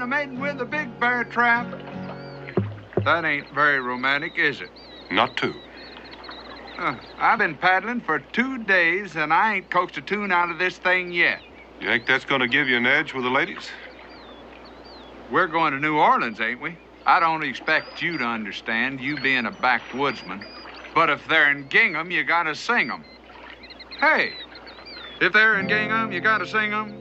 a maiden with a big bear trap. That ain't very romantic, is it? Not too. I've been paddling for 2 days, and I ain't coaxed a tune out of this thing yet. You think that's going to give you an edge with the ladies? We're going to New Orleans, ain't we? I don't expect you to understand, you being a backwoodsman. But if they're in gingham, you gotta sing 'em. Hey, if they're in gingham, you gotta sing 'em.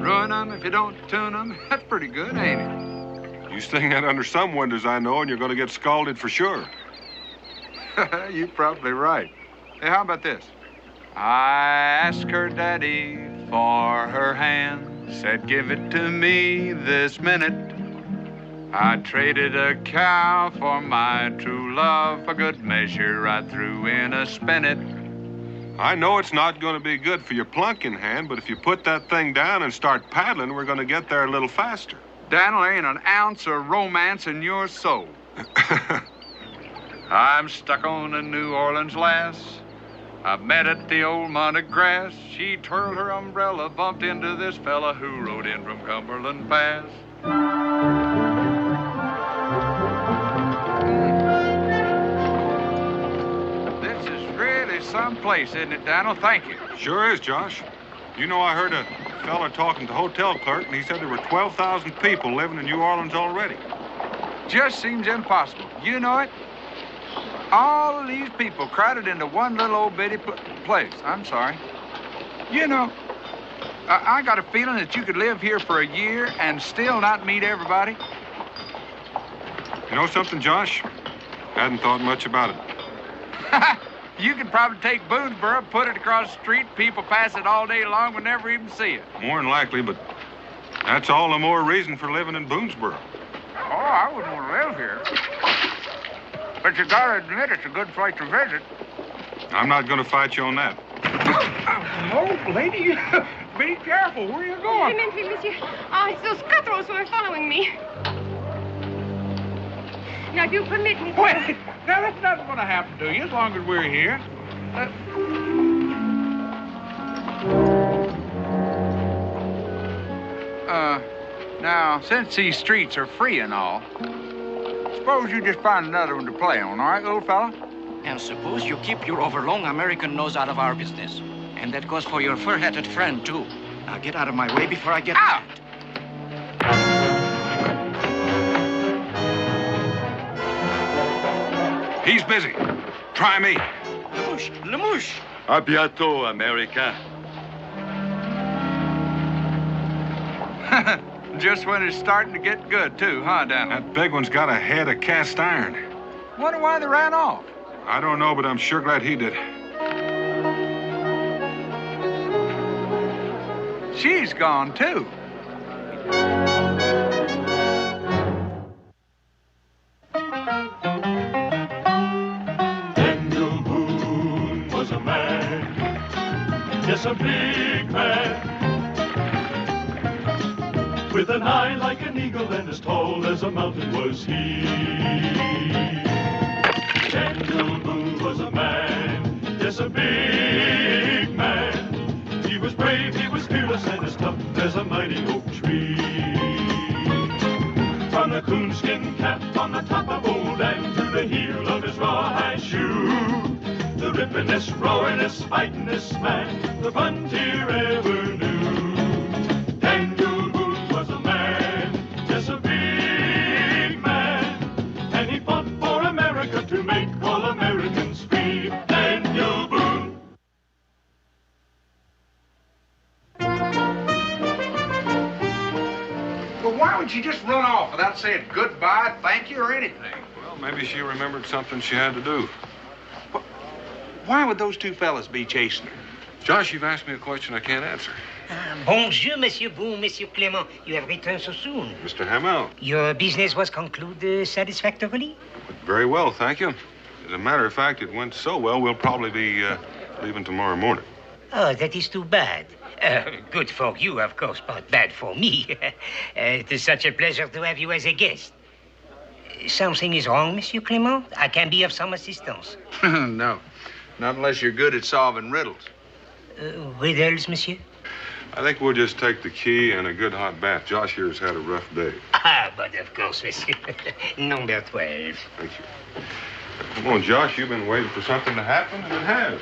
Ruin 'em if you don't tune 'em. That's pretty good, ain't it? You sing that under some winters, I know, and you're going to get scalded for sure. You're probably right. Hey, how about this? I asked her daddy for her hand, said give it to me this minute. I traded a cow for my true love, for good measure I threw in a spinet. I know it's not going to be good for your plunking hand, but if you put that thing down and start paddling, we're going to get there a little faster. Daniel, ain't an ounce of romance in your soul. I'm stuck on a New Orleans lass. I met at the old Mont of Grass. She twirled her umbrella, bumped into this fella who rode in from Cumberland Pass. This is really some place, isn't it, Daniel? Thank you. Sure is, Josh. You know, I heard a fella talking to the hotel clerk, and he said there were 12,000 people living in New Orleans already. Just seems impossible. You know it? All of these people crowded into one little old bitty place. I'm sorry. You know, I got a feeling that you could live here for a year and still not meet everybody. You know something, Josh? Hadn't thought much about it. You could probably take Boonesboro, put it across the street, people pass it all day long, would never even see it. More than likely, but that's all the more reason for living in Boonesboro. Oh, I wouldn't want to live here. But you gotta admit it's a good place to visit. I'm not going to fight you on that. Oh, lady, be careful. Where are you going? Elementary, monsieur. It's those cutthroats who are following me. Now, do you permit me to... Wait, now that's not going to happen to you as long as we're here. Now, since these streets are free and all, suppose you just find another one to play on, all right, little fella? And suppose you keep your overlong American nose out of our business. And that goes for your fur-hatted friend, too. Now, get out of my way before I get... Out! He's busy. Try me. Lemouche! Lemouche! À bientôt, America. Just when it's starting to get good, too, huh, Daniel? That big one's got a head of cast iron. Wonder why they ran off. I don't know, but I'm sure glad he did. She's gone, too. Daniel Boone was a man, yes, a big man, with an eye like an eagle and as tall as a mountain was he. Daniel Boone was a man, yes, a big man. He was brave, he was fearless, and as tough as a mighty oak tree. From the coonskin cap on the top of old Dan to the heel of his rawhide shoe, the rippin'est, roaring'est, fighting'est man the frontier ever knew. Daniel Boone was a man, yes, a big man, and he fought for America to make all Americans free. Daniel Boone. Well, why would you just run off without saying goodbye, thank you, or anything? Well, maybe she remembered something she had to do. Why would those two fellas be chasing her? Josh, you've asked me a question I can't answer. Bonjour, Monsieur Boone, Monsieur Clément. You have returned so soon. Mr. Hamel. Your business was concluded satisfactorily? Very well, thank you. As a matter of fact, it went so well, we'll probably be leaving tomorrow morning. Oh, that is too bad. Good for you, of course, but bad for me. It is such a pleasure to have you as a guest. Something is wrong, Monsieur Clément? I can be of some assistance. No, not unless you're good at solving riddles. Riddles, Monsieur? I think we'll just take the key and a good hot bath. Josh here's had a rough day. Ah, but of course, monsieur. Number 12. Thank you. Come on, Josh, you've been waiting for something to happen, and it has.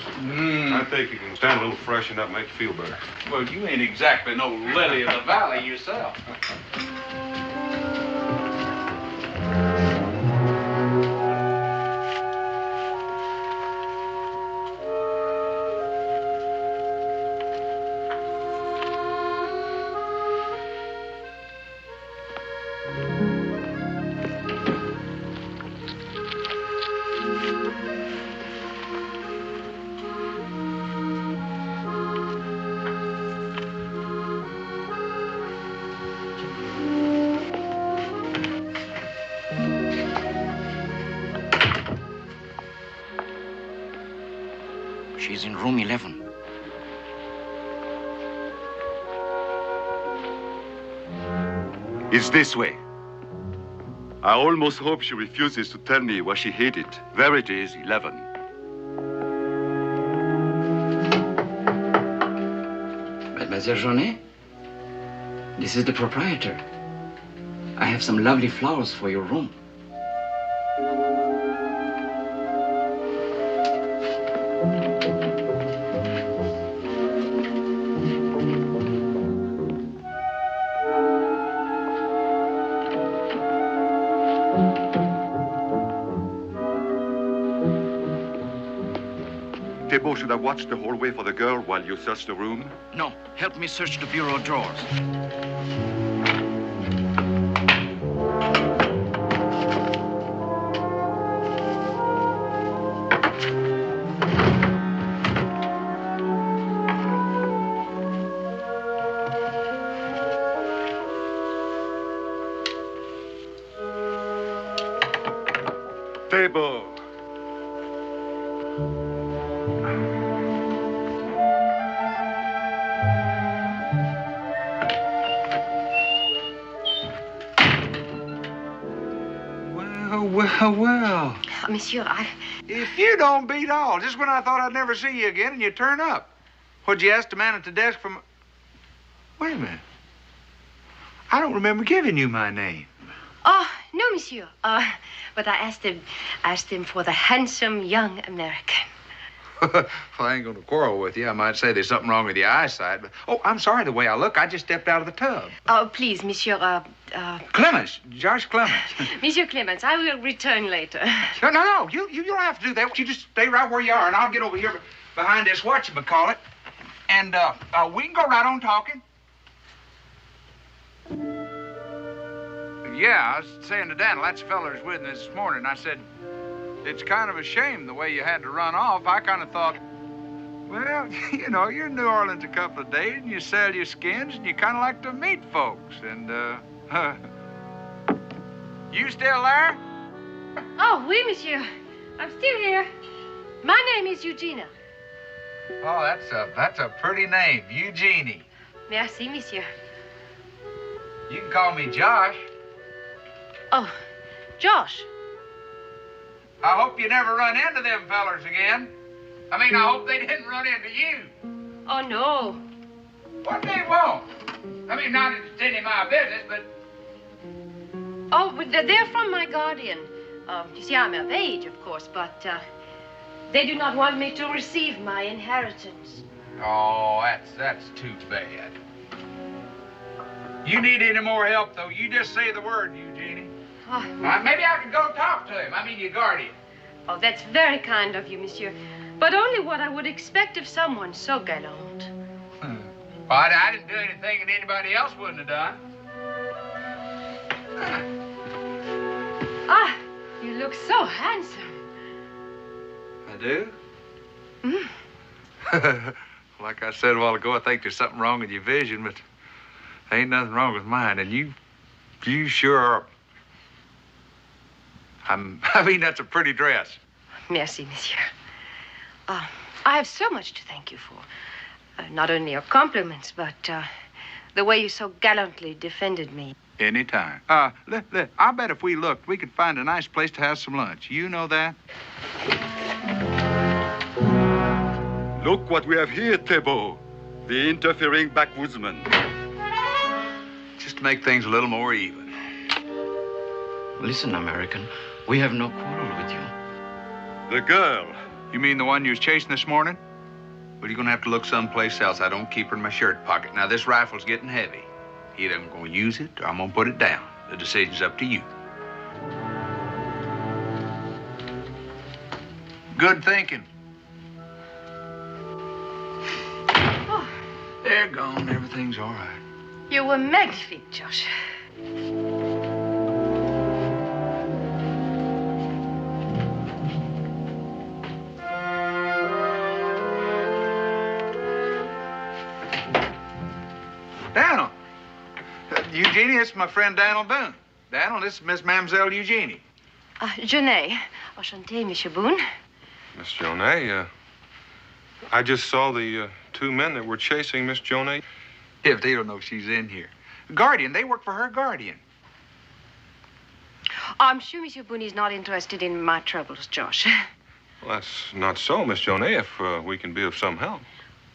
I think you can stand a little freshen up and make you feel better. Well, you ain't exactly no lily of the valley yourself. She's in room 11. It's this way. I almost hope she refuses to tell me where she hid it. There it is, 11. Mademoiselle Jaunet, this is the proprietor. I have some lovely flowers for your room. Thibault should have watched the hallway for the girl while you searched the room. No, help me search the bureau drawers. Thibault. Well. Monsieur, If you don't beat all, just when I thought I'd never see you again and you turn up. What'd you ask the man at the desk from... Wait a minute. I don't remember giving you my name. Oh, no, monsieur. But I asked him for the handsome young American. Well, I ain't gonna quarrel with you. I might say there's something wrong with your eyesight, but... Oh, I'm sorry the way I look. I just stepped out of the tub. Oh, please, monsieur, Clemens. Josh Clemens. Monsieur Clemens, I will return later. No. You don't have to do that. You just stay right where you are, and I'll get over here behind this whatchamacallit, and we can go right on talking. Yeah, I was saying to Dan, that feller's with me this morning. I said, it's kind of a shame the way you had to run off. I kind of thought, well, you know, you're in New Orleans a couple of days, and you sell your skins, and you kind of like to meet folks, and, you still there? Oh, oui, monsieur. I'm still here. My name is Eugenia. Oh, that's a pretty name, Eugenie. Merci, monsieur. You can call me Josh. Oh, Josh. I hope you never run into them fellers again. I mean, I hope they didn't run into you. Oh, no. What they won't. I mean, not that it's any of my business, but... Oh, but they're from my guardian. You see, I'm of age, of course, but they do not want me to receive my inheritance. Oh, that's too bad. You need any more help, though, you just say the word, Eugenie. Oh. Maybe I could go talk to him. I mean, your guardian. Oh, that's very kind of you, monsieur. But only what I would expect of someone so gallant. Well, I didn't do anything that anybody else wouldn't have done. Ah, you look so handsome. I do? Mm. Like I said a while ago, I think there's something wrong with your vision, but there ain't nothing wrong with mine. And you sure are. I mean, that's a pretty dress. Merci, monsieur. I have so much to thank you for. Not only your compliments, but the way you so gallantly defended me. Anytime. I bet if we looked, we could find a nice place to have some lunch. You know that? Look what we have here, Thibault. The interfering backwoodsman. Just to make things a little more even. Listen, American, we have no quarrel with you. The girl. You mean the one you was chasing this morning? Well, you're gonna have to look someplace else. I don't keep her in my shirt pocket. Now, this rifle's getting heavy. Either I'm gonna use it or I'm gonna put it down. The decision's up to you. Good thinking. Oh. They're gone. Everything's all right. You were magnifique, Josh. Daniel. Eugenie, it's my friend Daniel Boone. Daniel, this is Miss Mademoiselle Eugenie. Genet. Enchanté, Monsieur Boone. Miss Jonay, I just saw the two men that were chasing Miss Jonay. If they don't know she's in here. Guardian, they work for her guardian. I'm sure Monsieur Boone is not interested in my troubles, Josh. Well, that's not so, Miss Jonay, if we can be of some help.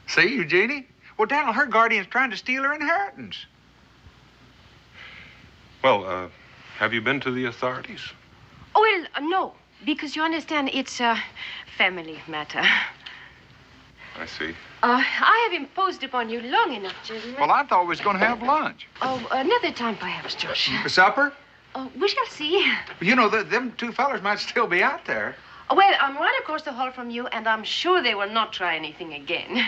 See, Eugenie? Well, Daniel, her guardian's trying to steal her inheritance. Well, have you been to the authorities? Oh, well, no. Because you understand, it's a family matter. I see. I have imposed upon you long enough, gentlemen. Well, I thought we was going to have lunch. Oh, another time, perhaps, Josh. For supper? Oh, we shall see. You know, them two fellers might still be out there. Oh, well, I'm right across the hall from you, and I'm sure they will not try anything again.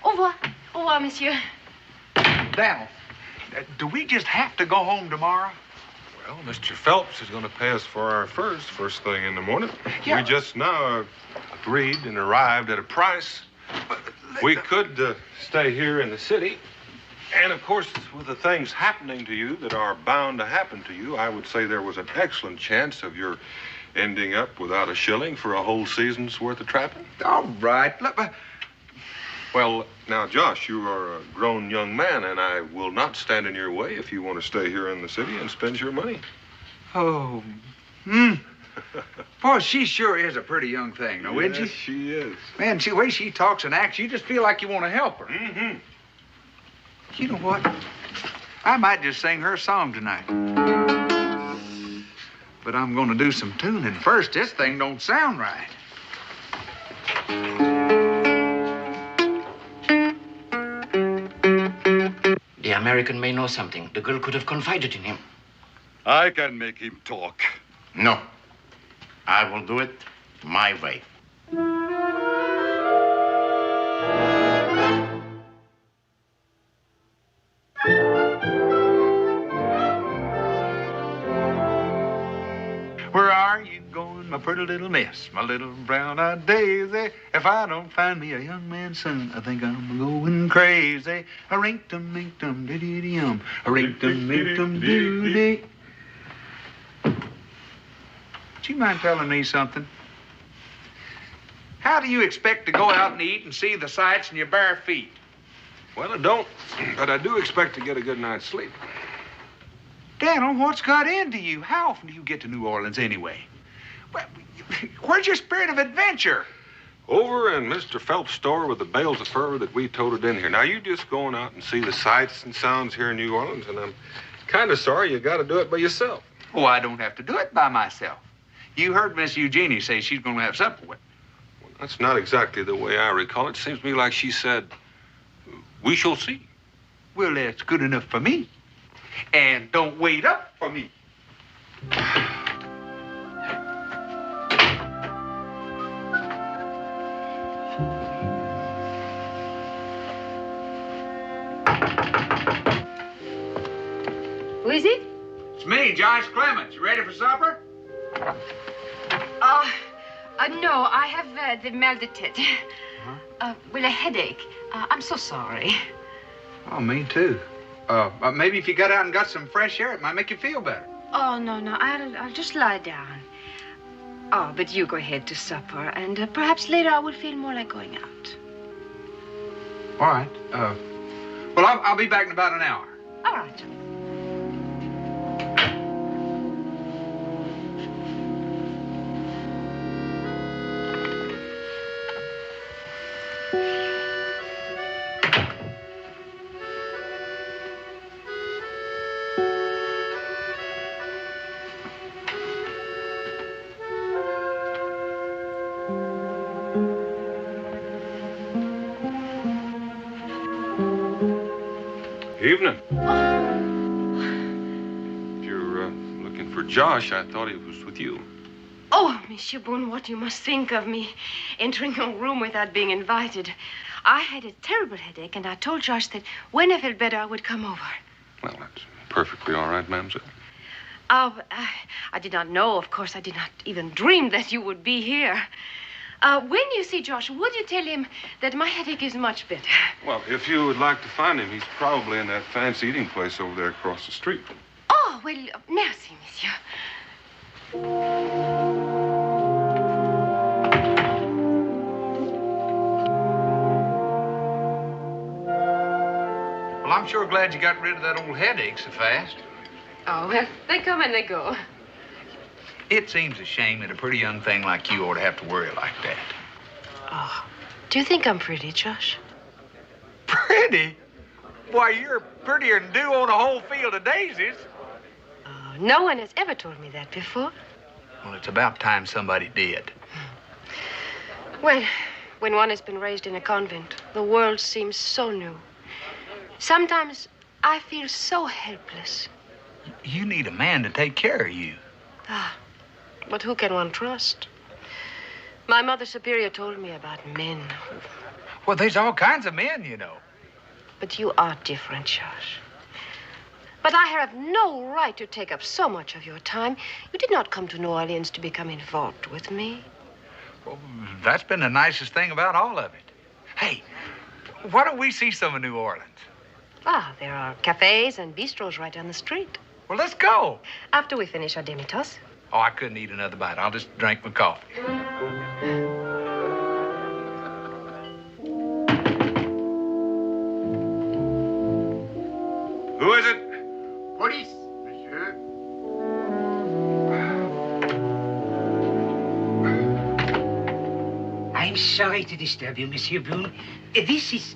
Au revoir. Au revoir, monsieur. Daniel, do we just have to go home tomorrow? Well, Mr. Phelps is going to pay us for our furs first thing in the morning. Yeah. We just now agreed and arrived at a price. We could stay here in the city. And, of course, with the things happening to you that are bound to happen to you, I would say there was an excellent chance of your ending up without a shilling for a whole season's worth of trapping. All right. Well, now, Josh, you are a grown young man, and I will not stand in your way if you want to stay here in the city and spend your money. Oh, Boy, she sure is a pretty young thing, now, isn't she? Yes, she is. Man, the way she talks and acts, you just feel like you want to help her. Mm-hmm. You know what? I might just sing her a song tonight. But I'm going to do some tuning first. This thing don't sound right. The American may know something. The girl could have confided in him. I can make him talk. No. I will do it my way. Where are you going, my pretty little miss, my little brown-eyed daisy? If I don't find me a young man soon, I think I'm going crazy. A rink-tum-mink-tum, dee-dee-dee-um, a rink-tum-mink-tum, doo-dee. Would you mind telling me something? How do you expect to go out and eat and see the sights in your bare feet? Well, I don't, but I do expect to get a good night's sleep. Daniel, what's got into you? How often do you get to New Orleans anyway? Well, where's your spirit of adventure? Over in Mr. Phelps' store with the bales of fur that we toted in here. Now, you just going out and see the sights and sounds here in New Orleans, and I'm kind of sorry you got to do it by yourself. Oh, I don't have to do it by myself. You heard Miss Eugenie say she's going to have supper with me. Well, that's not exactly the way I recall it. Seems to me like she said, we shall see. Well, that's good enough for me. And don't wait up for me. Who is it? It's me, Josh Clements. You ready for supper? No, I have the mal de tête. Well, a headache. I'm so sorry. Oh, me too. Maybe if you got out and got some fresh air, it might make you feel better. Oh, no, I'll just lie down. Oh, but you go ahead to supper, and perhaps later I will feel more like going out. All right. Well, I'll be back in about an hour. All right. Evening. If you're looking for Josh, I thought he was with you. Oh, Monsieur Boone, what you must think of me entering your room without being invited. I had a terrible headache, and I told Josh that when I felt better, I would come over. Well, that's perfectly all right, mademoiselle. I did not know, of course. I did not even dream that you would be here. When you see Josh, would you tell him that my headache is much better? Well, if you would like to find him, he's probably in that fancy eating place over there across the street. Oh, well, merci, monsieur. Well, I'm sure glad you got rid of that old headache so fast. Oh, well, they come and they go. It seems a shame that a pretty young thing like you ought to have to worry like that. Oh, do you think I'm pretty, Josh? Pretty? Why, you're prettier than dew on a whole field of daisies. Oh, no one has ever told me that before. Well, it's about time somebody did. Well, when one has been raised in a convent, the world seems so new. Sometimes I feel so helpless. You need a man to take care of you. Ah, but who can one trust? My Mother Superior told me about men. Well, there's all kinds of men, you know. But you are different, Josh. But I have no right to take up so much of your time. You did not come to New Orleans to become involved with me. Well, that's been the nicest thing about all of it. Hey, why don't we see some of New Orleans? Ah, there are cafes and bistros right down the street. Well, let's go. After we finish our demi-tasse. Oh, I couldn't eat another bite. I'll just drink my coffee. Who is it? Police, monsieur. I'm sorry to disturb you, Monsieur Boone. This is...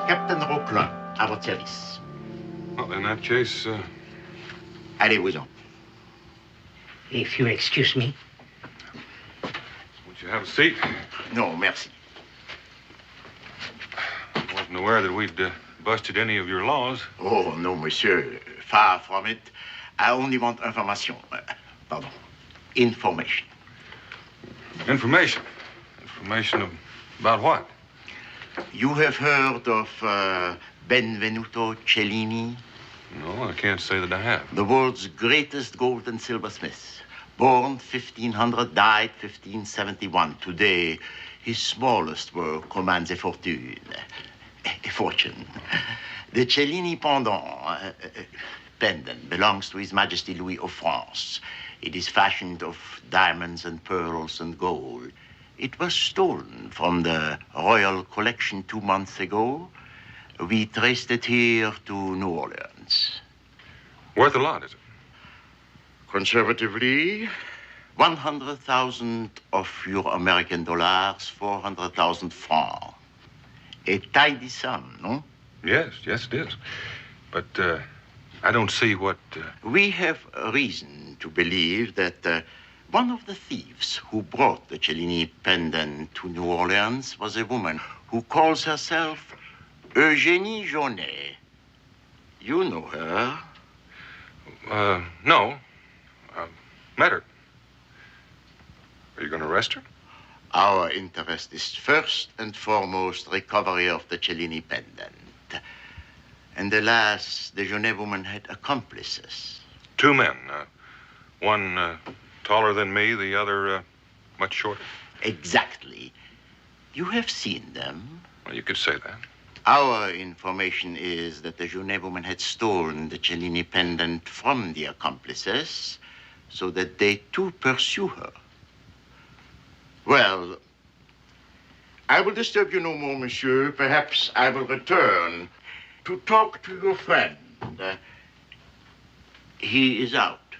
Captain Roquelin, à votre service. Well, in that case, Allez-vous-en. If you'll excuse me. would you have a seat? Non, merci. Wasn't aware that we'd busted any of your laws. Oh, no, monsieur. Far from it. I only want information. Pardon. Information. Information? Information about what? You have heard of Benvenuto Cellini? No, I can't say that I have. The world's greatest gold and silversmith. Born 1500, died 1571. Today, his smallest work commands a fortune. A fortune. The Cellini pendant belongs to His Majesty Louis of France. It is fashioned of diamonds and pearls and gold. It was stolen from the royal collection 2 months ago. We traced it here to New Orleans. Worth a lot, is it? Conservatively, 100,000 of your American dollars, 400,000 francs. A tidy sum, no? Yes, it is. But I don't see what... We have a reason to believe that one of the thieves who brought the Cellini pendant to New Orleans was a woman who calls herself Eugénie Jaunet. You know her. No. Met her. Are you going to arrest her? Our interest is first and foremost recovery of the Cellini pendant. And alas, the Jaunet woman had accomplices. 2 men. One taller than me, the other much shorter. Exactly. You have seen them. Well, you could say that. Our information is that the Jaunet woman had stolen the Cellini pendant from the accomplices so that they too pursue her. Well, I will disturb you no more, monsieur. Perhaps I will return to talk to your friend. He is out.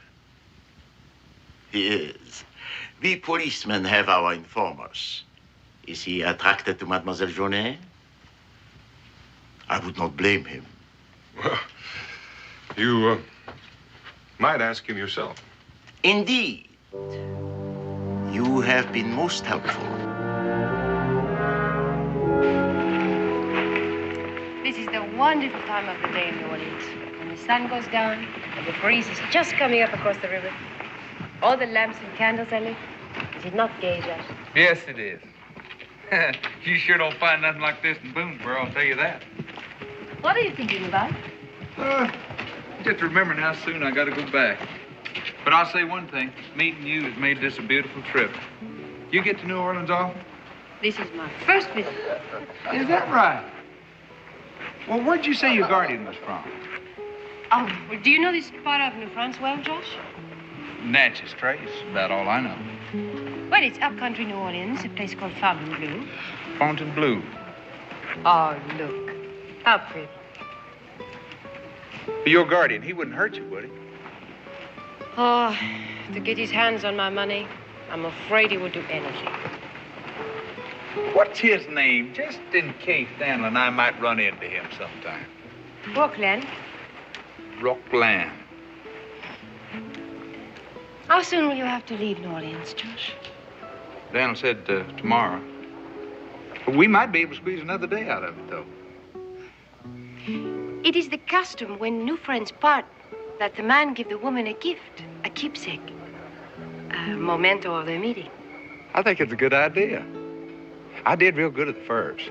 He is. We policemen have our informers. Is he attracted to Mademoiselle Jaunet? I would not blame him. Well, you might ask him yourself. Indeed. You have been most helpful. This is the wonderful time of the day in New Orleans. When the sun goes down and the breeze is just coming up across the river. All the lamps and candles are lit. Is it not gay, Josh? Yes, it is. You sure don't find nothing like this in Boonesboro, I'll tell you that. What are you thinking about? Just remembering how soon I got to go back. But I'll say one thing. Meeting you has made this a beautiful trip. You get to New Orleans often? This is my first visit. Is that right? Well, where'd you say your guardian was from? Oh, well, do you know this part of New France well, Josh? Natchez Trace, about all I know. Well, it's upcountry New Orleans, a place called Fontainebleau. Fontainebleau. Oh, look. How pretty. Your guardian, he wouldn't hurt you, would he? Oh, to get his hands on my money, I'm afraid he would do anything. What's his name, just in case Daniel and I might run into him sometime? Rockland. Rockland. How soon will you have to leave New Orleans, Josh? Daniel said tomorrow. But we might be able to squeeze another day out of it, though. It is the custom when new friends part that the man give the woman a gift, a keepsake, a memento of their meeting. I think it's a good idea. I did real good at the first,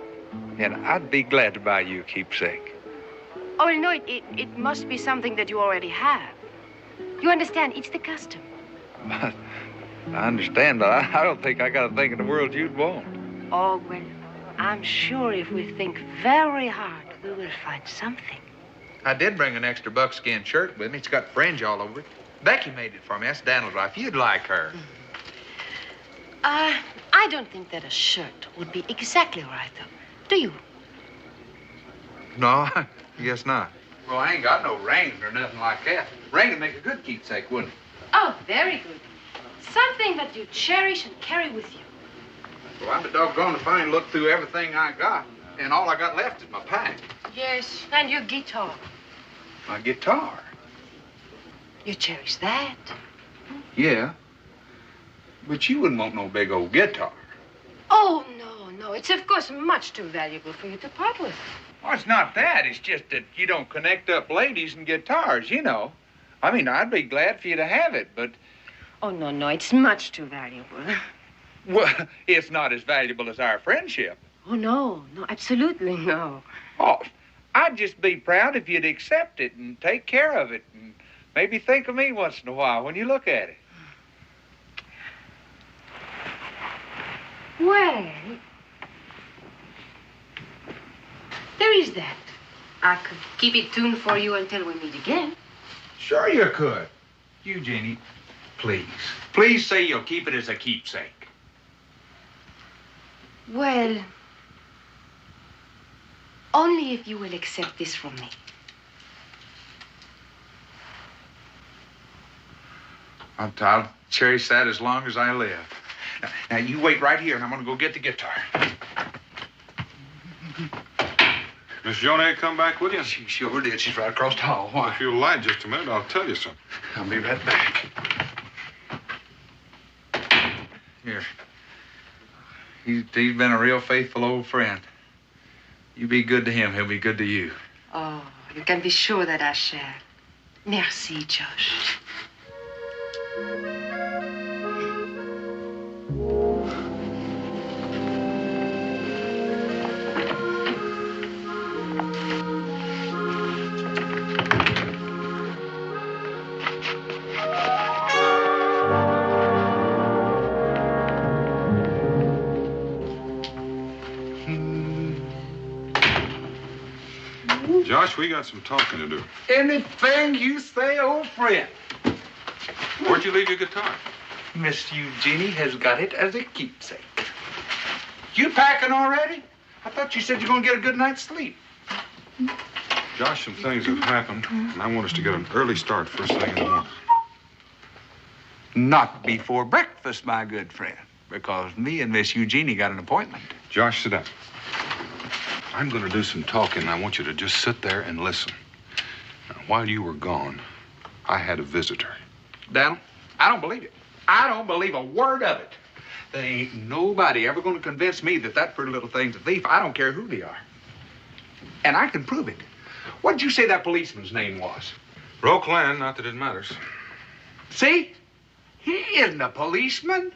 and I'd be glad to buy you a keepsake. Oh, well, no, it must be something that you already have. You understand, it's the custom. I understand, but I don't think I got a thing in the world you'd want. Oh, well, I'm sure if we think very hard, we will find something. I did bring an extra buckskin shirt with me. It's got fringe all over it. Becky made it for me. That's Daniel's wife. You'd like her. I don't think that a shirt would be exactly right, though. Do you? No, I guess not. Well, I ain't got no ring or nothing like that. Ring would make a good keepsake, wouldn't it? Oh, very good. Something that you cherish and carry with you. Well, I'm a doggone fine look through everything I got, and all I got left is my pack. Yes, and your guitar. My guitar? You cherish that? Yeah. But you wouldn't want no big old guitar. Oh, no. It's, of course, much too valuable for you to part with. Well, it's not that. It's just that you don't connect up ladies and guitars, you know. I mean, I'd be glad for you to have it, but... Oh, no. It's much too valuable. Well, it's not as valuable as our friendship. Oh, no, absolutely no. Oh, I'd just be proud if you'd accept it and take care of it and maybe think of me once in a while when you look at it. Well, there is that. I could keep it tuned for you until we meet again. Sure you could. Eugenie, please. Please say you'll keep it as a keepsake. Well, only if you will accept this from me. I'll cherish that as long as I live. Now, you wait right here, and I'm going to go get the guitar. Miss Jonah come back with you? She sure did. She's right across the hall. Why? If you'll lie just a minute, I'll tell you something. I'll be right back. Here. He's been a real faithful old friend. You be good to him, he'll be good to you. Oh, you can be sure that I shall. Merci, Josh. Josh, we got some talking to do. Anything you say, old friend. Where'd you leave your guitar? Miss Eugenie has got it as a keepsake. You packing already? I thought you said you're going to get a good night's sleep. Josh, some things have happened, and I want us to get an early start first thing in the morning. Not before breakfast, my good friend, because me and Miss Eugenie got an appointment. Josh, sit down. I'm going to do some talking, and I want you to just sit there and listen. Now, while you were gone, I had a visitor. Daniel, I don't believe it. I don't believe a word of it. There ain't nobody ever going to convince me that that pretty little thing's a thief. I don't care who they are. And I can prove it. What did you say that policeman's name was? Roqueland, not that it matters. See? He isn't a policeman.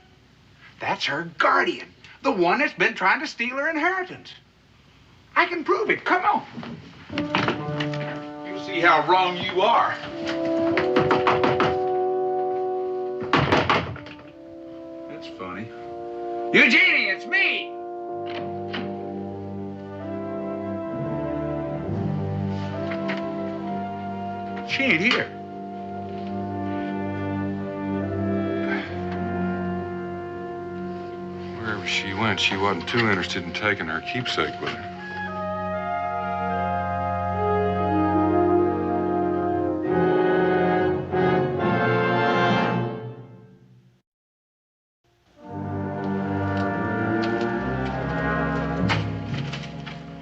That's her guardian. The one that's been trying to steal her inheritance. I can prove it. Come on. You'll see how wrong you are. That's funny. Eugenie, it's me. She ain't here. Wherever she went, she wasn't too interested in taking her keepsake with her.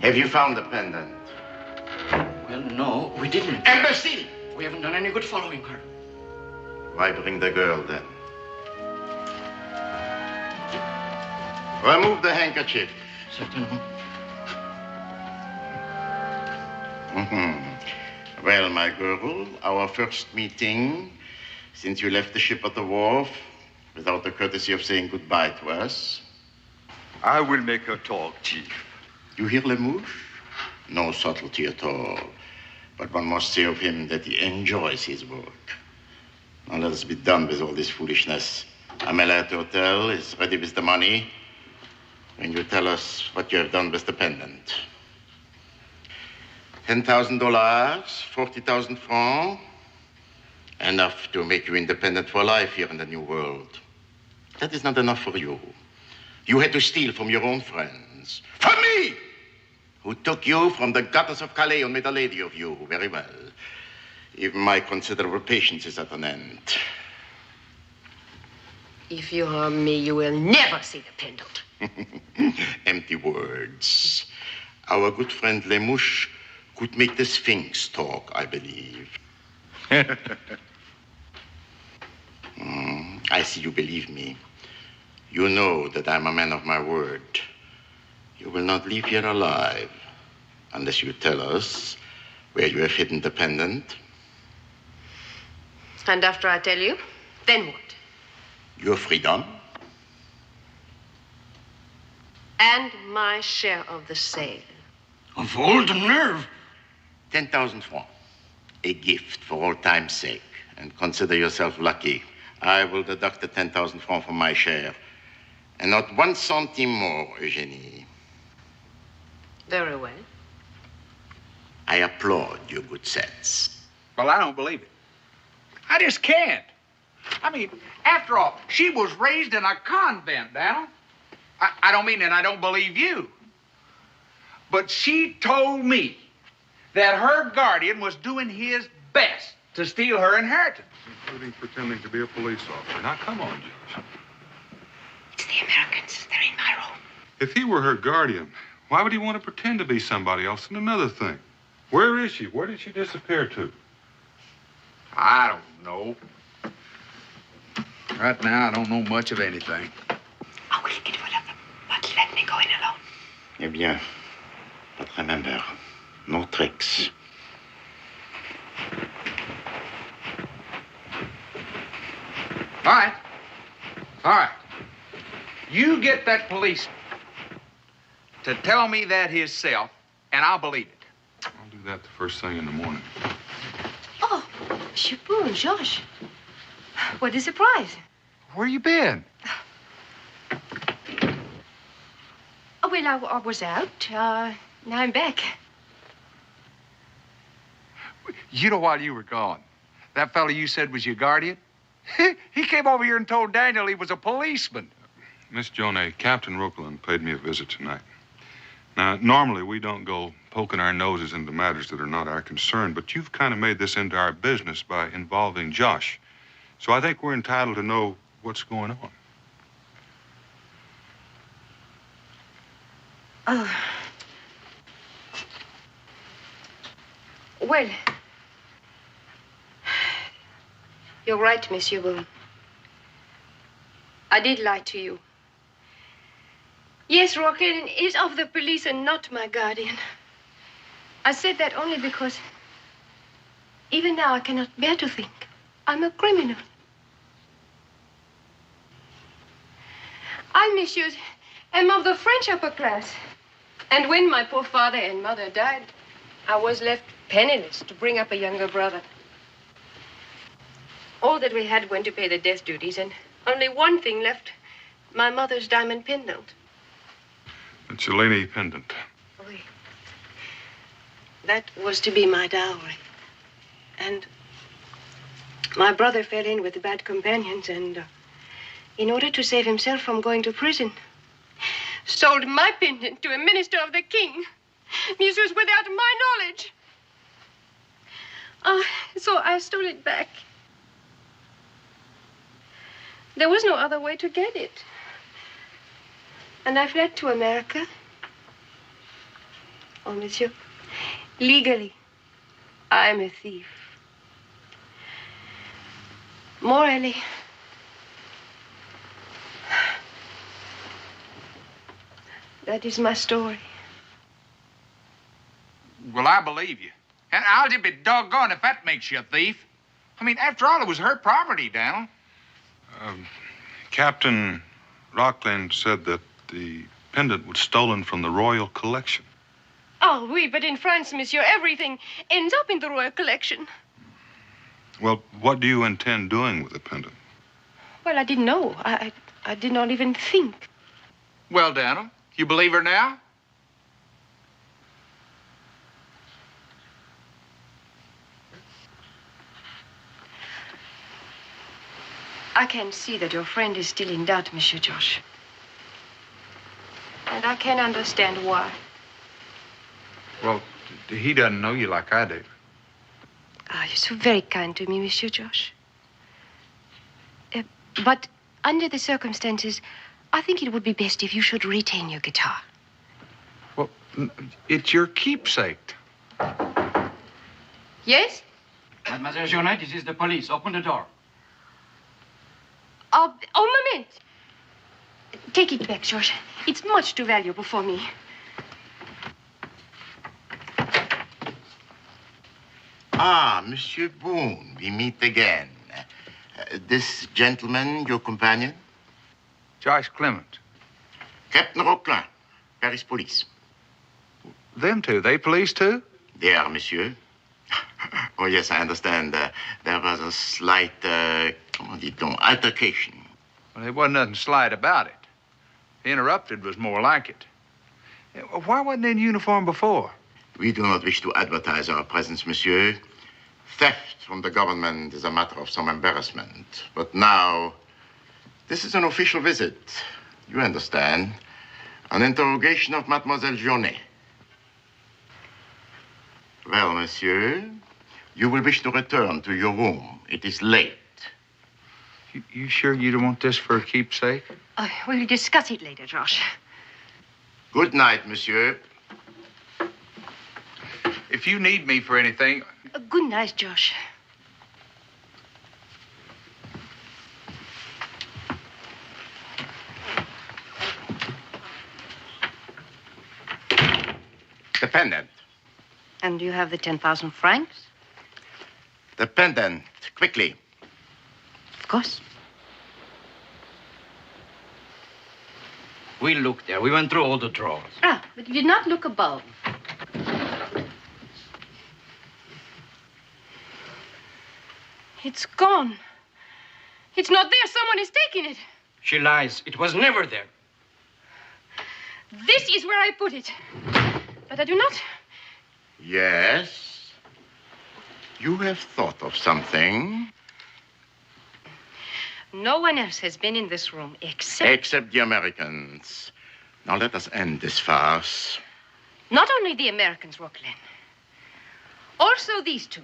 Have you found the pendant? Well, no, we didn't. Imbecile! We haven't done any good following her. Why bring the girl then? Remove the handkerchief. Certainly. Well, my girl, our first meeting since you left the ship at the wharf without the courtesy of saying goodbye to us. I will make her talk, Chief. You hear, Lemouche? No subtlety at all. But one must say of him that he enjoys his work. Now let us be done with all this foolishness. Amelia at the hotel is ready with the money. When you tell us what you have done with the pendant. $10,000, 40,000 francs. Enough to make you independent for life here in the New World. That is not enough for you. You had to steal from your own friends. From me! Who took you from the gutters of Calais and made a lady of you. Very well. Even my considerable patience is at an end. If you harm me, you will never see the pendant. Empty words. Our good friend Lemouche could make the Sphinx talk, I believe. I see you believe me. You know that I'm a man of my word. You will not leave here alive unless you tell us where you have hidden the pendant. And after I tell you, then what? Your freedom. And my share of the sale. Of all the nerve. 10,000 francs. A gift for all time's sake. And consider yourself lucky. I will deduct the 10,000 francs from my share. And not 1 centime more, Eugenie. Very well. I applaud your good sense. Well, I don't believe it. I just can't. I mean, after all, she was raised in a convent, Daniel. I don't mean that I don't believe you. But she told me that her guardian was doing his best to steal her inheritance. Including pretending to be a police officer. Now, come on, Judge. It's the Americans. They're in my room. If he were her guardian, why would he want to pretend to be somebody else? And another thing, where is she? Where did she disappear to? I don't know. Right now, I don't know much of anything. I will get rid of them, but let me go in alone. Eh bien, but remember, no tricks. All right. All right. You get that policeman to tell me that himself, and I'll believe it. I'll do that the first thing in the morning. Oh, Monsieur Boone, George. What a surprise. Where you been? Oh, well, I was out. Now I'm back. You know, while you were gone, that fellow you said was your guardian? He came over here and told Daniel he was a policeman. Miss Jonay, Captain Roqueland paid me a visit tonight. Now, normally we don't go poking our noses into matters that are not our concern, but you've kind of made this into our business by involving Josh. So I think we're entitled to know what's going on. Well, you're right, Monsieur Boone. I did lie to you. Yes, Roqueland is of the police and not my guardian. I said that only because even now I cannot bear to think I'm a criminal. I, messieurs, am of the French upper class. And when my poor father and mother died, I was left penniless to bring up a younger brother. All that we had went to pay the death duties, and only one thing left, my mother's diamond pendant. The Cellini pendant. Oui. That was to be my dowry. And my brother fell in with bad companions and, in order to save himself from going to prison, sold my pendant to a minister of the king. Messieurs, without my knowledge. So I stole it back. There was no other way to get it. And I fled to America. Oh, monsieur, legally, I am a thief. Morally, that is my story. Well, I believe you. And I'll just be doggone if that makes you a thief. I mean, after all, it was her property, Daniel. Captain Rockland said that the pendant was stolen from the royal collection. Oh, oui, but in France, monsieur, everything ends up in the royal collection. Well, what do you intend doing with the pendant? Well, I didn't know. I did not even think. Well, Daniel, you believe her now? I can see that your friend is still in doubt, Monsieur Josh. And I can understand why. Well, he doesn't know you like I do. You're so very kind to me, Monsieur Josh. But under the circumstances, I think it would be best if you should retain your guitar. Well, it's your keepsake. Yes? Mademoiselle Journet, this is the police. Open the door. Moment. Take it back, George. It's much too valuable for me. Ah, Monsieur Boone, we meet again. This gentleman, your companion? Josh Clement. Captain Roquelin, Paris Police. Them two, they police too? They are, monsieur. Oh, yes, I understand. There was a slight, comment dit-on, altercation. Well, there wasn't nothing slight about it. Interrupted was more like it. Why wasn't he in uniform before? We do not wish to advertise our presence, monsieur. Theft from the government is a matter of some embarrassment. But now, this is an official visit. You understand. An interrogation of Mademoiselle Journet. Well, monsieur, you will wish to return to your room. It is late. You sure you don't want this for a keepsake? We'll discuss it later, Josh. Good night, monsieur. If you need me for anything... Good night, Josh. The pendant. And you have the 10,000 francs? The pendant, quickly. Of course. We looked there. We went through all the drawers. But you did not look above. It's gone. It's not there. Someone is taking it. She lies. It was never there. This is where I put it. But I do not... Yes? You have thought of something. No one else has been in this room except... Except the Americans. Now let us end this farce. Not only the Americans, Rockland. Also these two.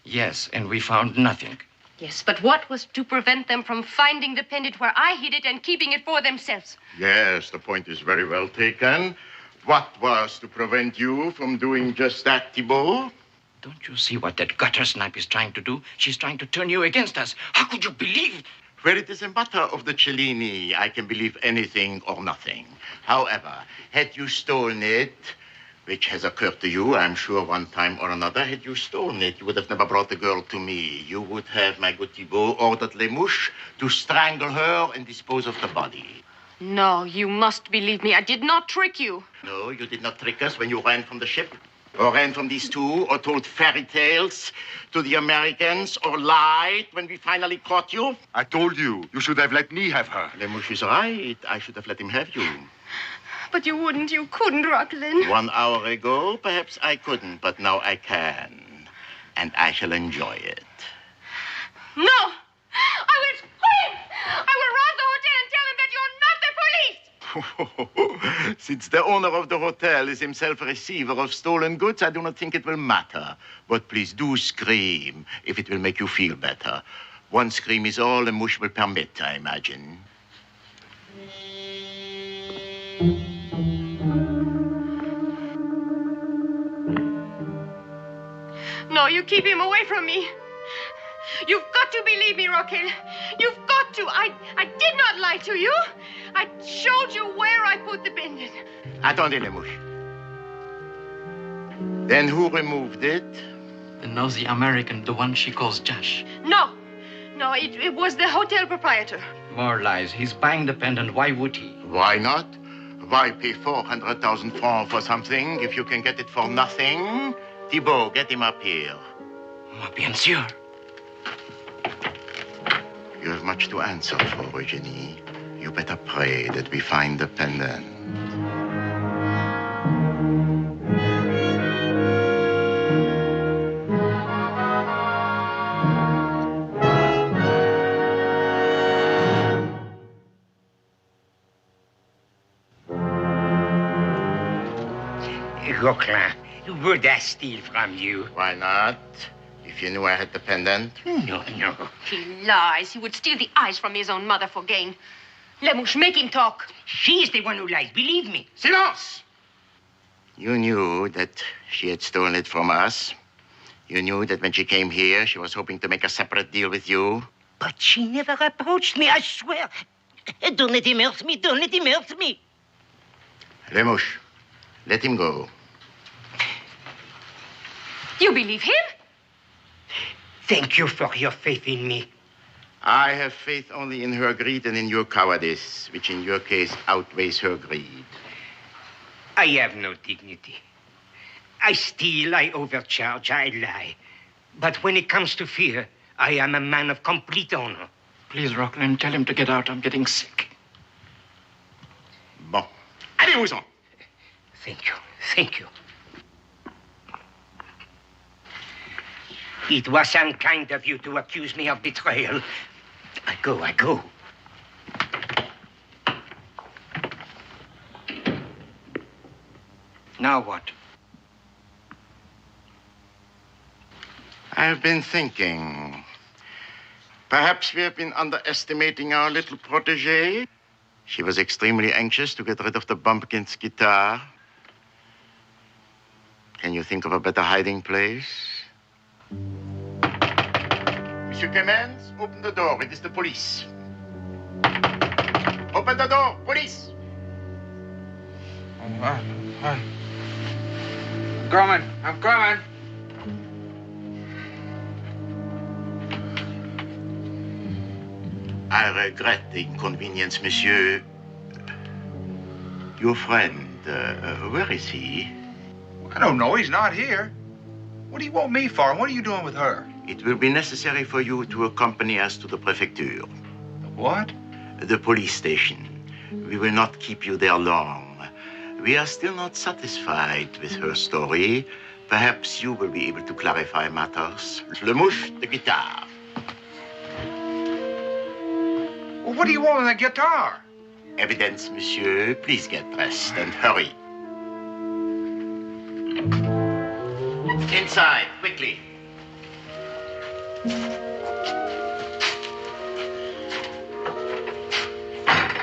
Yes, and we found nothing. Yes, but what was to prevent them from finding the pendant where I hid it and keeping it for themselves? Yes, the point is very well taken. What was to prevent you from doing just that, Thibault? Don't you see what that gutter snipe is trying to do? She's trying to turn you against us. How could you believe? Where it is a matter of the Cellini, I can believe anything or nothing. However, had you stolen it, which has occurred to you, I'm sure, one time or another. Had you stolen it, you would have never brought the girl to me. You would have, my good Thibault, ordered Les Mouches to strangle her and dispose of the body. No, you must believe me. I did not trick you. No, you did not trick us when you ran from the ship, or ran from these two, or told fairy tales to the Americans, or lied when we finally caught you. I told you, you should have let me have her. Les Mouches is right. I should have let him have you. But you wouldn't. You couldn't, Rocklin. 1 hour ago, perhaps I couldn't, but now I can. And I shall enjoy it. No! I will scream! I will rob the hotel and tell him that you're not the police! Since the owner of the hotel is himself a receiver of stolen goods, I do not think it will matter. But please do scream if it will make you feel better. One scream is all Les Mouches will permit, I imagine. No, you keep him away from me. You've got to believe me, Raquel. You've got to. I did not lie to you. I showed you where I put the pendant. Attendez, Les Mouches. Then who removed it? The nosy American, the one she calls Josh. No, it was the hotel proprietor. More lies. He's buying the pendant. Why would he? Why not? Why pay 400,000 francs for something if you can get it for nothing? Thibault, get him up here. Bien sûr. You have much to answer for, Eugenie. You better pray that we find the pendant. Rocklin, would I steal from you? Why not? If you knew I had the pendant. No. He lies. He would steal the eyes from his own mother for gain. Les Mouches, make him talk. She's the one who lies, believe me. Silence! You knew that she had stolen it from us. You knew that when she came here, she was hoping to make a separate deal with you. But she never approached me, I swear. Don't let him hurt me. Don't let him hurt me. Les Mouches, let him go. You believe him? Thank you for your faith in me. I have faith only in her greed and in your cowardice, which in your case outweighs her greed. I have no dignity. I steal, I overcharge, I lie. But when it comes to fear, I am a man of complete honor. Please, Rocklin, tell him to get out. I'm getting sick. Bon. Allez-vous-en. Thank you. It was unkind of you to accuse me of betrayal. I go. Now what? I have been thinking. Perhaps we have been underestimating our little protégée. She was extremely anxious to get rid of the bumpkin's guitar. Can you think of a better hiding place? Monsieur Clemens, open the door. It is the police. Open the door, police. I'm coming. I regret the inconvenience, monsieur. Your friend, where is he? I don't know. He's not here. What do you want me for? What are you doing with her? It will be necessary for you to accompany us to the prefecture. What? The police station. We will not keep you there long. We are still not satisfied with her story. Perhaps you will be able to clarify matters. Les Mouches, the guitar. Well, what do you want with the guitar? Evidence, monsieur. Please get dressed and hurry. Inside, quickly.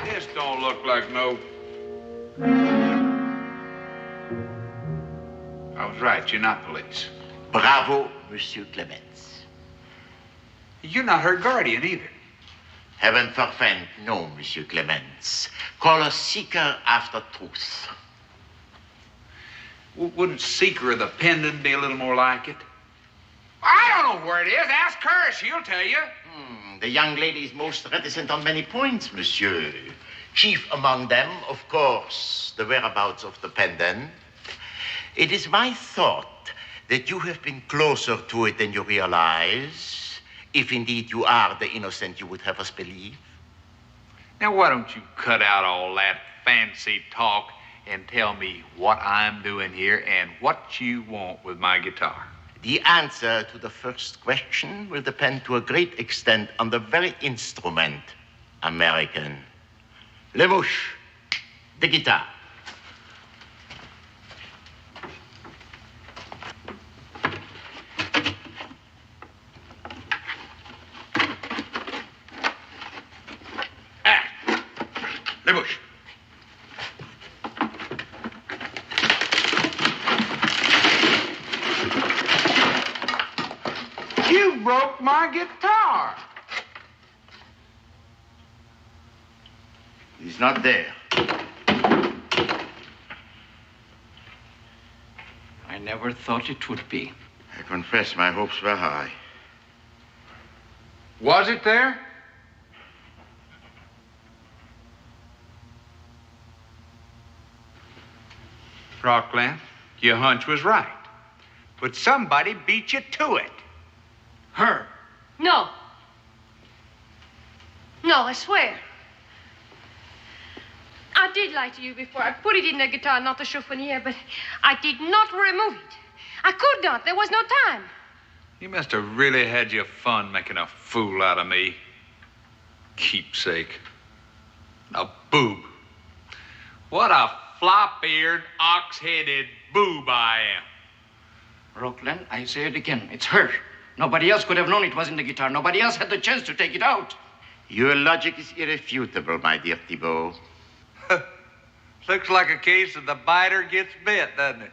This don't look like no... I was right. You're not police. Bravo, Monsieur Clemens. You're not her guardian either. Heaven forfend, no, Monsieur Clemens. Call us seeker after truth. Wouldn't Seeker of the Pendant be a little more like it? I don't know where it is. Ask her. She'll tell you. The young lady is most reticent on many points, monsieur. Chief among them, of course, the whereabouts of the pendant. It is my thought that you have been closer to it than you realize, if indeed you are the innocent you would have us believe. Now, why don't you cut out all that fancy talk and tell me what I'm doing here and what you want with my guitar? The answer to the first question will depend to a great extent on the very instrument, American. Le mouche, the guitar. Le mouche. You broke my guitar. He's not there. I never thought it would be. I confess my hopes were high. Was it there? Rockland, your hunch was right. But somebody beat you to it. Her. No. No, I swear. I did lie to you before. I put it in the guitar, not the chiffonier, but I did not remove it. I could not. There was no time. You must have really had your fun making a fool out of me. Keepsake. A boob. What a flop-eared, ox-headed boob I am. Rockland, I say it again. It's her. Nobody else could have known it was in the guitar. Nobody else had the chance to take it out. Your logic is irrefutable, my dear Thibault. Looks like a case of the biter gets bit, doesn't it?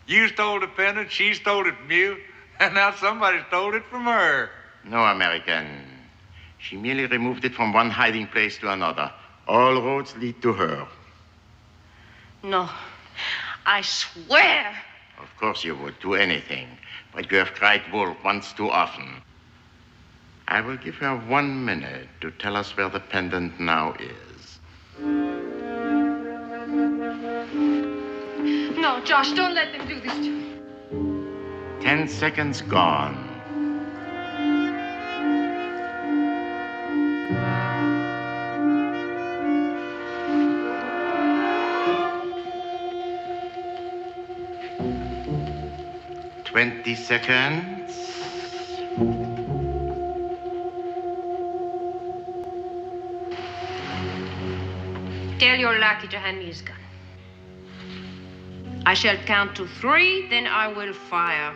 You stole the pendant, she stole it from you, and now somebody stole it from her. No, American. She merely removed it from one hiding place to another. All roads lead to her. No. I swear. Of course you would do anything, but you have cried wolf once too often. I will give her 1 minute to tell us where the pendant now is. No, Josh, don't let them do this to me. 10 seconds gone. Twenty seconds. Tell your lackey to hand me his gun. I shall count to 3, then I will fire.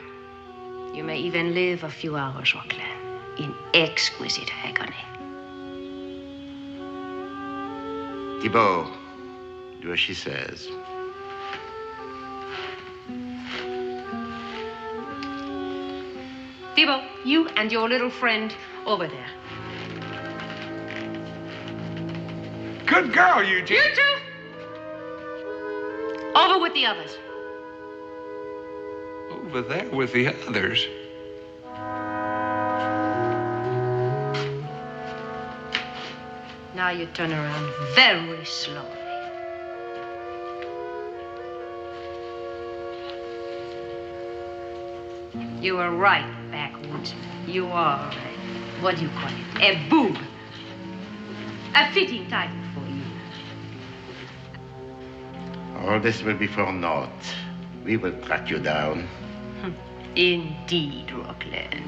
You may even live a few hours, Rockland, in exquisite agony. Thibault, do as she says. Thibault, you and your little friend over there. Good girl, Eugene. You too. Over with the others. Over there with the others. Now you turn around very slowly. You are right, backwoodsman. You are, what do you call it? A boob. A fitting title for you. All this will be for naught. We will track you down. Indeed, Rockland.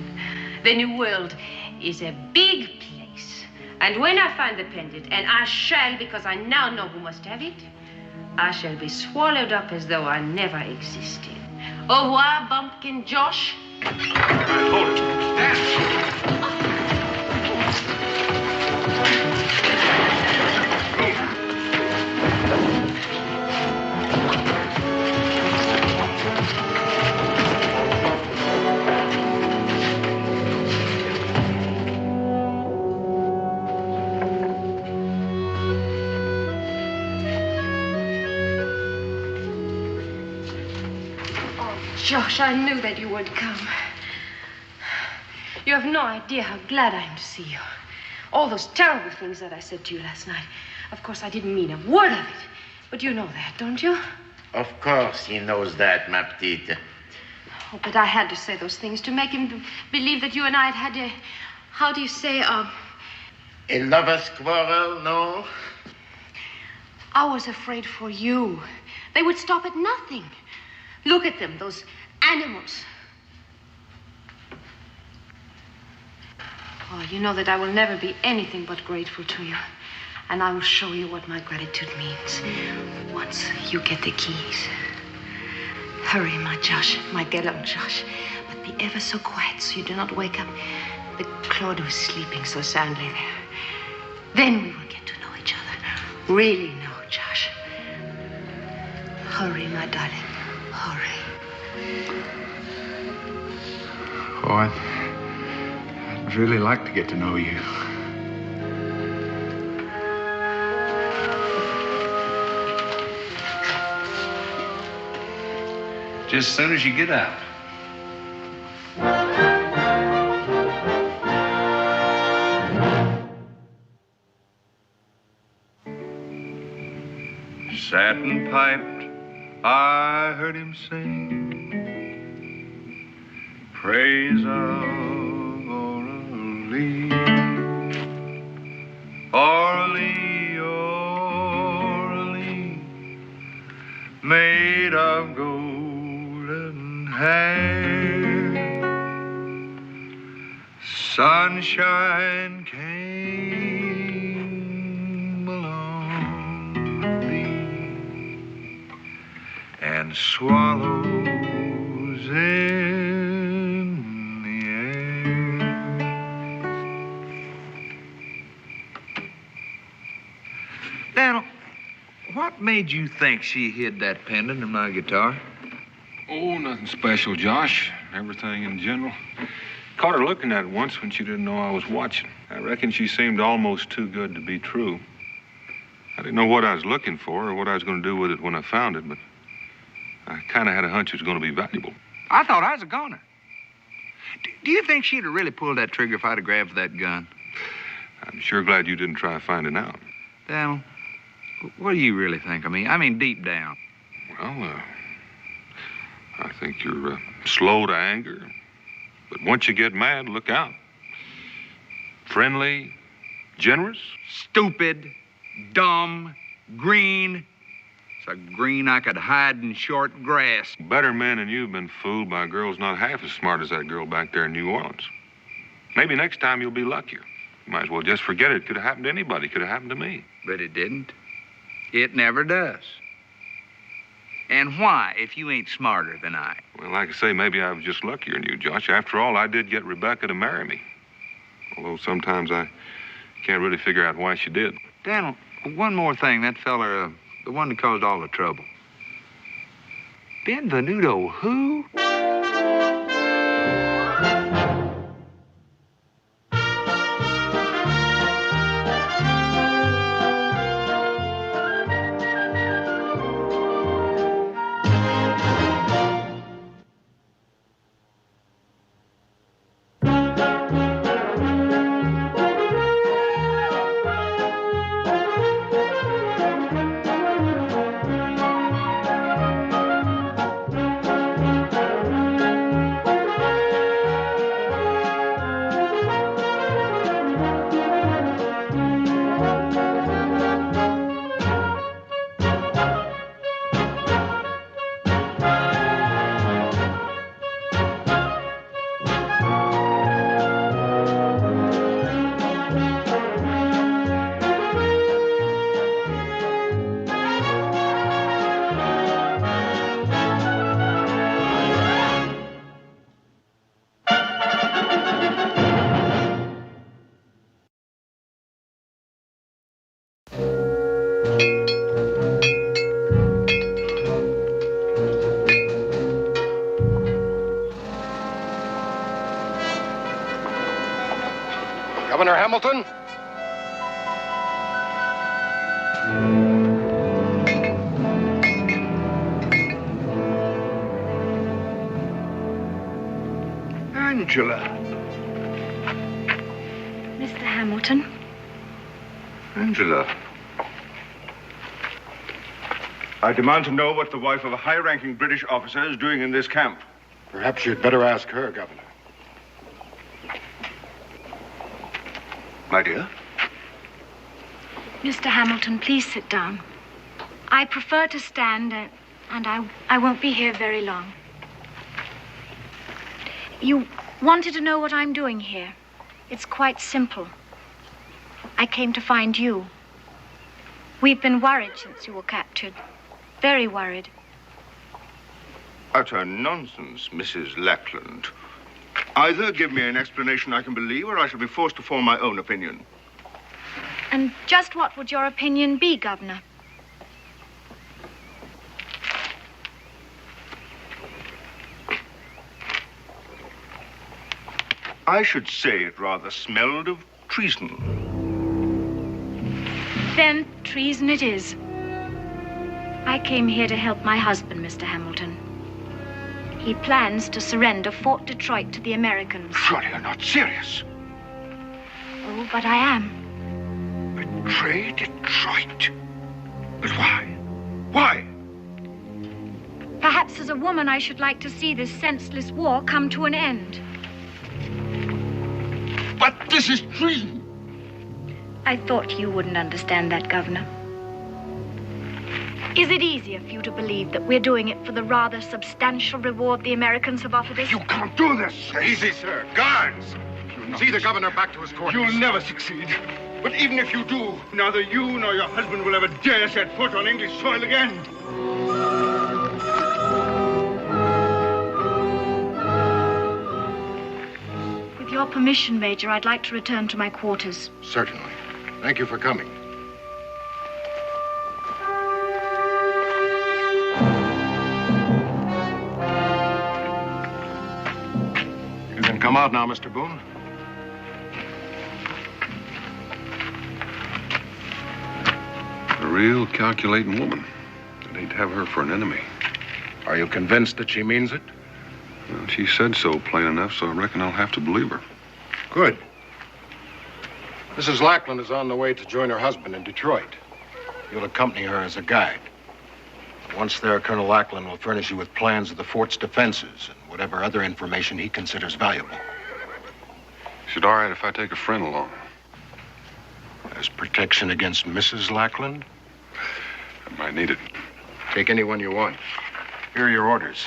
The New World is a big place. And when I find the pendant, and I shall because I now know who must have it, I shall be swallowed up as though I never existed. Au revoir, Bumpkin Josh. Hold it. Stand. Josh, I knew that you would come. You have no idea how glad I am to see you. All those terrible things that I said to you last night. Of course, I didn't mean a word of it. But you know that, don't you? Of course he knows that, ma petite. Oh, but I had to say those things to make him believe that you and I had a... How do you say, A lover's quarrel, no? I was afraid for you. They would stop at nothing. Look at them, those animals. Oh, you know that I will never be anything but grateful to you. And I will show you what my gratitude means once you get the keys. Hurry, my Josh, my gallant Josh. But be ever so quiet so you do not wake up the Claude who's sleeping so soundly there. Then we will get to know each other. Really know, Josh. Hurry, my darling. Hurry. Oh, I'd really like to get to know you. Just as soon as you get out. Sat and piped, I heard him sing praise of Orly, Orly, Orly, made of golden hair. Sunshine came along and swallows in the air. Daniel, what made you think she hid that pendant in my guitar? Oh, nothing special, Josh. Everything in general. Caught her looking at it once when she didn't know I was watching. I reckon she seemed almost too good to be true. I didn't know what I was looking for or what I was going to do with it when I found it, but I kind of had a hunch it was going to be valuable. I thought I was a goner. Do you think she'd have really pulled that trigger if I'd have grabbed for that gun? I'm sure glad you didn't try finding out. Daniel, what do you really think of me? I mean, deep down. Well, I think you're slow to anger. But once you get mad, look out. Friendly, generous. Stupid, dumb, green. It's a green I could hide in short grass. Better men than you've been fooled by girls not half as smart as that girl back there in New Orleans. Maybe next time you'll be luckier. You might as well just forget it. Could have happened to anybody. Could have happened to me. But it didn't. It never does. And why, if you ain't smarter than I? Well, like I say, maybe I was just luckier than you, Josh. After all, I did get Rebecca to marry me. Although sometimes I can't really figure out why she did. Daniel, one more thing. That fella, the one that caused all the trouble. Benvenuto who? Governor Hamilton? Angela. Mr. Hamilton. Angela. I demand to know what the wife of a high-ranking British officer is doing in this camp. Perhaps you'd better ask her, Governor. My dear? Mr. Hamilton, please sit down. I prefer to stand, and I won't be here very long. You wanted to know what I'm doing here. It's quite simple. I came to find you. We've been worried since you were captured. Very worried. Utter nonsense, Mrs. Lackland. Either give me an explanation I can believe, or I shall be forced to form my own opinion. And just what would your opinion be, Governor? I should say it rather smelled of treason. Then treason it is. I came here to help my husband, Mr. Hamilton. He plans to surrender Fort Detroit to the Americans. Surely you're not serious. Oh, but I am. Betray Detroit? But why? Why? Perhaps as a woman I should like to see this senseless war come to an end. But this is treason. I thought you wouldn't understand that, Governor. Is it easier for you to believe that we're doing it for the rather substantial reward the Americans have offered us? You can't do this. Easy, sir. Guards! See the governor back to his quarters. You'll never succeed. But even if you do, neither you nor your husband will ever dare set foot on English soil again. With your permission, Major, I'd like to return to my quarters. Certainly. Thank you for coming. You can come out now, Mr. Boone. A real calculating woman. I'd hate to have her for an enemy. Are you convinced that she means it? Well, she said so plain enough, so I reckon I'll have to believe her. Good. Mrs. Lackland is on the way to join her husband in Detroit. You'll accompany her as a guide. Once there, Colonel Lackland will furnish you with plans of the fort's defenses and whatever other information he considers valuable. Is it all right if I take a friend along? As protection against Mrs. Lackland? I might need it. Take anyone you want. Here are your orders.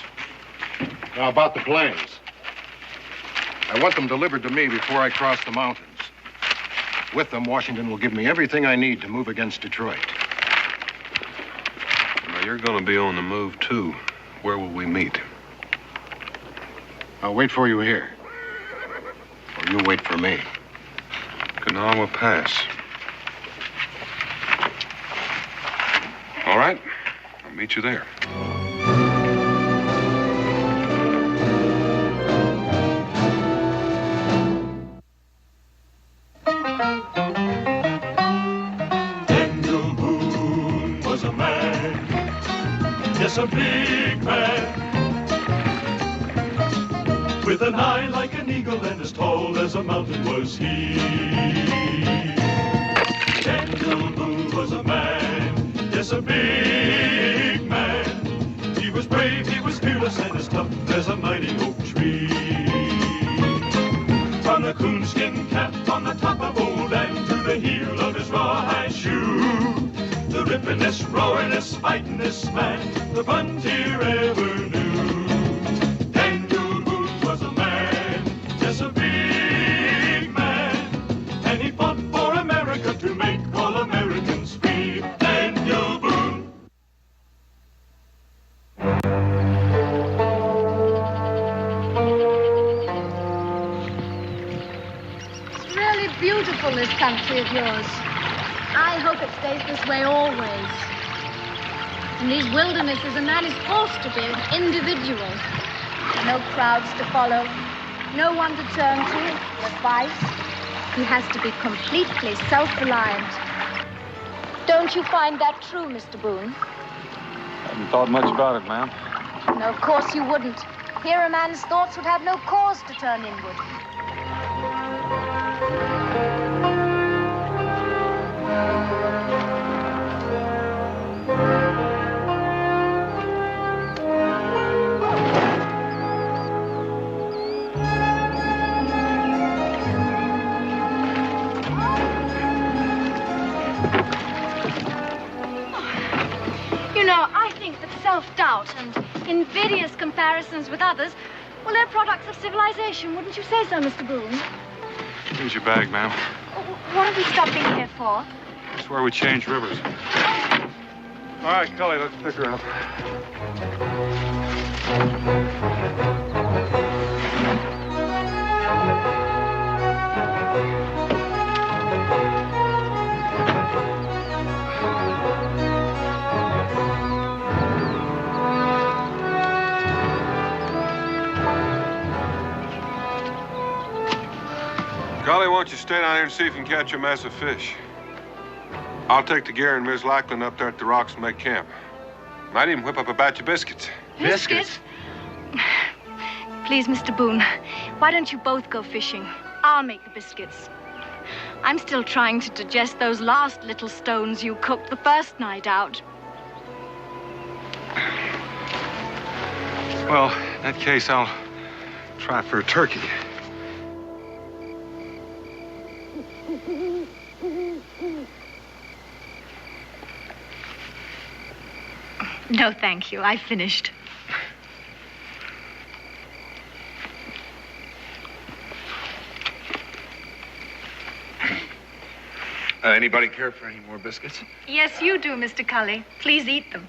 Now, about the plans. I want them delivered to me before I cross the mountains. With them, Washington will give me everything I need to move against Detroit. Now, you're going to be on the move, too. Where will we meet? I'll wait for you here. Or you wait for me. Kanawha Pass. All right. I'll meet you there. Daniel Boone was a man, yes, a big man, with an eye like an eagle and as tall as a mountain was he. Daniel Boone was a man, yes, a big man. He was brave, he was fearless, and as tough as a mighty oak tree. From the coonskin cap on the top of old Dan to the heel of his rawhide shoe, the rippin'est, roaring'est, fighting'est man the frontier ever knew. Daniel Boone was a man, yes, a big man, and he fought for America to make all Americans free. Daniel Boone. It's really beautiful, this country of yours. I hope it stays this way always. In these wildernesses, a man is forced to be an individual. No crowds to follow, no one to turn to for advice. He has to be completely self-reliant. Don't you find that true, Mr. Boone? Haven't thought much about it, ma'am. No, of course you wouldn't. Here a man's thoughts would have no cause to turn inward. You know, I think that self-doubt and invidious comparisons with others, well, they're products of civilization. Wouldn't you say so, Mr. Boone? Here's your bag, ma'am. What are we stopping here for? That's where we change rivers. All right, Cully, let's pick her up. Golly, why don't you stay down here and see if you can catch a mess of fish? I'll take the gear and Miss Lackland up there at the rocks and make camp. Might even whip up a batch of biscuits. Biscuits? Please, Mr. Boone, why don't you both go fishing? I'll make the biscuits. I'm still trying to digest those last little stones you cooked the first night out. Well, in that case, I'll try for a turkey. No, thank you. I finished. Anybody care for any more biscuits? Yes, you do, Mr. Cully. Please eat them.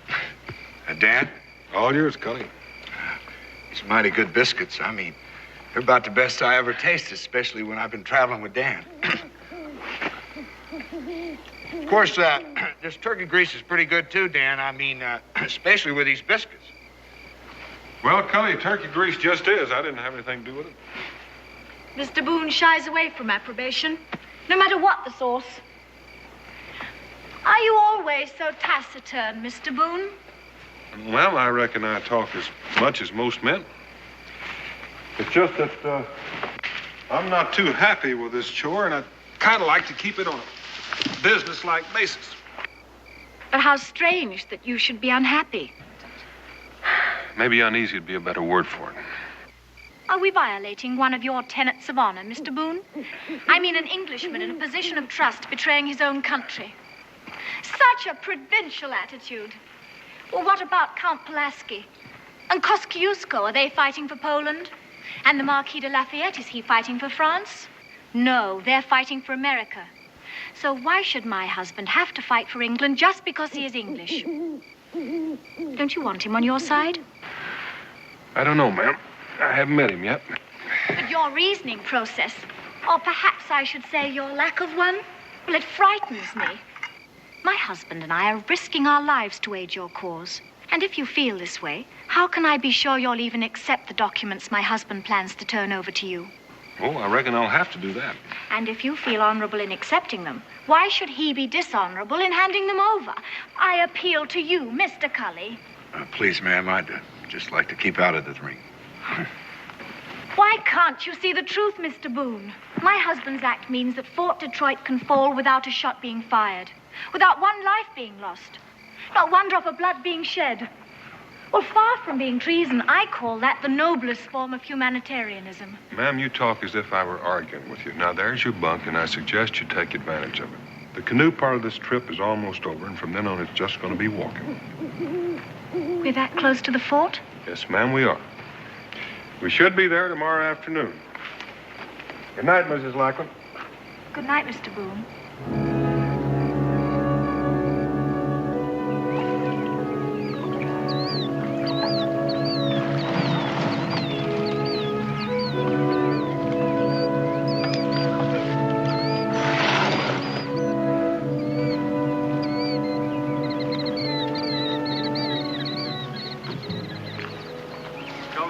Dan? All yours, Cully. These are mighty good biscuits. I mean, they're about the best I ever tasted, especially when I've been traveling with Dan. Of course, this turkey grease is pretty good, too, Dan. I mean, especially with these biscuits. Well, Cully, turkey grease just is. I didn't have anything to do with it. Mr. Boone shies away from approbation, no matter what the sauce. Are you always so taciturn, Mr. Boone? Well, I reckon I talk as much as most men. It's just that I'm not too happy with this chore, and I'd kind of like to keep it on a business-like basis. But how strange that you should be unhappy. Maybe uneasy would be a better word for it. Are we violating one of your tenets of honor, Mr. Boone? I mean an Englishman in a position of trust betraying his own country. Such a provincial attitude. Well, what about Count Pulaski? And Kosciuszko, are they fighting for Poland? And the Marquis de Lafayette, is he fighting for France? No, they're fighting for America. So why should my husband have to fight for England just because he is English? Don't you want him on your side? I don't know, ma'am. I haven't met him yet. But your reasoning process, or perhaps I should say your lack of one, well, it frightens me. My husband and I are risking our lives to aid your cause. And if you feel this way, how can I be sure you'll even accept the documents my husband plans to turn over to you? Oh, I reckon I'll have to do that. And if you feel honorable in accepting them, why should he be dishonorable in handing them over? I appeal to you, Mr. Cully. Please, ma'am, I'd just like to keep out of the ring. Why can't you see the truth, Mr. Boone? My husband's act means that Fort Detroit can fall without a shot being fired, without one life being lost, not one drop of blood being shed. Well, far from being treason, I call that the noblest form of humanitarianism. Ma'am, you talk as if I were arguing with you. Now, there's your bunk, and I suggest you take advantage of it. The canoe part of this trip is almost over, and from then on, it's just going to be walking. We're that close to the fort? Yes, ma'am, we are. We should be there tomorrow afternoon. Good night, Mrs. Lackland. Good night, Mr. Boone.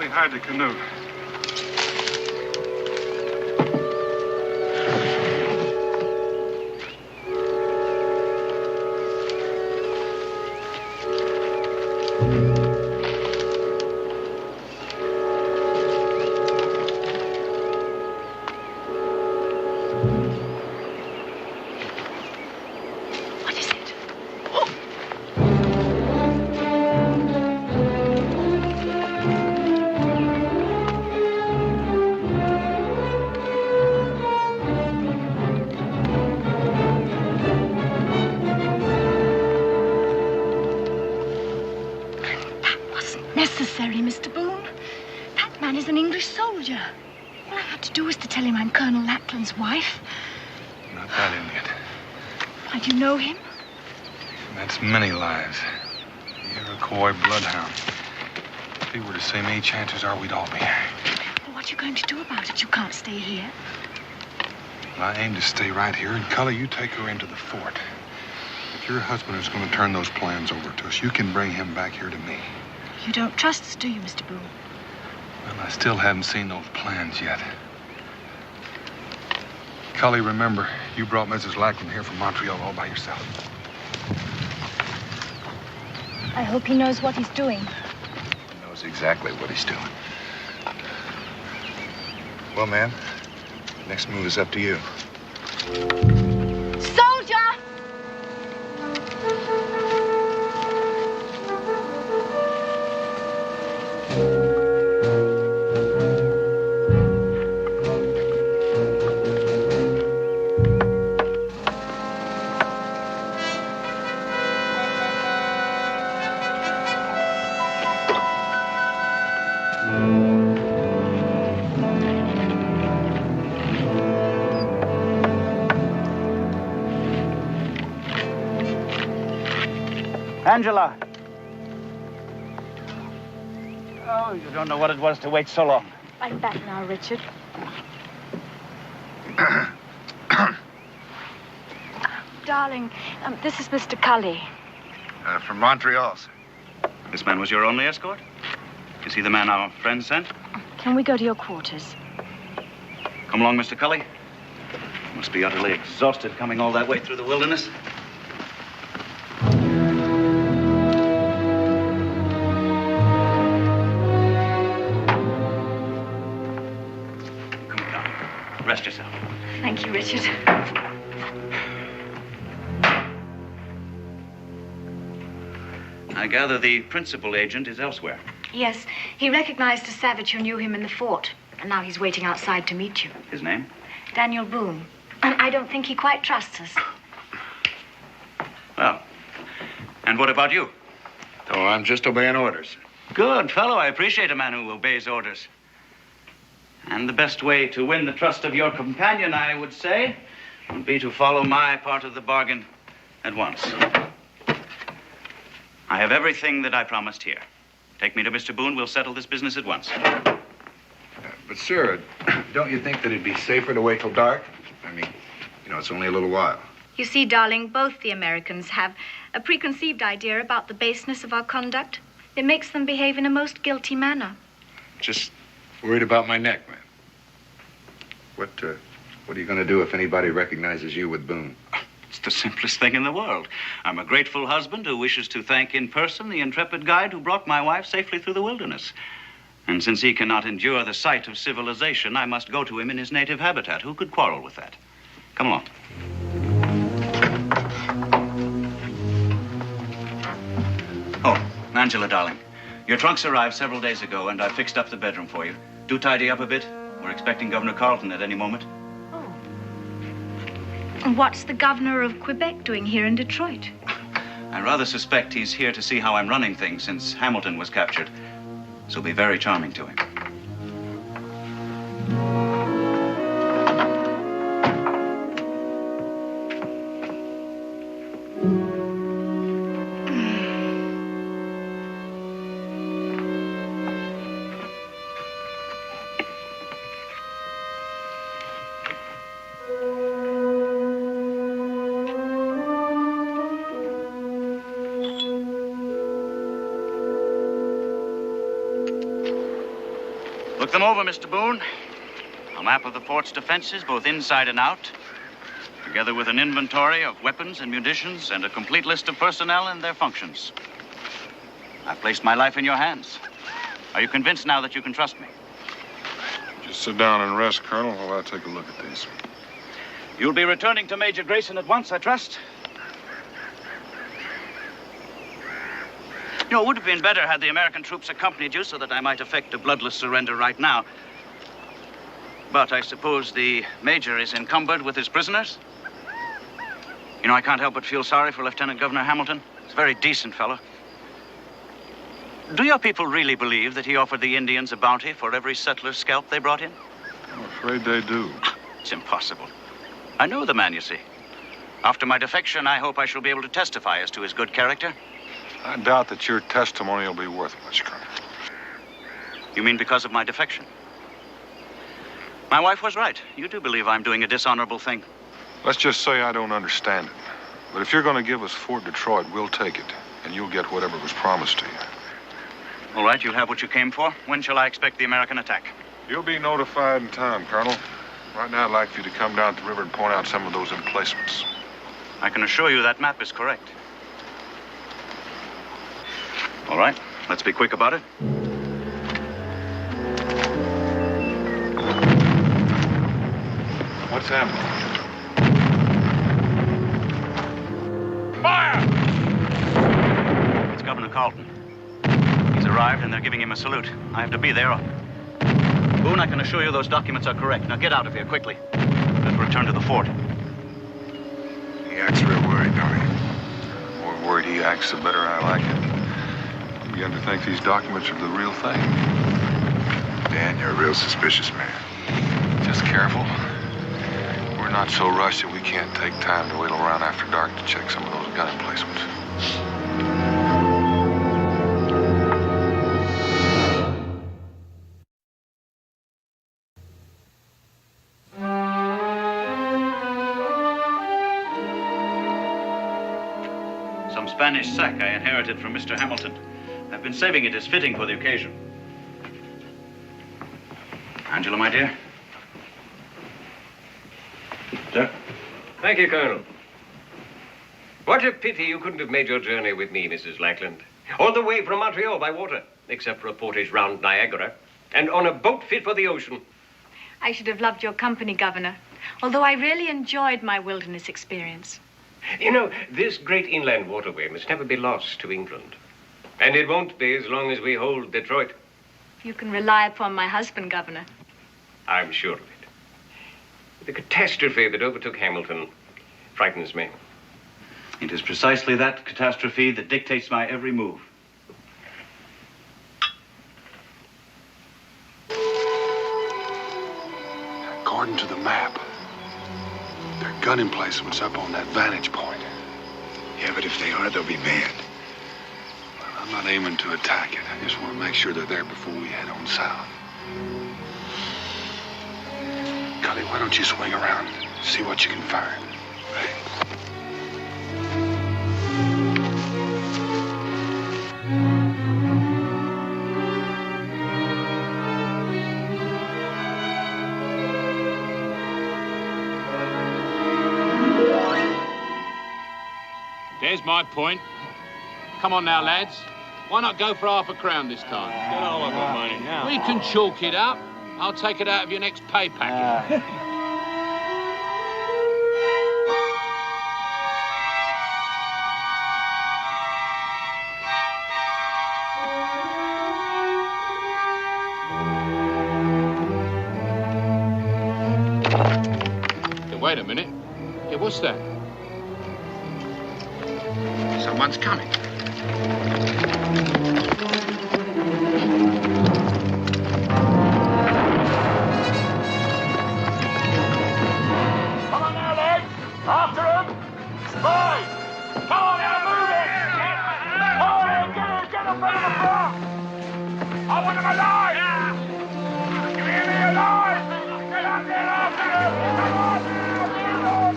Hide the canoe. necessary, Mr. Boone. That man is an English soldier. All I had to do was to tell him I'm Colonel Lackland's wife. Not that Indian. Why, do you know him? That's many lives. The Iroquois bloodhound. If he were the same age, chances are we'd all be here. Well, what are you going to do about it? You can't stay here. I aim to stay right here, and Cully, you take her into the fort. If your husband is going to turn those plans over to us, you can bring him back here to me. You don't trust us, do you, Mr. Boone? Well, I still haven't seen those plans yet. Cully, remember, you brought Mrs. Lackland here from Montreal all by yourself. I hope he knows what he's doing. He knows exactly what he's doing. Well, ma'am, next move is up to you. Soldier! Angela. Oh, you don't know what it was to wait so long. I'm back now, Richard. Darling, this is Mr. Cully. From Montreal, sir. This man was your only escort? Is he the man our friend sent? Can we go to your quarters? Come along, Mr. Cully. You must be utterly exhausted coming all that way through the wilderness. Rest yourself. Thank you, Richard. I gather the principal agent is elsewhere. Yes, he recognized a savage who knew him in the fort, and now he's waiting outside to meet you. His name? Daniel Boone. And I don't think he quite trusts us. Well, and what about you? Oh, I'm just obeying orders. Good fellow. I appreciate a man who obeys orders. And the best way to win the trust of your companion, I would say, would be to follow my part of the bargain at once. I have everything that I promised here. Take me to Mr. Boone. We'll settle this business at once. But, sir, don't you think that it'd be safer to wait till dark? I mean, you know, it's only a little while. You see, darling, both the Americans have a preconceived idea about the baseness of our conduct. It makes them behave in a most guilty manner. Just worried about my neck, ma'am. What are you going to do if anybody recognizes you with Boone? It's the simplest thing in the world. I'm a grateful husband who wishes to thank in person the intrepid guide who brought my wife safely through the wilderness. And since he cannot endure the sight of civilization, I must go to him in his native habitat. Who could quarrel with that? Come along. Oh, Angela, darling. Your trunks arrived several days ago, and I fixed up the bedroom for you. Do tidy up a bit. We're expecting Governor Carleton at any moment. And what's the governor of Quebec doing here in Detroit? I rather suspect he's here to see how I'm running things since Hamilton was captured. This will be very charming to him. Look them over, Mr. Boone. A map of the fort's defenses, both inside and out, together with an inventory of weapons and munitions and a complete list of personnel and their functions. I've placed my life in your hands. Are you convinced now that you can trust me? Just sit down and rest, Colonel, while I take a look at these. You'll be returning to Major Grayson at once, I trust? You know, it would have been better had the American troops accompanied you so that I might effect a bloodless surrender right now. But I suppose the Major is encumbered with his prisoners? You know, I can't help but feel sorry for Lieutenant Governor Hamilton. He's a very decent fellow. Do your people really believe that he offered the Indians a bounty for every settler's scalp they brought in? I'm afraid they do. It's impossible. I know the man, you see. After my defection, I hope I shall be able to testify as to his good character. I doubt that your testimony will be worth much, Colonel. You mean because of my defection? My wife was right. You do believe I'm doing a dishonorable thing. Let's just say I don't understand it. But if you're going to give us Fort Detroit, we'll take it. And you'll get whatever was promised to you. All right, you'll have what you came for. When shall I expect the American attack? You'll be notified in time, Colonel. Right now, I'd like for you to come down to the river and point out some of those emplacements. I can assure you that map is correct. All right, let's be quick about it. What's happening? Fire! It's Governor Carlton. He's arrived and they're giving him a salute. I have to be there. Boone, I can assure you those documents are correct. Now get out of here quickly. Let's return to the fort. He acts real worried, don't he? The more worried he acts, the better I like it. I begin to think these documents are the real thing. Dan, you're a real suspicious man. Just careful. We're not so rushed that we can't take time to wait around after dark to check some of those gun emplacements. Some Spanish sack I inherited from Mr. Hamilton. I've been saving it as fitting for the occasion. Angela, my dear. Sir? Thank you, Colonel. What a pity you couldn't have made your journey with me, Mrs. Lackland. All the way from Montreal by water, except for a portage round Niagara, and on a boat fit for the ocean. I should have loved your company, Governor, although I really enjoyed my wilderness experience. You know, this great inland waterway must never be lost to England. And it won't be as long as we hold Detroit. You can rely upon my husband, Governor. I'm sure of it. The catastrophe that overtook Hamilton frightens me. It is precisely that catastrophe that dictates my every move. According to the map, there are gun emplacements up on that vantage point. Yeah, but if they are, they'll be manned. Well, I'm not aiming to attack it. I just want to make sure they're there before we head on south. Cully, why don't you swing around and see what you can find? There's my point. Come on now, lads. Why not go for $5,000 this time? Get all of our money now. We can chalk it up. I'll take it out of your next pay packet. Hey, wait a minute. Hey, what's that? Someone's coming. After him! Boys! Come on now, move it! Come on now, get up out of the car! I want him alive! You hear me, alive? Get up there after him! Come on now,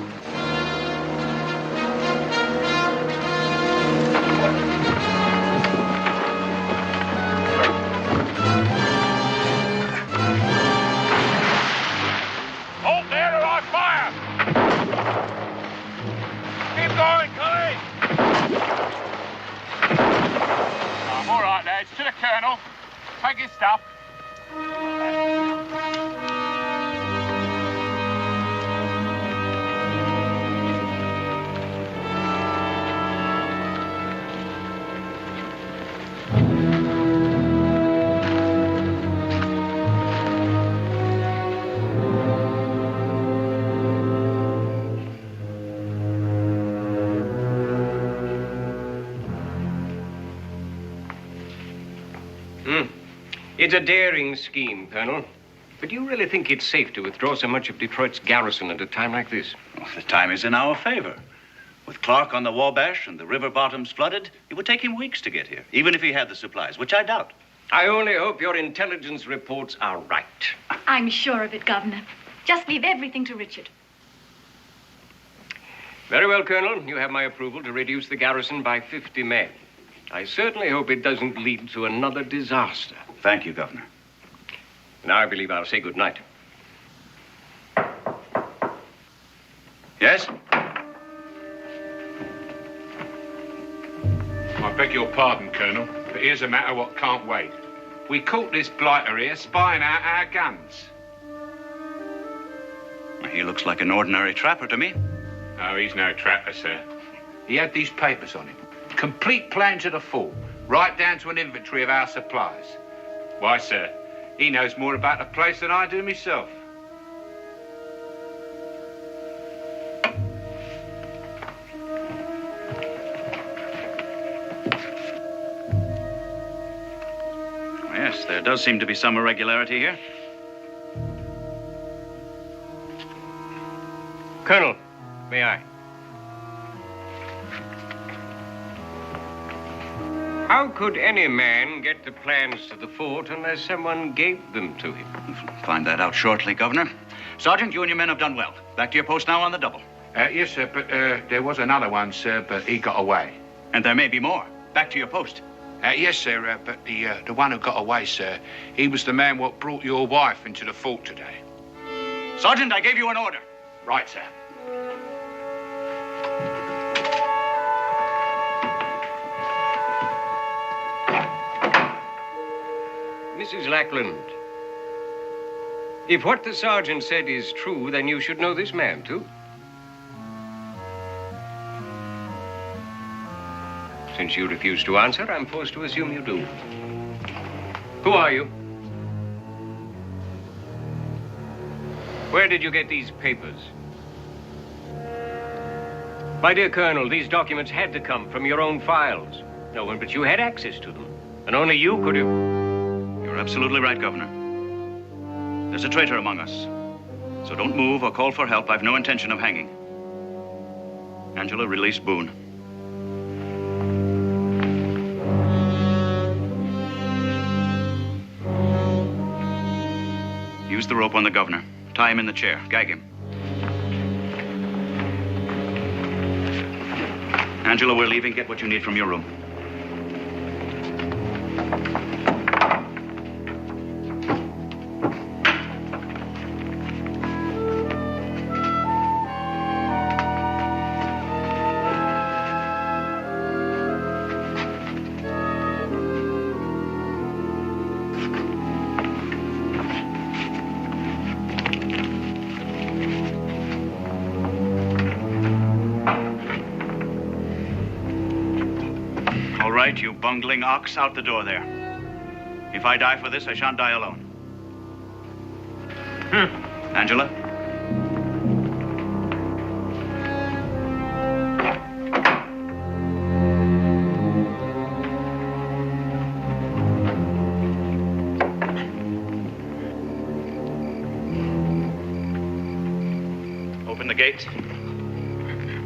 hold there or I fire! Keep going, Cully! I'm all right, lads. To the colonel. Take his stuff. It's a daring scheme, Colonel. But do you really think it's safe to withdraw so much of Detroit's garrison at a time like this? Well, the time is in our favor. With Clark on the Wabash and the river bottoms flooded, it would take him weeks to get here, even if he had the supplies, which I doubt. I only hope your intelligence reports are right. I'm sure of it, Governor. Just leave everything to Richard. Very well, Colonel. You have my approval to reduce the garrison by 50 men. I certainly hope it doesn't lead to another disaster. Thank you, Governor. Now I believe I'll say goodnight. Yes? I beg your pardon, Colonel, but here's a matter what can't wait. We caught this blighter here spying out our guns. He looks like an ordinary trapper to me. No, he's no trapper, sir. He had these papers on him. Complete plans of the fort, right down to an inventory of our supplies. Why, sir, he knows more about the place than I do myself. Yes, there does seem to be some irregularity here. Colonel, may I? How could any man get the plans to the fort unless someone gave them to him? Find that out shortly, Governor. Sergeant, you and your men have done well. Back to your post now on the double. Yes, sir, but there was another one, sir, but he got away. And there may be more. Back to your post. Yes, sir, but the one who got away, sir, he was the man what brought your wife into the fort today. Sergeant, I gave you an order. Right, sir. Mrs. Lackland, if what the sergeant said is true, then you should know this man, too. Since you refuse to answer, I'm forced to assume you do. Who are you? Where did you get these papers? My dear Colonel, these documents had to come from your own files. No one but you had access to them, and only you could have... You're absolutely right, Governor. There's a traitor among us. So don't move or call for help. I've no intention of hanging. Angela, release Boone. Use the rope on the governor. Tie him in the chair. Gag him. Angela, we're leaving. Get what you need from your room. You bungling ox, out the door there. If I die for this, I shan't die alone. Angela? Open the gate.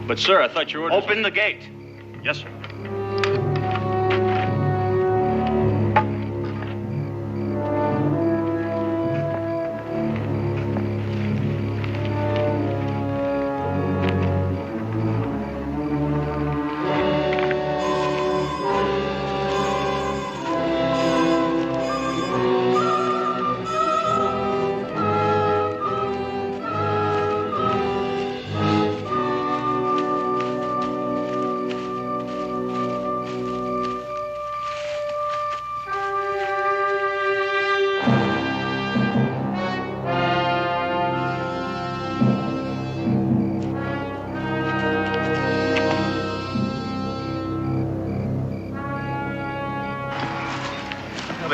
But, sir, I thought your orders... Open the gate. Yes, sir.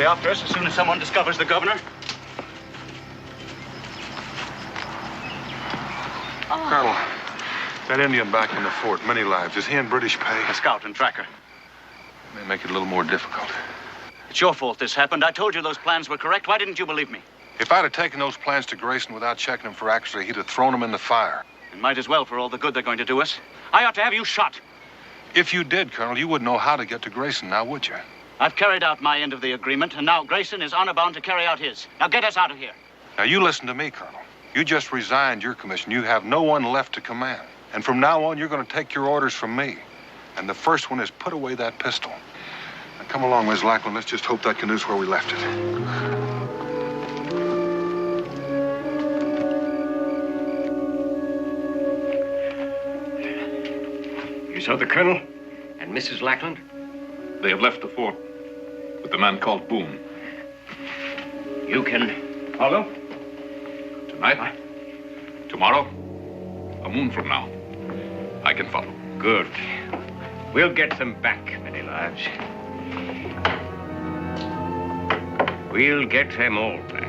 After us as soon as someone discovers the governor. Oh. Colonel, that Indian back in the fort, many lives. Is he in British pay? A scout and tracker. May make it a little more difficult. It's your fault this happened. I told you those plans were correct. Why didn't you believe me? If I'd have taken those plans to Grayson without checking them for accuracy, he'd have thrown them in the fire. And might as well for all the good they're going to do us. I ought to have you shot. If you did, Colonel, you wouldn't know how to get to Grayson now, would you? I've carried out my end of the agreement, and now Grayson is honor bound to carry out his. Now get us out of here. Now, you listen to me, Colonel. You just resigned your commission. You have no one left to command. And from now on, you're going to take your orders from me. And the first one is put away that pistol. Now, come along, Miss Lackland. Let's just hope that canoe's where we left it. You saw the Colonel and Mrs. Lackland? They have left the fort with the man called Boone. You can follow? Tonight? Tomorrow? A moon from now. I can follow. Good. We'll get them back, many lives. We'll get them all back.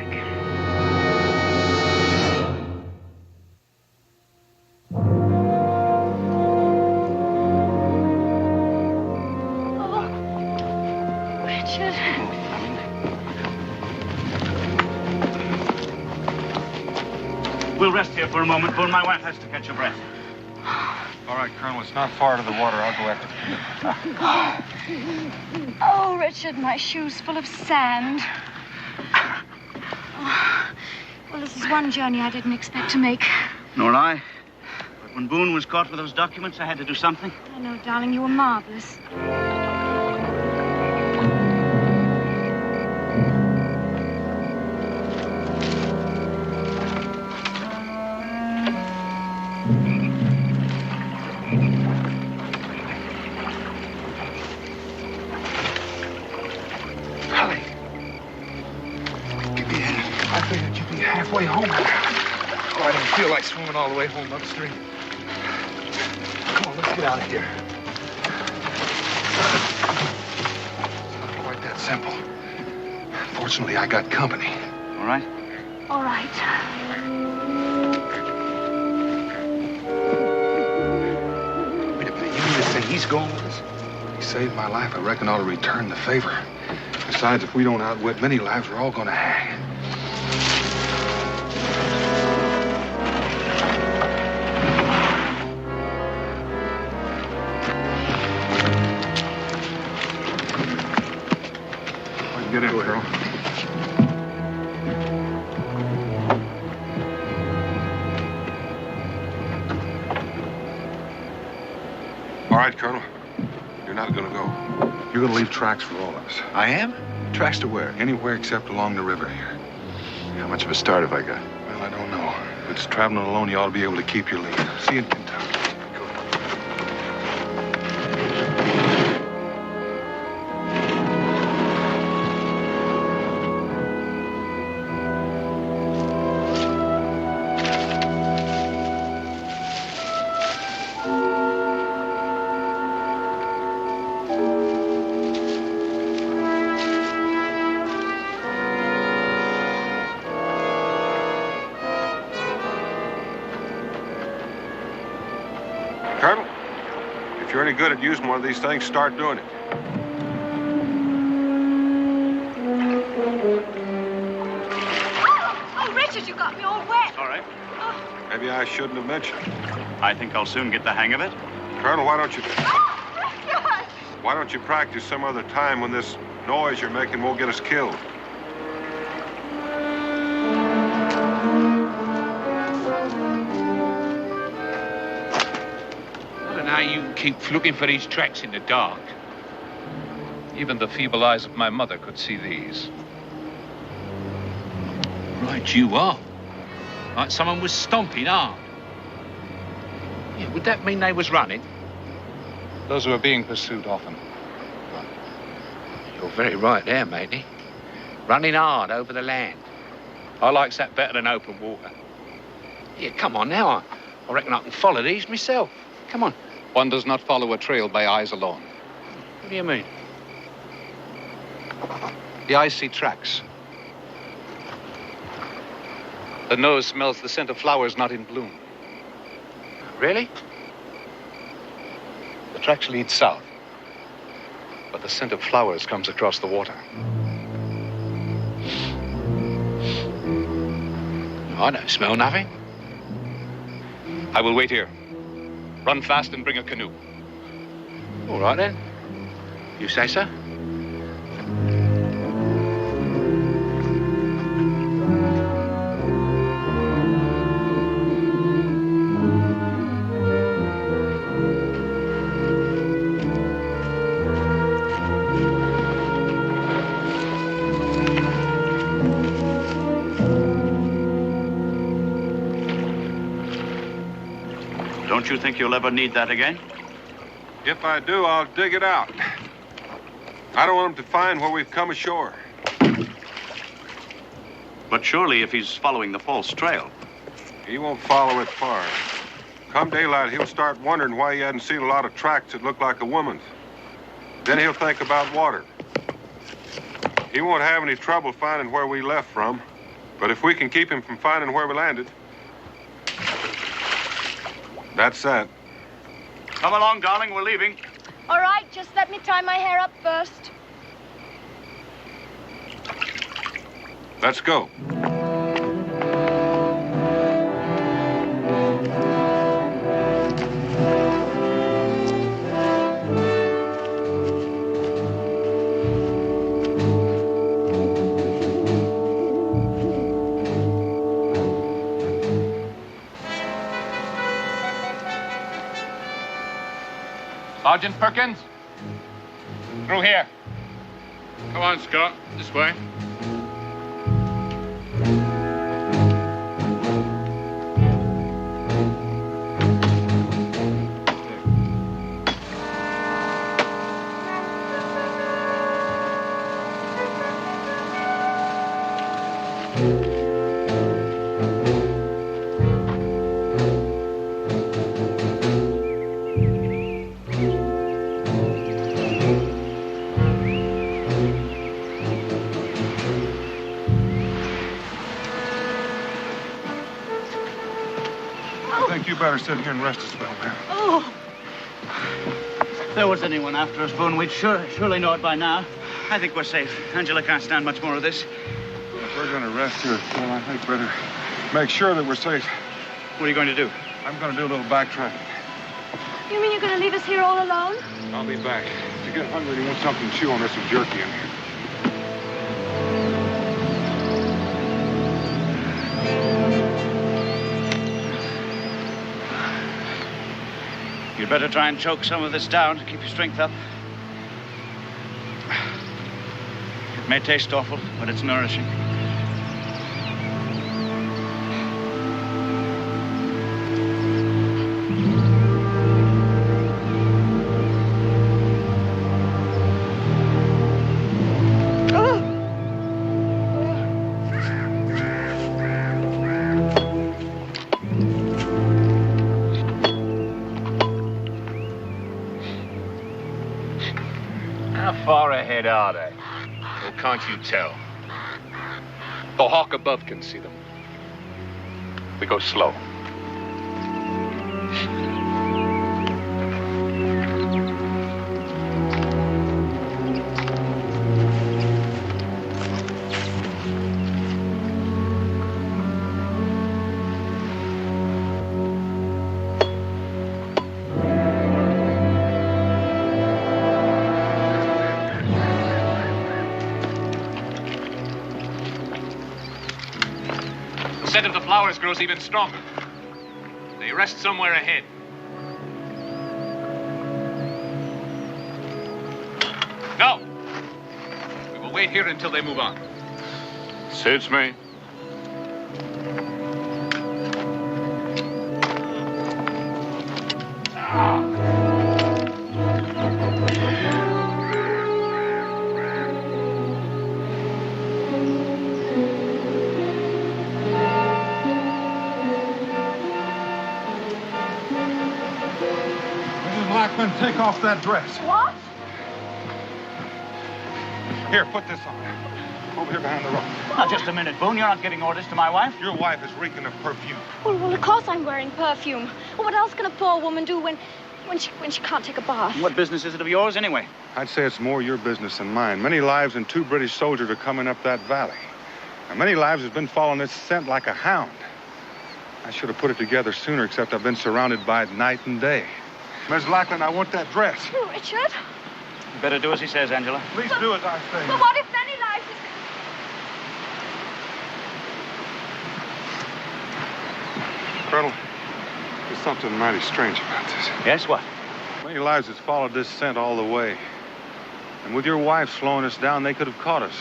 We'll rest here for a moment, Boone. My wife has to catch her breath. All right, Colonel, it's not far to the water. I'll go after you. Oh, Richard, my shoes full of sand. Oh, well, this is one journey I didn't expect to make. Nor I. But when Boone was caught with those documents, I had to do something. I know, darling, you were marvelous. Halfway home. Oh, I didn't feel like swimming all the way home upstream. Come on, let's get out of here. It's not quite that simple. Fortunately, I got company. All right? All right. Wait a minute, you mean to say he's going with us? He saved my life. I reckon I ought to return the favor. Besides, if we don't outwit many lives, we're all going to hang. Get in, girl. All right, Colonel. You're not going to go. You're going to leave tracks for all of us. I am? Tracks to where? Anywhere except along the river here. How much of a start have I got? Well, I don't know. If it's traveling alone, you ought to be able to keep your lead. See you in Kentucky. Colonel, if you're any good at using one of these things, start doing it. Oh, Richard, you got me all wet. All right. Maybe I shouldn't have mentioned it. I think I'll soon get the hang of it. Colonel, why don't you practice some other time when this noise you're making won't get us killed? Now you keep looking for these tracks in the dark. Even the feeble eyes of my mother could see these. Right you are. Like someone was stomping hard. Yeah, would that mean they was running? Those who are being pursued often. You're very right there, matey. Running hard over the land. I likes that better than open water. Yeah, come on now. I reckon I can follow these myself. Come on. One does not follow a trail by eyes alone. What do you mean? The eyes see tracks. The nose smells the scent of flowers not in bloom. Really? The tracks lead south. But but the scent of flowers comes across the water. I don't smell nothing. I will wait here. Run fast and bring a canoe. All right, then. You say so? Don't you think you'll ever need that again? If I do, I'll dig it out. I don't want him to find where we've come ashore. But surely if he's following the false trail. He won't follow it far. Come daylight, he'll start wondering why he hadn't seen a lot of tracks that look like a woman's. Then he'll think about water. He won't have any trouble finding where we left from. But if we can keep him from finding where we landed, that's that. Come along, darling, we're leaving. All right, just let me tie my hair up first. Let's go. Sergeant Perkins? Through here. Come on, Scott. This way. Better sit here and rest a spell, man. Oh. If there was anyone after us, Boone, we'd surely know it by now. I think we're safe. Angela can't stand much more of this. If we're going to rest here, well, I think better make sure that we're safe. What are you going to do? I'm going to do a little backtracking. You mean you're going to leave us here all alone? I'll be back. If you get hungry and you want something to chew on, there's some jerky in here. You'd better try and choke some of this down to keep your strength up. It may taste awful, but it's nourishing. Far ahead are they? Or can't you tell? The hawk above can see them. We go slow. The scent of the flowers grows even stronger. They rest somewhere ahead. No! We will wait here until they move on. Suits me. Blackman, take off that dress. What? Here, put this on. Over here behind the rock. Now, just a minute, Boone. You're not giving orders to my wife. Your wife is reeking of perfume. Well, of course I'm wearing perfume. Well, what else can a poor woman do when when she can't take a bath? What business is it of yours, anyway? I'd say it's more your business than mine. Many lives and 2 British soldiers are coming up that valley. And many lives has been following this scent like a hound. I should have put it together sooner, except I've been surrounded by it night and day. Ms. Lackland, I want that dress. Oh, Richard. You better do as he says, Angela. Please do as I say. But what if many lives is... Colonel, there's something mighty strange about this. Yes, what? Many lives has followed this scent all the way. And with your wife slowing us down, they could have caught us.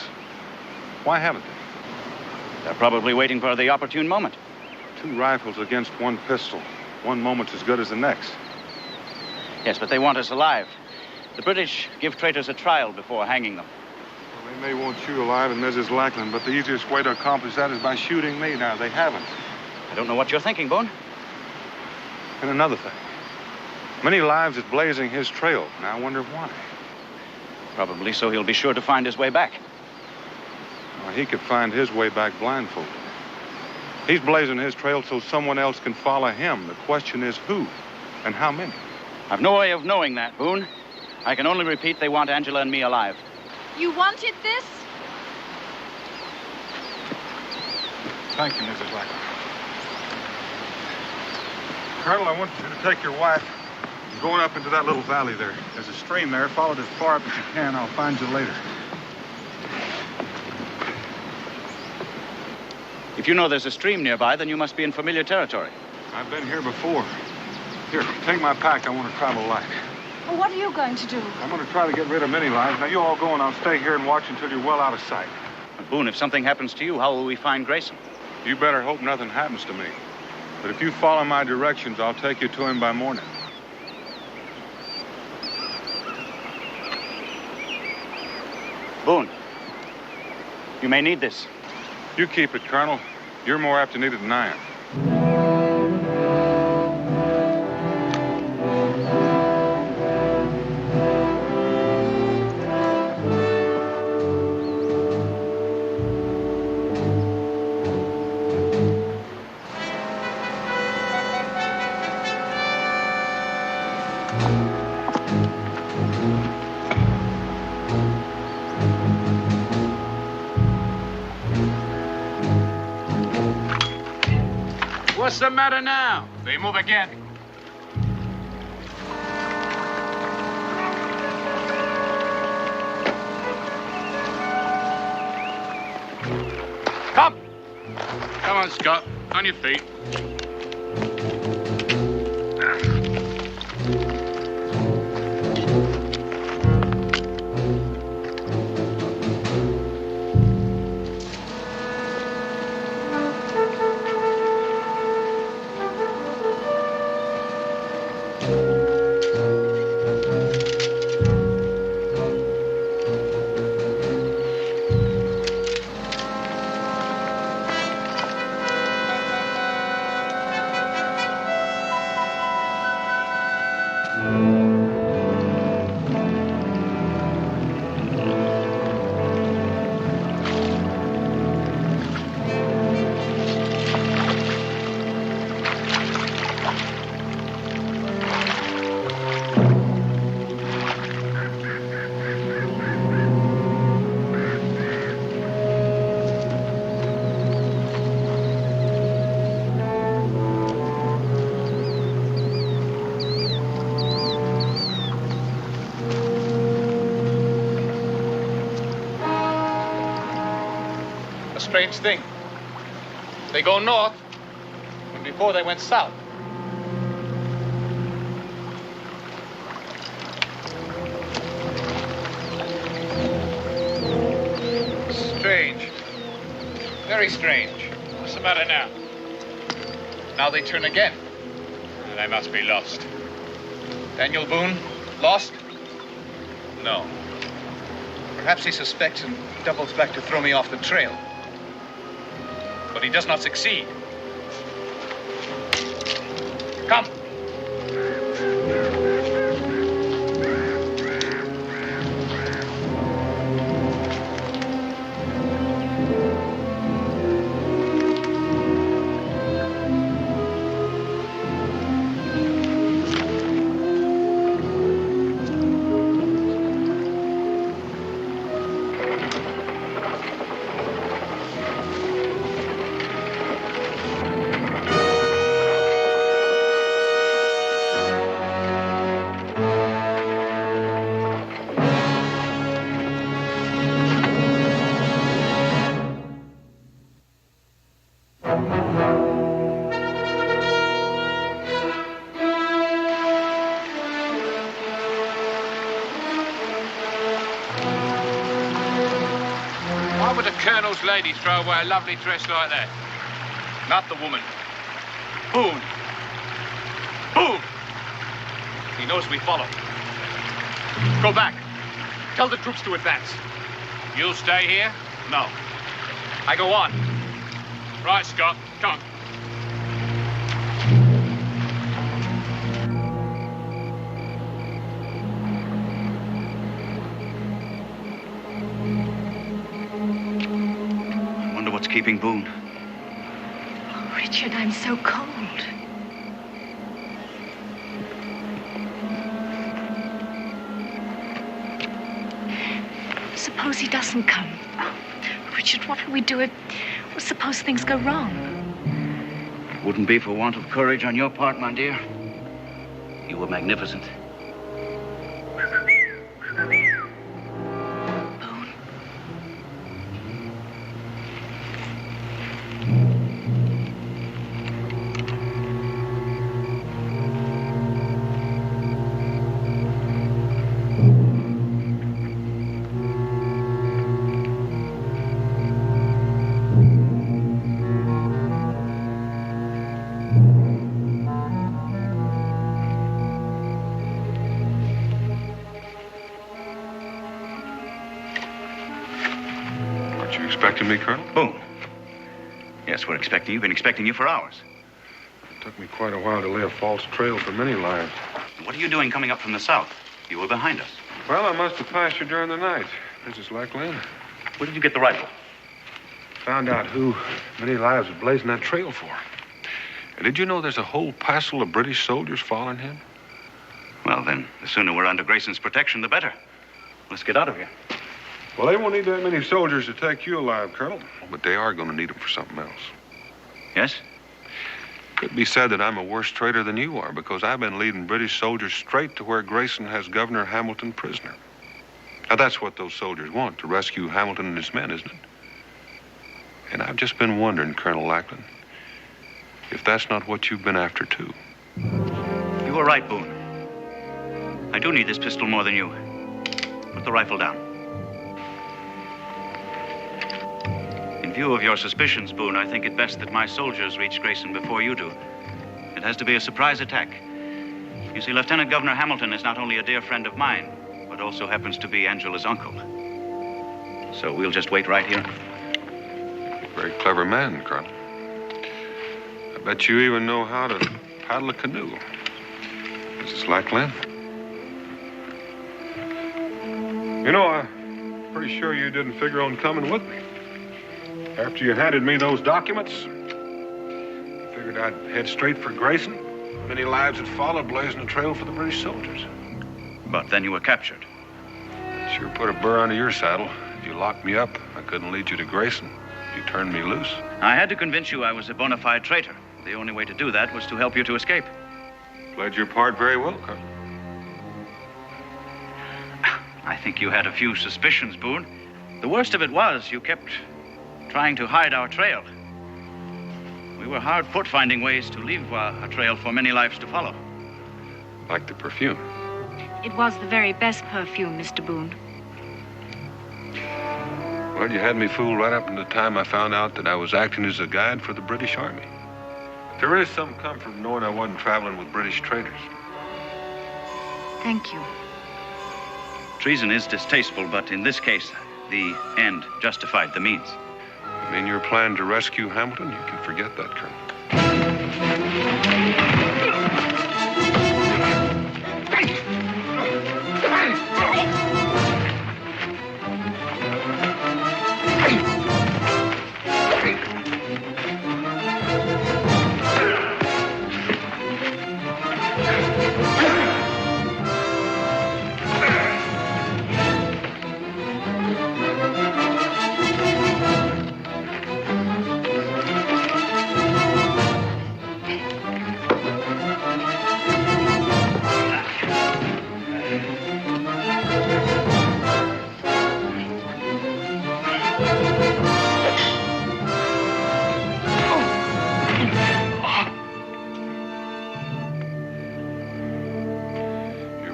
Why haven't they? They're probably waiting for the opportune moment. 2 rifles against 1 pistol. One moment's as good as the next. Yes, but they want us alive. The British give traitors a trial before hanging them. Well, they may want you alive and Mrs. Lackland, but the easiest way to accomplish that is by shooting me. Now, they haven't. I don't know what you're thinking, Boone. And another thing. Many lives is blazing his trail. Now, I wonder why. Probably so he'll be sure to find his way back. Well, he could find his way back blindfolded. He's blazing his trail so someone else can follow him. The question is who and how many? I've no way of knowing that, Boone. I can only repeat they want Angela and me alive. You wanted this? Thank you, Mrs. Lackland. Colonel, I want you to take your wife and going up into that little valley there. There's a stream there. Follow it as far up as you can. I'll find you later. If you know there's a stream nearby, then you must be in familiar territory. I've been here before. Here, take my pack. I want to travel light. Well, what are you going to do? I'm going to try to get rid of many lives. Now, you all go and I'll stay here and watch until you're well out of sight. But Boone, if something happens to you, how will we find Grayson? You better hope nothing happens to me. But if you follow my directions, I'll take you to him by morning. Boone, you may need this. You keep it, Colonel. You're more apt to need it than I am. What's the matter now? They move again. Come! Come on, Scott. On your feet. Strange thing. They go north, and before they went south. Strange. Very strange. What's the matter now? Now they turn again. They must be lost. Daniel Boone, lost? No. Perhaps he suspects and doubles back to throw me off the trail. But he does not succeed. Come. Why would the Colonel's lady throw away a lovely dress like that? Not the woman. Boone. Boone! He knows we follow. Go back. Tell the troops to advance. You'll stay here? No. I go on. Right, Scott. Come on. I wonder what's keeping Boone. Oh, Richard, I'm so cold. Suppose he doesn't come. Oh, Richard, what will we do if... Well, suppose things go wrong? It wouldn't be for want of courage on your part, my dear. You were magnificent. Expecting me, Colonel? Boone. Yes, we're expecting you. Been expecting you for hours. It took me quite a while to lay a false trail for many lives. What are you doing coming up from the south? You were behind us. Well, I must have passed you during the night, Mrs. Lackland. Where did you get the rifle? Found out who many lives was blazing that trail for. And did you know there's a whole passel of British soldiers following him? Well, then, the sooner we're under Grayson's protection, the better. Let's get out of here. Well, they won't need that many soldiers to take you alive, Colonel. But they are going to need them for something else. Yes? Could be said that I'm a worse traitor than you are, because I've been leading British soldiers straight to where Grayson has Governor Hamilton prisoner. Now, that's what those soldiers want, to rescue Hamilton and his men, isn't it? And I've just been wondering, Colonel Lackland, if that's not what you've been after, too. You were right, Boone. I do need this pistol more than you. Put the rifle down. In view of your suspicions, Boone, I think it best that my soldiers reach Grayson before you do. It has to be a surprise attack. You see, Lieutenant Governor Hamilton is not only a dear friend of mine, but also happens to be Angela's uncle. So we'll just wait right here. Very clever man, Colonel. I bet you even know how to paddle a canoe. Mrs. Lackland? You know, I'm pretty sure you didn't figure on coming with me. After you handed me those documents, I figured I'd head straight for Grayson. Many lives had followed, blazing a trail for the British soldiers. But then you were captured. It sure put a burr under your saddle. You locked me up. I couldn't lead you to Grayson. You turned me loose. I had to convince you I was a bona fide traitor. The only way to do that was to help you to escape. Played your part very well, Colonel. I think you had a few suspicions, Boone. The worst of it was you kept trying to hide our trail. We were hard put finding ways to leave a trail for many lives to follow. Like the perfume. It was the very best perfume, Mr. Boone. Well, you had me fooled right up until the time I found out that I was acting as a guide for the British Army. There is some comfort in knowing I wasn't traveling with British traitors. Thank you. Treason is distasteful, but in this case, the end justified the means. You mean your plan to rescue Hamilton? You can forget that, Colonel.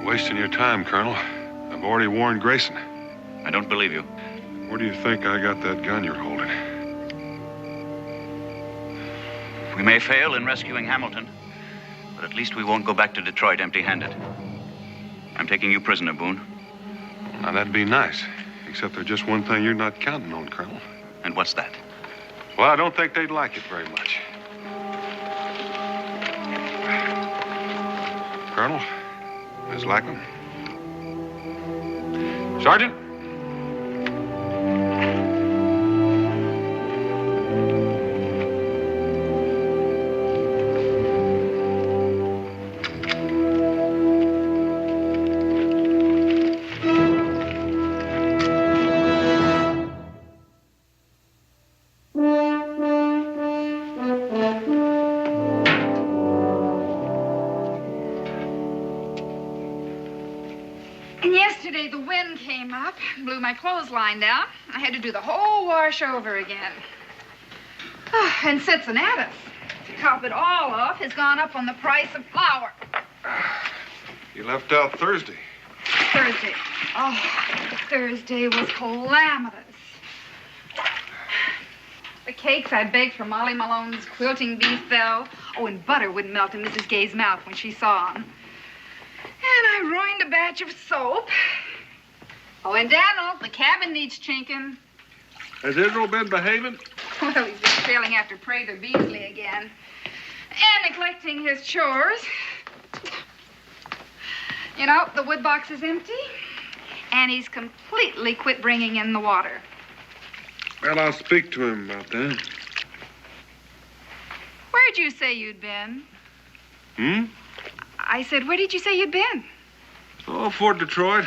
Wasting your time, Colonel. I've already warned Grayson. I don't believe you. Where do you think I got that gun you're holding? We may fail in rescuing Hamilton, but at least we won't go back to Detroit empty-handed. I'm taking you prisoner, Boone. Now, that'd be nice. Except there's just one thing you're not counting on, Colonel. And what's that? Well, I don't think they'd like it very much. Colonel, Miss Lackland. Sergeant. Blew my clothesline down. I had to do the whole wash over again. Oh, and Cincinnatus, to top it all off, has gone up on the price of flour. You left out Thursday. Thursday. Oh, Thursday was calamitous. The cakes I baked for Molly Malone's quilting bee fell. Oh, and butter wouldn't melt in Mrs. Gay's mouth when she saw 'em. And I ruined a batch of soap. Oh, and Daniel, the cabin needs chinking. Has Israel been behaving? Well, he's been trailing after Prather Beasley again. And neglecting his chores. You know, the wood box is empty. And he's completely quit bringing in the water. Well, I'll speak to him about that. Where'd you say you'd been? I said, where did you say you'd been? Oh, Fort Detroit.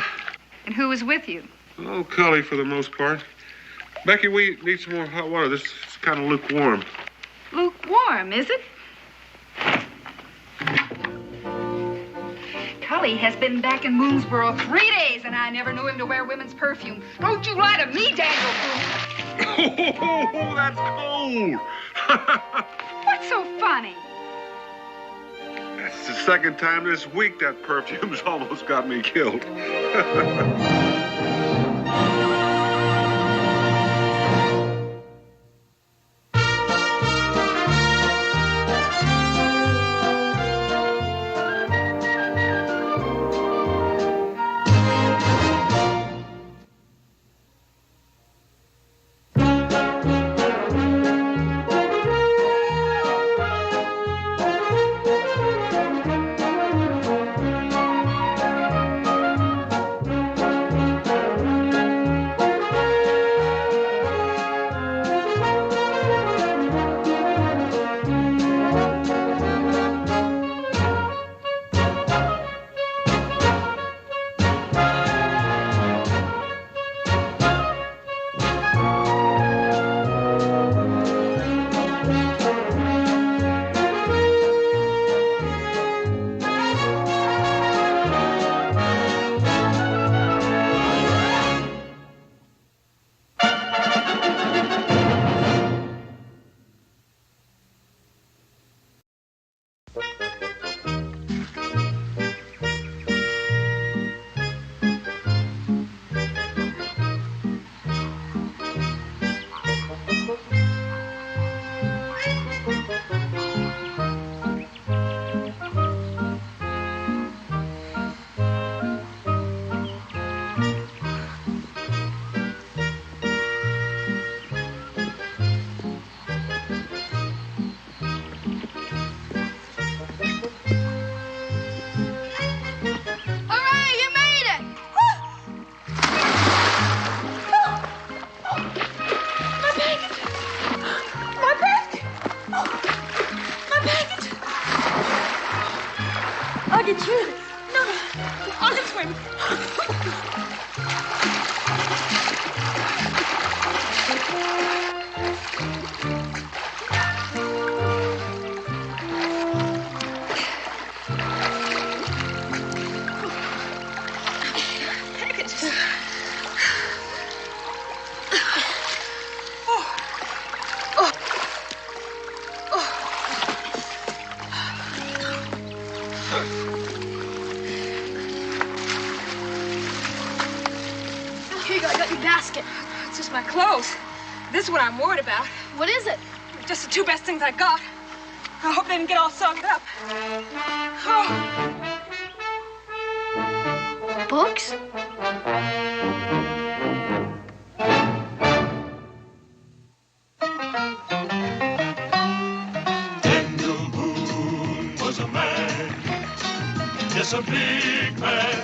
And who was with you? Oh, Cully for the most part. Becky, we need some more hot water. This is kind of lukewarm. Lukewarm, is it? Cully has been back in Moonsboro 3 days, and I never knew him to wear women's perfume. Don't you lie to me, Daniel Boone. Oh, that's cold. What's so funny? That's the second time this week that perfume's almost got me killed. lost my clothes. This is what I'm worried about. What is it? Just the two best things I got. I hope they didn't get all soaked up. Oh. Books? Daniel Boone was a man, yes, a big man,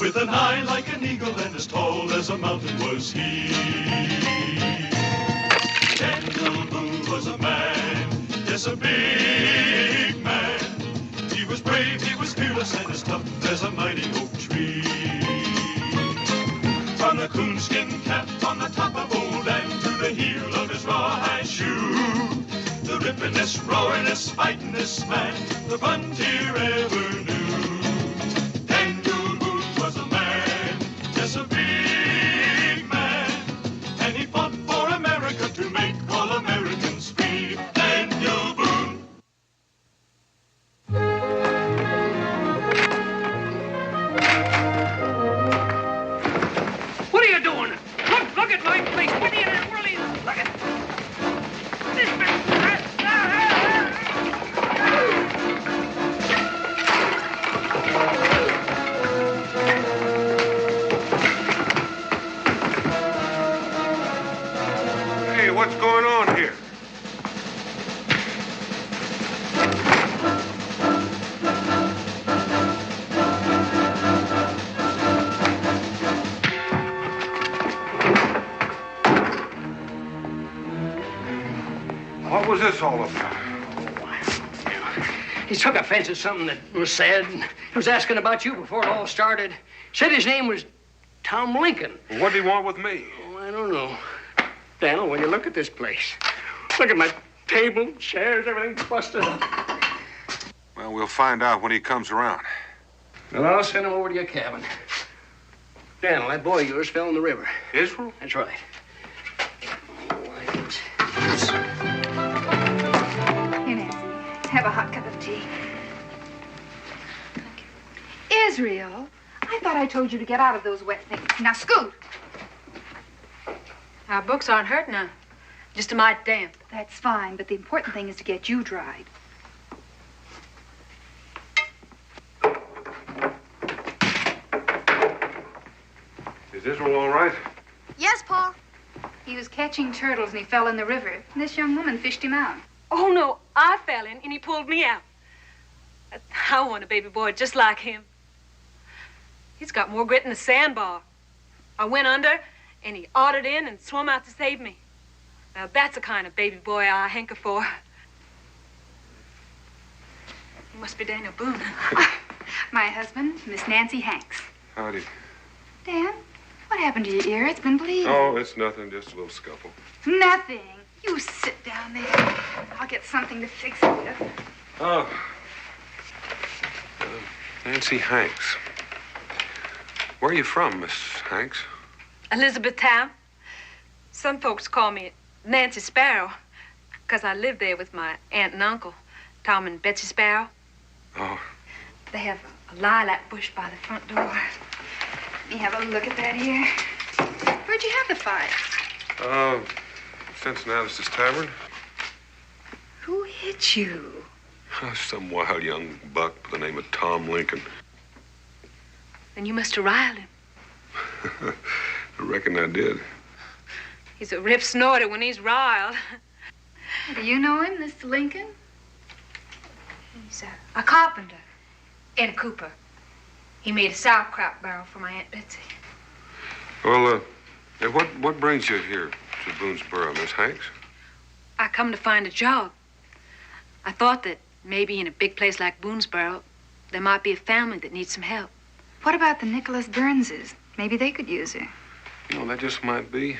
with an eye like an eagle and as tall as a mountain was he. Daniel Boone was a man, yes, a big man. He was brave, he was fearless, and as tough as a mighty oak tree. From the coonskin cap on the top of old Dan to the heel of his rawhide shoe, the rippin'est, roaring'est, fighting'est man the frontier ever knew. Daniel Boone was a man, yes, a big man, and he fought for America to make all Americans free. Daniel Boone. What are you doing? Look at my place. What are you really? Look at this. Hey, what's going on here? What was this all about? He took offense at something that was said. He was asking about you before it all started. Said his name was Tom Lincoln. What did he want with me? Oh, I don't know. Daniel, when you look at this place, look at my table, chairs, everything's busted up. Well, we'll find out when he comes around. Well, I'll send him over to your cabin. Daniel, that boy of yours fell in the river. Israel? That's right. Here, Nancy. Have a hot cup of tea. Israel, I thought I told you to get out of those wet things. Now scoot. Our books aren't hurt now. Just a mite damp. That's fine, but the important thing is to get you dried. Is Israel all right? Yes, Pa. He was catching turtles and he fell in the river. And this young woman fished him out. Oh, no. I fell in and he pulled me out. I want a baby boy just like him. He's got more grit than a sandbar. I went under and he ottered in and swum out to save me. Now, that's the kind of baby boy I hanker for. You must be Daniel Boone. My husband, Miss Nancy Hanks. Howdy. Dan, what happened to your ear? It's been bleeding. Oh, it's nothing, just a little scuffle. Nothing. You sit down there. I'll get something to fix it with. Oh. Nancy Hanks. Where are you from, Miss Hanks? Elizabethtown. Some folks call me Nancy Sparrow because I live there with my aunt and uncle, Tom and Betsy Sparrow. Oh. They have a lilac bush by the front door. Let me have a look at that ear. Where'd you have the fight? Cincinnatus's Tavern. Who hit you? Some wild young buck by the name of Tom Lincoln. Then you must have riled him. I reckon I did. He's a rip snorter when he's riled. Do you know him, Mr. Lincoln? He's a carpenter in Cooper. He made a sauerkraut barrel for my Aunt Betsy. Well, what brings you here to Boonesboro, Miss Hanks? I come to find a job. I thought that maybe in a big place like Boonesboro, there might be a family that needs some help. What about the Nicholas Burnses? Maybe they could use her. You know, that just might be.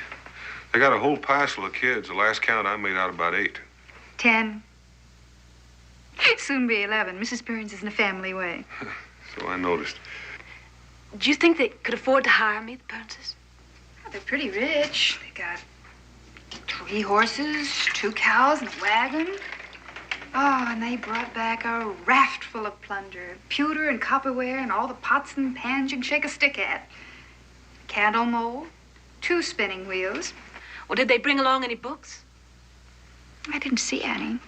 They got a whole passel of kids. The last count I made out about 8. 10. Soon be 11. Mrs. Burns is in a family way. So I noticed. Do you think they could afford to hire me, the Burnses? Oh, they're pretty rich. They got 3 horses, 2 cows, and a wagon. Oh, and they brought back a raft full of plunder. Pewter and copperware and all the pots and pans you can shake a stick at. candle mold, 2 spinning wheels. Well, did they bring along any books? I didn't see any.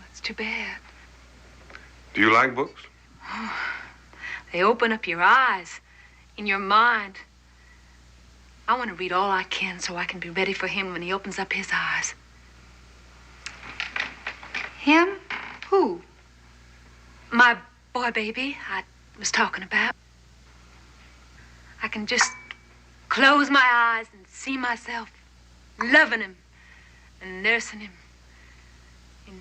That's too bad. Do you like books? Oh, they open up your eyes and your mind. I want to read all I can so I can be ready for him when he opens up his eyes. Him? Who? My boy baby I was talking about. I can just close my eyes and see myself loving him and nursing him and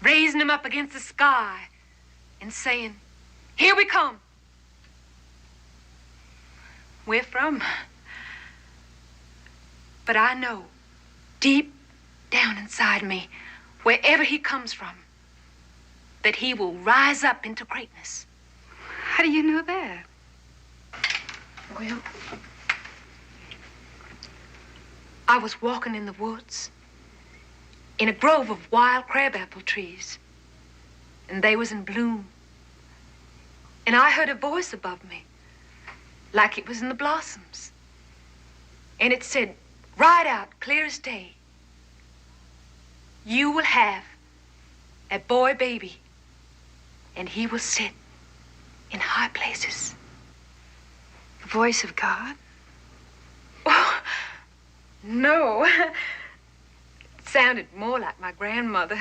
raising him up against the sky and saying, "Here we come." Where from? But I know, deep down inside me, wherever he comes from, that he will rise up into greatness. How do you know that? Well, I was walking in the woods, in a grove of wild crabapple trees, and they was in bloom. And I heard a voice above me, like it was in the blossoms. And it said, right out, clear as day, "You will have a boy baby, and he will sit in high places." The voice of God? Oh, no. It sounded more like my grandmother.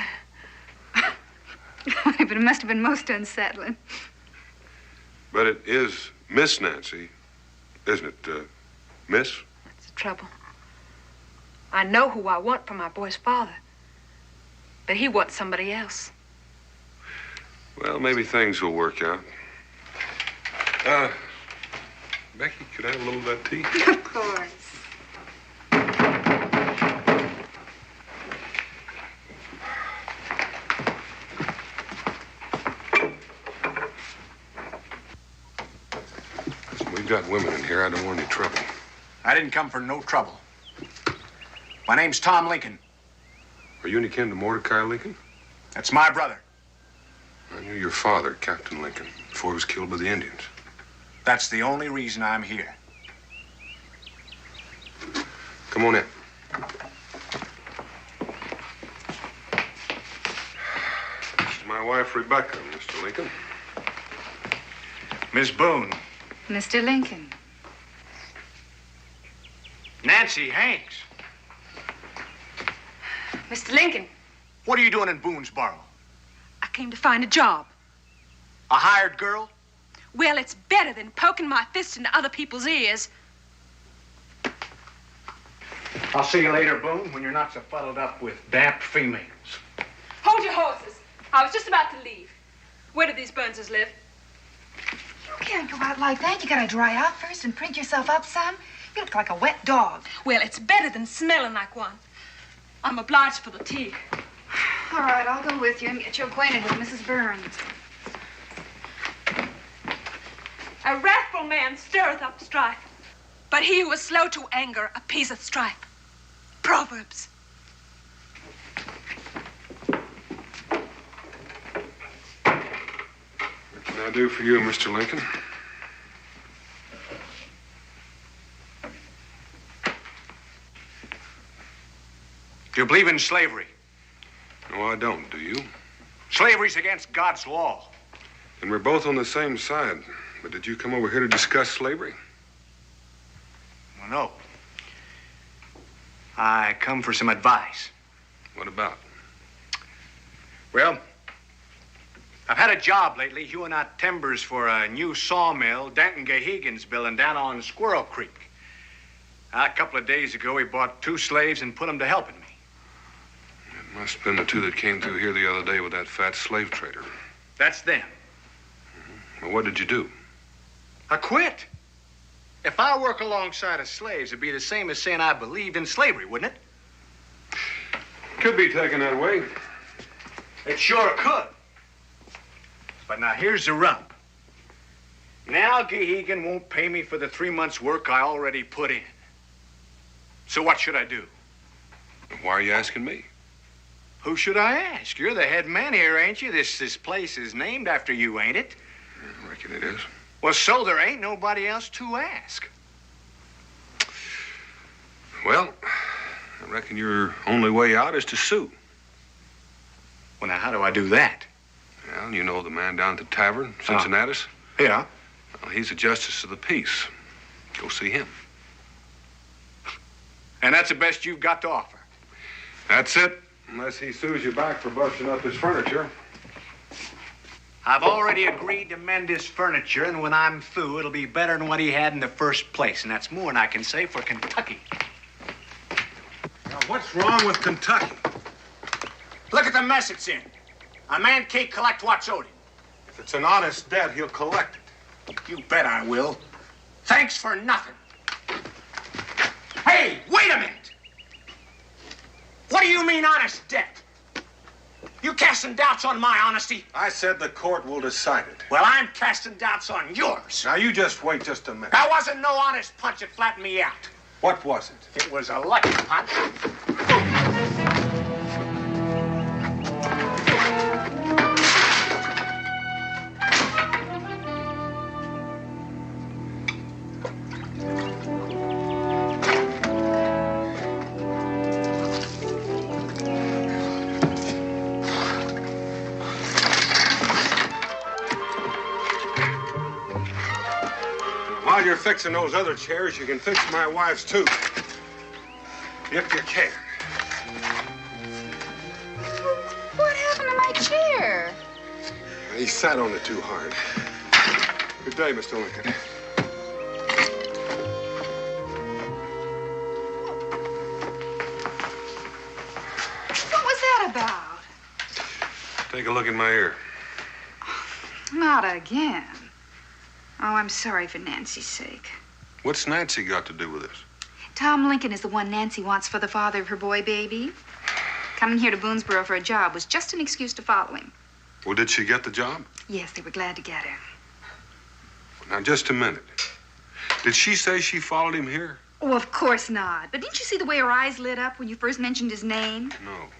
But it must have been most unsettling. But it is Miss Nancy, isn't it, Miss? That's the trouble. I know who I want for my boy's father, but he wants somebody else. Well, maybe things will work out. Becky, could I have a little of that tea? Of course. Listen, we've got women in here. I don't want any trouble. I didn't come for no trouble. My name's Tom Lincoln. Are you any kin to Mordecai Lincoln? That's my brother. I knew your father, Captain Lincoln, before he was killed by the Indians. That's the only reason I'm here. Come on in. This is my wife, Rebecca, Mr. Lincoln. Miss Boone. Mr. Lincoln. Nancy Hanks. Mr. Lincoln. What are you doing in Boonesboro? I came to find a job. A hired girl? Well, it's better than poking my fist into other people's ears. I'll see you later, Boone, when you're not so fuddled up with damp females. Hold your horses. I was just about to leave. Where do these Burnses live? You can't go out like that. You gotta dry out first and prink yourself up some. You look like a wet dog. Well, it's better than smelling like one. I'm obliged for the tea. All right, I'll go with you and get you acquainted with Mrs. Burns. A wrathful man stirreth up strife, but he who is slow to anger appeaseth strife. Proverbs. What can I do for you, Mr. Lincoln? Do you believe in slavery? No, I don't, do you? Slavery's against God's law. And we're both on the same side. But did you come over here to discuss slavery? Well, no. I come for some advice. What about? Well, I've had a job lately hewing out timbers for a new sawmill Danton Gahegan's building down on Squirrel Creek. A couple of days ago, he bought 2 slaves and put them to helping me. It must have been the 2 that came through here the other day with that fat slave trader. That's them. Well, what did you do? I quit. If I work alongside of slaves, it'd be the same as saying I believed in slavery, wouldn't it? Could be taken that way. It sure could. But now here's the rub. Now Gahegan won't pay me for the 3 months' work I already put in. So what should I do? Why are you asking me? Who should I ask? You're the head man here, ain't you? This place is named after you, ain't it? I reckon it is. Well, so there ain't nobody else to ask. Well, I reckon your only way out is to sue. Well, now, how do I do that? Well, you know the man down at the tavern, Cincinnati? Yeah. Well, he's a justice of the peace. Go see him. And that's the best you've got to offer? That's it, unless he sues you back for busting up his furniture. I've already agreed to mend his furniture, and when I'm through, it'll be better than what he had in the first place, and that's more than I can say for Kentucky. Now, what's wrong with Kentucky? Look at the mess it's in. A man can't collect what's owed him. If it's an honest debt, he'll collect it. You bet I will. Thanks for nothing. Hey, wait a minute! What do you mean, honest debt? You casting doubts on my honesty? I said the court will decide it. Well, I'm casting doubts on yours. Now, you just wait just a minute. That wasn't no honest punch that flattened me out. What was it? It was a lucky punch. While you're fixing those other chairs, you can fix my wife's too. If you can. What happened to my chair? He sat on it too hard. Good day, Mr. Lincoln. What was that about? Take a look in my ear. Not again. Oh, I'm sorry for Nancy's sake. What's Nancy got to do with this? Tom Lincoln is the one Nancy wants for the father of her boy baby. Coming here to Boonesboro for a job was just an excuse to follow him. Well, did she get the job? Yes, they were glad to get her. Now, just a minute. Did she say she followed him here? Oh, of course not. But didn't you see the way her eyes lit up when you first mentioned his name? No.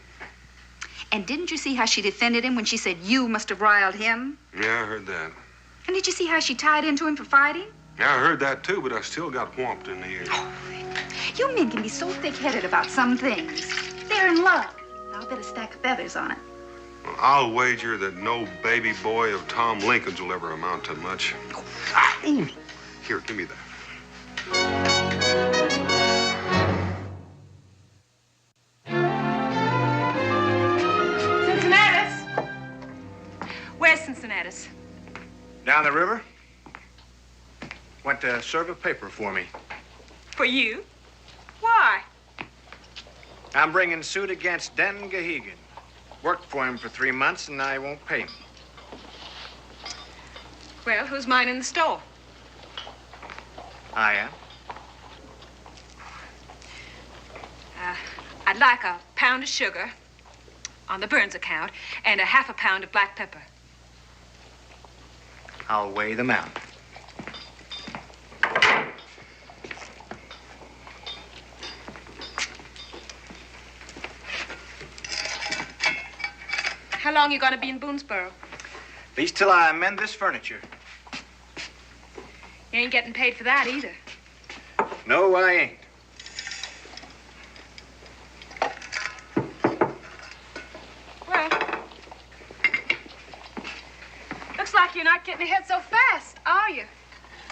And didn't you see how she defended him when she said you must have riled him? Yeah, I heard that. And did you see how she tied into him for fighting? Yeah, I heard that too, but I still got whomped in the ear. You men can be so thick-headed about some things. They're in love. I'll bet a stack of feathers on it. Well, I'll wager that no baby boy of Tom Lincoln's will ever amount to much. Here, give me that. Cincinnati? Where's Cincinnati? Down the river? Went to serve a paper for me. For you? Why? I'm bringing suit against Denton Gahegan. Worked for him for 3 months, and I won't pay him. Well, who's minding the store? I am. I'd like a pound of sugar on the Burns account and a half a pound of black pepper. I'll weigh them out. How long you gonna be in Boonesboro? At least till I mend this furniture. You ain't getting paid for that either. No, I ain't. Well, looks like you're not getting ahead so fast, are you?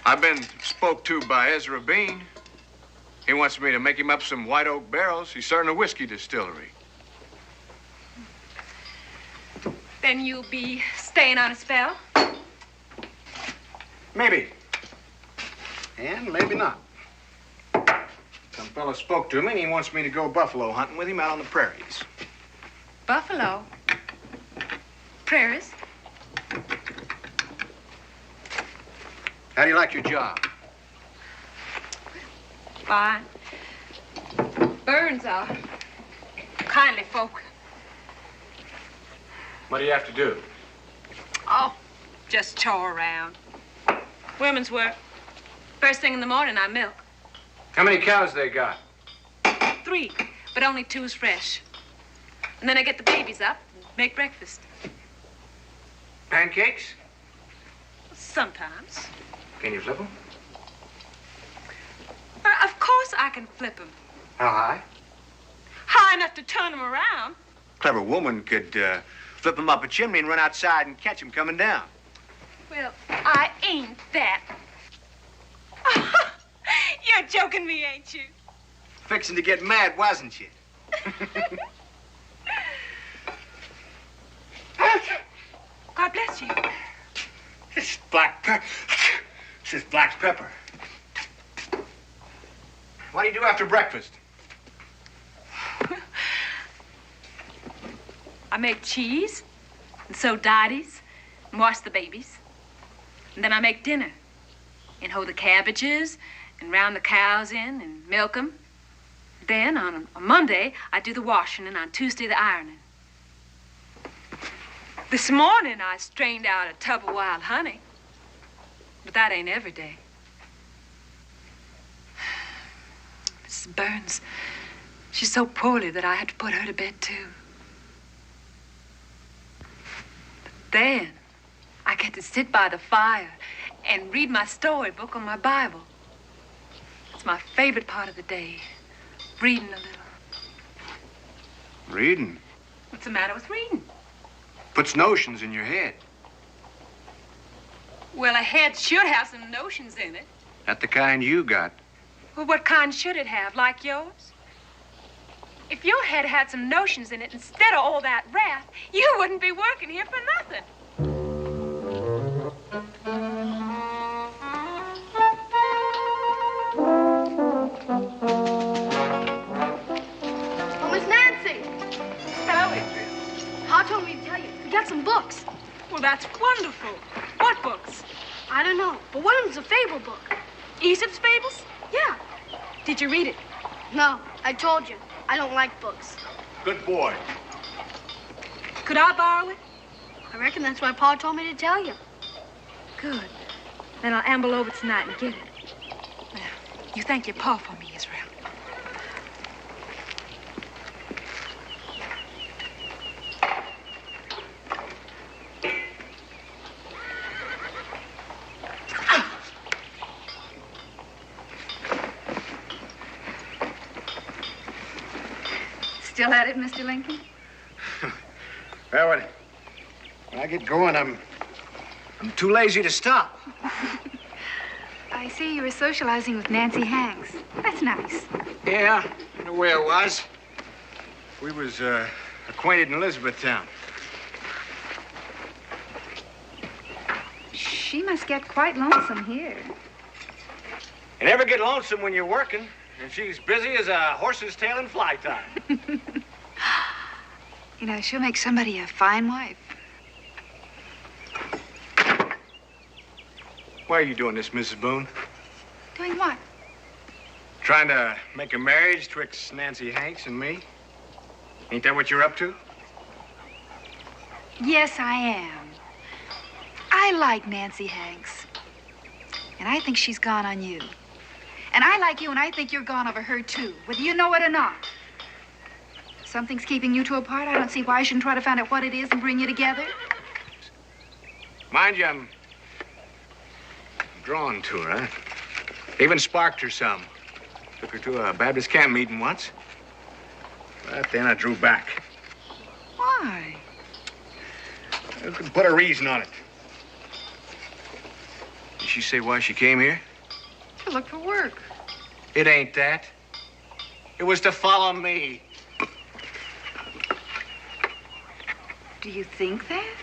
I've been spoke to by Ezra Bean. He wants me to make him up some white oak barrels. He's starting a whiskey distillery. Then you'll be staying on a spell? Maybe. And maybe not. Some fella spoke to me, and he wants me to go buffalo hunting with him out on the prairies. Buffalo? Prairies? How do you like your job? Fine. Burns are kindly folk. What do you have to do? Oh, just chore around. Women's work. First thing in the morning, I milk. How many cows they got? 3, but only 2's fresh. And then I get the babies up and make breakfast. Pancakes? Sometimes. Can you flip them? Of course I can flip 'em. How high? High enough to turn him around. Clever woman could flip him up a chimney and run outside and catch him coming down. Well, I ain't that. You're joking me, ain't you? Fixing to get mad, wasn't you? God bless you. This is black pepper. This is black pepper. What do you do after breakfast? I make cheese, and sew dotties, and wash the babies. And then I make dinner, and hoe the cabbages, and round the cows in, and milk 'em. Then, on a Monday, I do the washing, and on Tuesday, the ironing. This morning, I strained out a tub of wild honey. But that ain't every day. Mrs. Burns, she's so poorly that I had to put her to bed, too. Then, I get to sit by the fire and read my storybook on my Bible. It's my favorite part of the day, reading a little. Reading? What's the matter with reading? Puts notions in your head. Well, a head should have some notions in it. Not the kind you got. Well, what kind should it have, like yours? If your head had some notions in it instead of all that wrath, you wouldn't be working here for nothing. Oh, Miss Nancy! Hello, Adrian. Pa told me to tell you. We got some books. Well, that's wonderful. What books? I don't know, but one of them's a fable book. Aesop's Fables? Yeah. Did you read it? No, I told you. I don't like books. Good boy. Could I borrow it? I reckon that's why Pa told me to tell you. Good. Then I'll amble over tonight and get it. Well, you thank your pa for me, Israel. Still at it, Mr. Lincoln? Well, when I get going, I'm too lazy to stop. I see you were socializing with Nancy Hanks. That's nice. Yeah, in a way it was. We was acquainted in Elizabethtown. She must get quite lonesome here. You never get lonesome when you're working, and she's busy as a horse's tail in fly time. You know, she'll make somebody a fine wife. Why are you doing this, Mrs. Boone? Doing what? Trying to make a marriage twixt Nancy Hanks and me? Ain't that what you're up to? Yes, I am. I like Nancy Hanks. And I think she's gone on you. And I like you, and I think you're gone over her, too, whether you know it or not. If something's keeping you two apart, I don't see why I shouldn't try to find out what it is and bring you together. Mind you, I'm drawn to her, huh? Even sparked her some. Took her to a Baptist camp meeting once. But then I drew back. Why? I could put a reason on it. Did she say why she came here? To look for work. It ain't that. It was to follow me. Do you think that?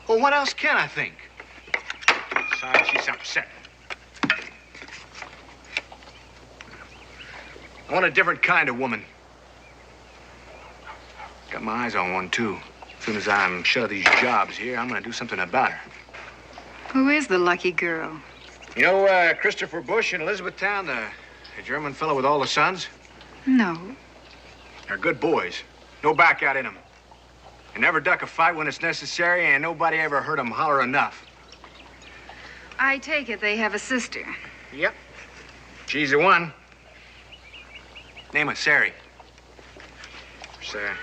Well, what else can I think? Besides, she's upset. I want a different kind of woman. Got my eyes on one, too. As soon as I'm shut of these jobs here, I'm gonna do something about her. Who is the lucky girl? You know Christopher Bush in Elizabethtown, the German fellow with all the sons? No. They're good boys. No back out in them. They never duck a fight when it's necessary, and nobody ever heard them holler enough. I take it they have a sister. Yep. She's the one. Name her Sari. Sarah.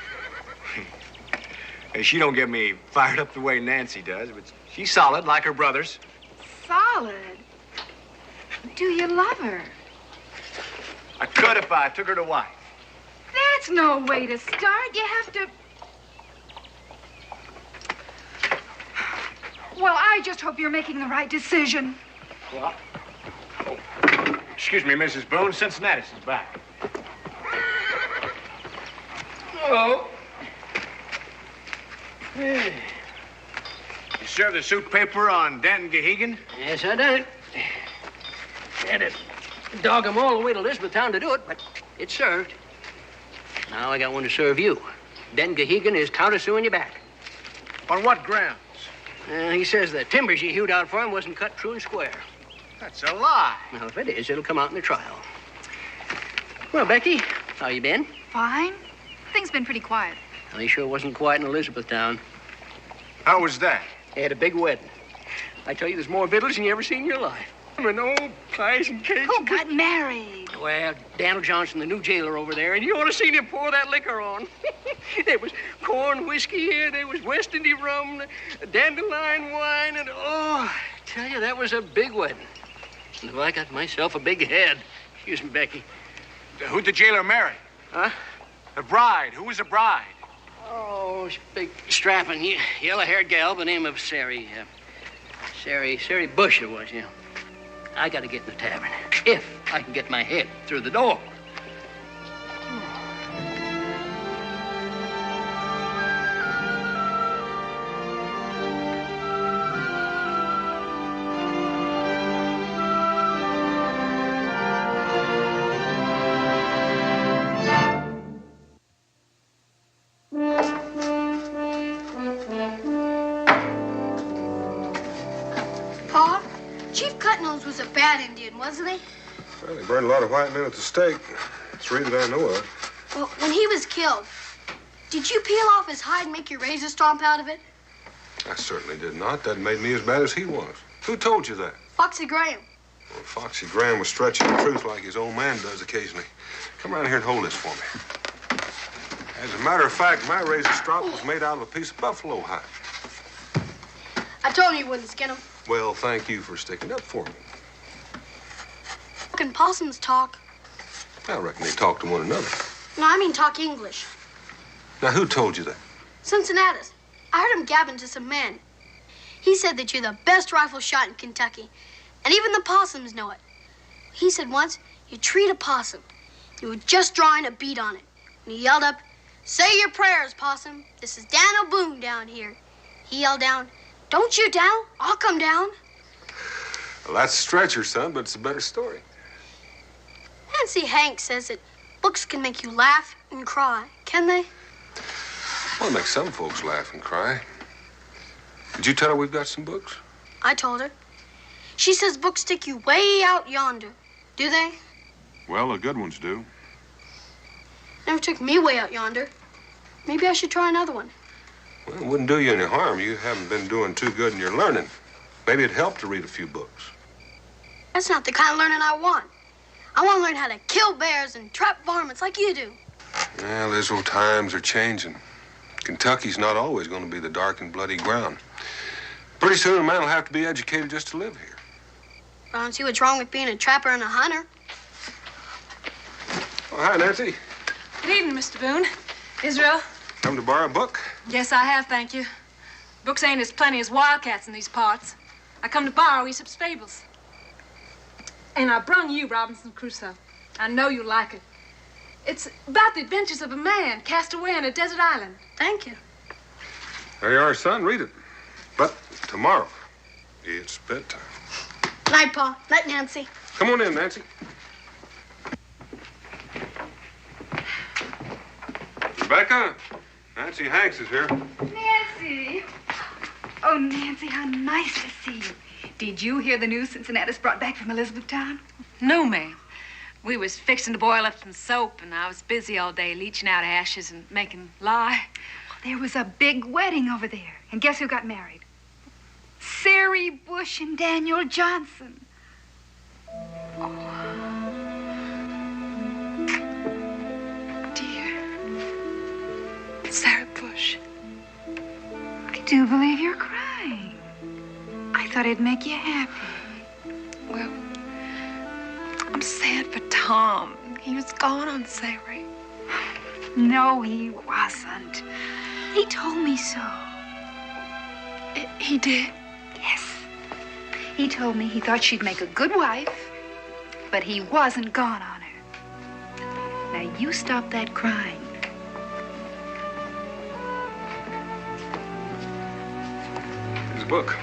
She don't get me fired up the way Nancy does, but she's solid, like her brothers. Solid? Do you love her? I could if I took her to wife. That's no way to start. You have to... Well, I just hope you're making the right decision. Well, excuse me, Mrs. Boone. Cincinnati's is back. Hello. Hey. You served the suit paper on Denton Gehegan? Yes, I done it. Had to dog him all the way to Elizabethtown to do it, but it's served. Now I got one to serve you. Denton Gehegan is countersuing you back. On what grounds? He says the timbers you hewed out for him wasn't cut true and square. That's a lie. Well, if it is, it'll come out in the trial. Well, Becky, how you been? Fine. Things been pretty quiet. Well, he sure wasn't quiet in Elizabethtown. How was that? They had a big wedding. I tell you, there's more victuals than you ever seen in your life. And old pies and cakes. Who got married? Well, Daniel Johnson, the new jailer over there, and you ought to seen him pour that liquor on. There was corn whiskey here, there was West Indy rum, dandelion wine, and oh, I tell you, that was a big wedding. And if I got myself a big head. Excuse me, Becky. Who'd the jailer marry? Huh? The bride. Who was the bride? Oh, big strapping, yellow-haired gal by the name of Sari Bush it was, yeah. I gotta get in the tavern, if I can get my head through the door. Was a bad Indian, wasn't he? Well, he burned a lot of white men at the stake. 3 that I know of. Well, when he was killed, did you peel off his hide and make your razor stomp out of it? I certainly did not. That made me as bad as he was. Who told you that? Foxy Graham. Well, Foxy Graham was stretching the truth like his old man does occasionally. Come around here and hold this for me. As a matter of fact, my razor strop was made out of a piece of buffalo hide. I told you you wouldn't skin him. Well, thank you for sticking up for me. Can possums talk? I reckon they talk to one another. No, I mean talk English. Now, who told you that? Cincinnatus. I heard him gabbing to some men. He said that you're the best rifle shot in Kentucky. And even the possums know it. He said once, you treat a possum. You were just drawing a bead on it. And he yelled up, "Say your prayers, possum. This is Daniel Boone down here." He yelled down, "Don't you down? I'll come down." Well, that's a stretcher, son, but it's a better story. Nancy Hank says that books can make you laugh and cry, can they? Well, it makes some folks laugh and cry. Did you tell her we've got some books? I told her. She says books take you way out yonder. Do they? Well, the good ones do. Never took me way out yonder. Maybe I should try another one. Well, it wouldn't do you any harm. You haven't been doing too good in your learning. Maybe it'd help to read a few books. That's not the kind of learning I want. I want to learn how to kill bears and trap varmints like you do. Well, those old times are changing. Kentucky's not always going to be the dark and bloody ground. Pretty soon a man will have to be educated just to live here. I don't see what's wrong with being a trapper and a hunter. Oh, hi, Nancy. Good evening, Mr. Boone. Israel? Come to borrow a book? Yes, I have, thank you. Books ain't as plenty as wildcats in these parts. I come to borrow Aesop's fables. And I brung you Robinson Crusoe. I know you'll like it. It's about the adventures of a man cast away on a desert island. Thank you. There you are, son. Read it. But tomorrow, it's bedtime. Night, Pa. Night, Nancy. Come on in, Nancy. Rebecca, Nancy Hanks is here. Nancy! Oh, Nancy, how nice to see you. Did you hear the news Cincinnatus brought back from Elizabethtown? No, ma'am. We was fixing to boil up some soap, and I was busy all day leaching out ashes and making lye. There was a big wedding over there. And guess who got married? Sari Bush and Daniel Johnson. Oh. Dear. Sari Bush. I do believe you're crying. I thought it'd make you happy. Well, I'm sad for Tom. He was gone on Sari. No, he wasn't. He told me so. He did? Yes. He told me he thought she'd make a good wife, but he wasn't gone on her. Now, you stop that crying. Here's a book.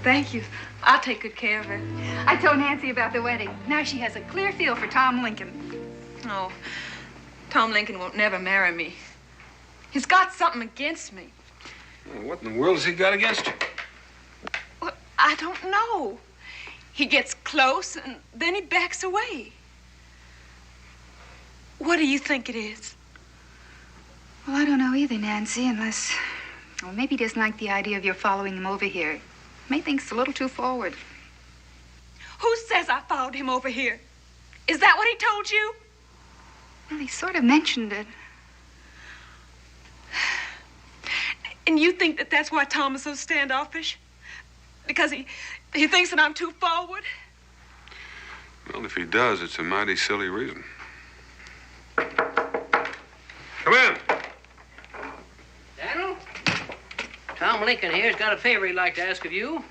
Thank you. I'll take good care of her. I told Nancy about the wedding. Now she has a clear feel for Tom Lincoln. Oh, Tom Lincoln won't never marry me. He's got something against me. Well, what in the world has he got against you? Well, I don't know. He gets close and then he backs away. What do you think it is? Well, I don't know either, Nancy, unless... Well, maybe he doesn't like the idea of your following him over here. May think it's a little too forward. Who says I followed him over here? Is that what he told you? Well, he sort of mentioned it. And you think that that's why Tom is so standoffish? Because he thinks that I'm too forward? Well, if he does, it's a mighty silly reason. Come in. Daniel? Tom Lincoln here's got a favor he'd like to ask of you.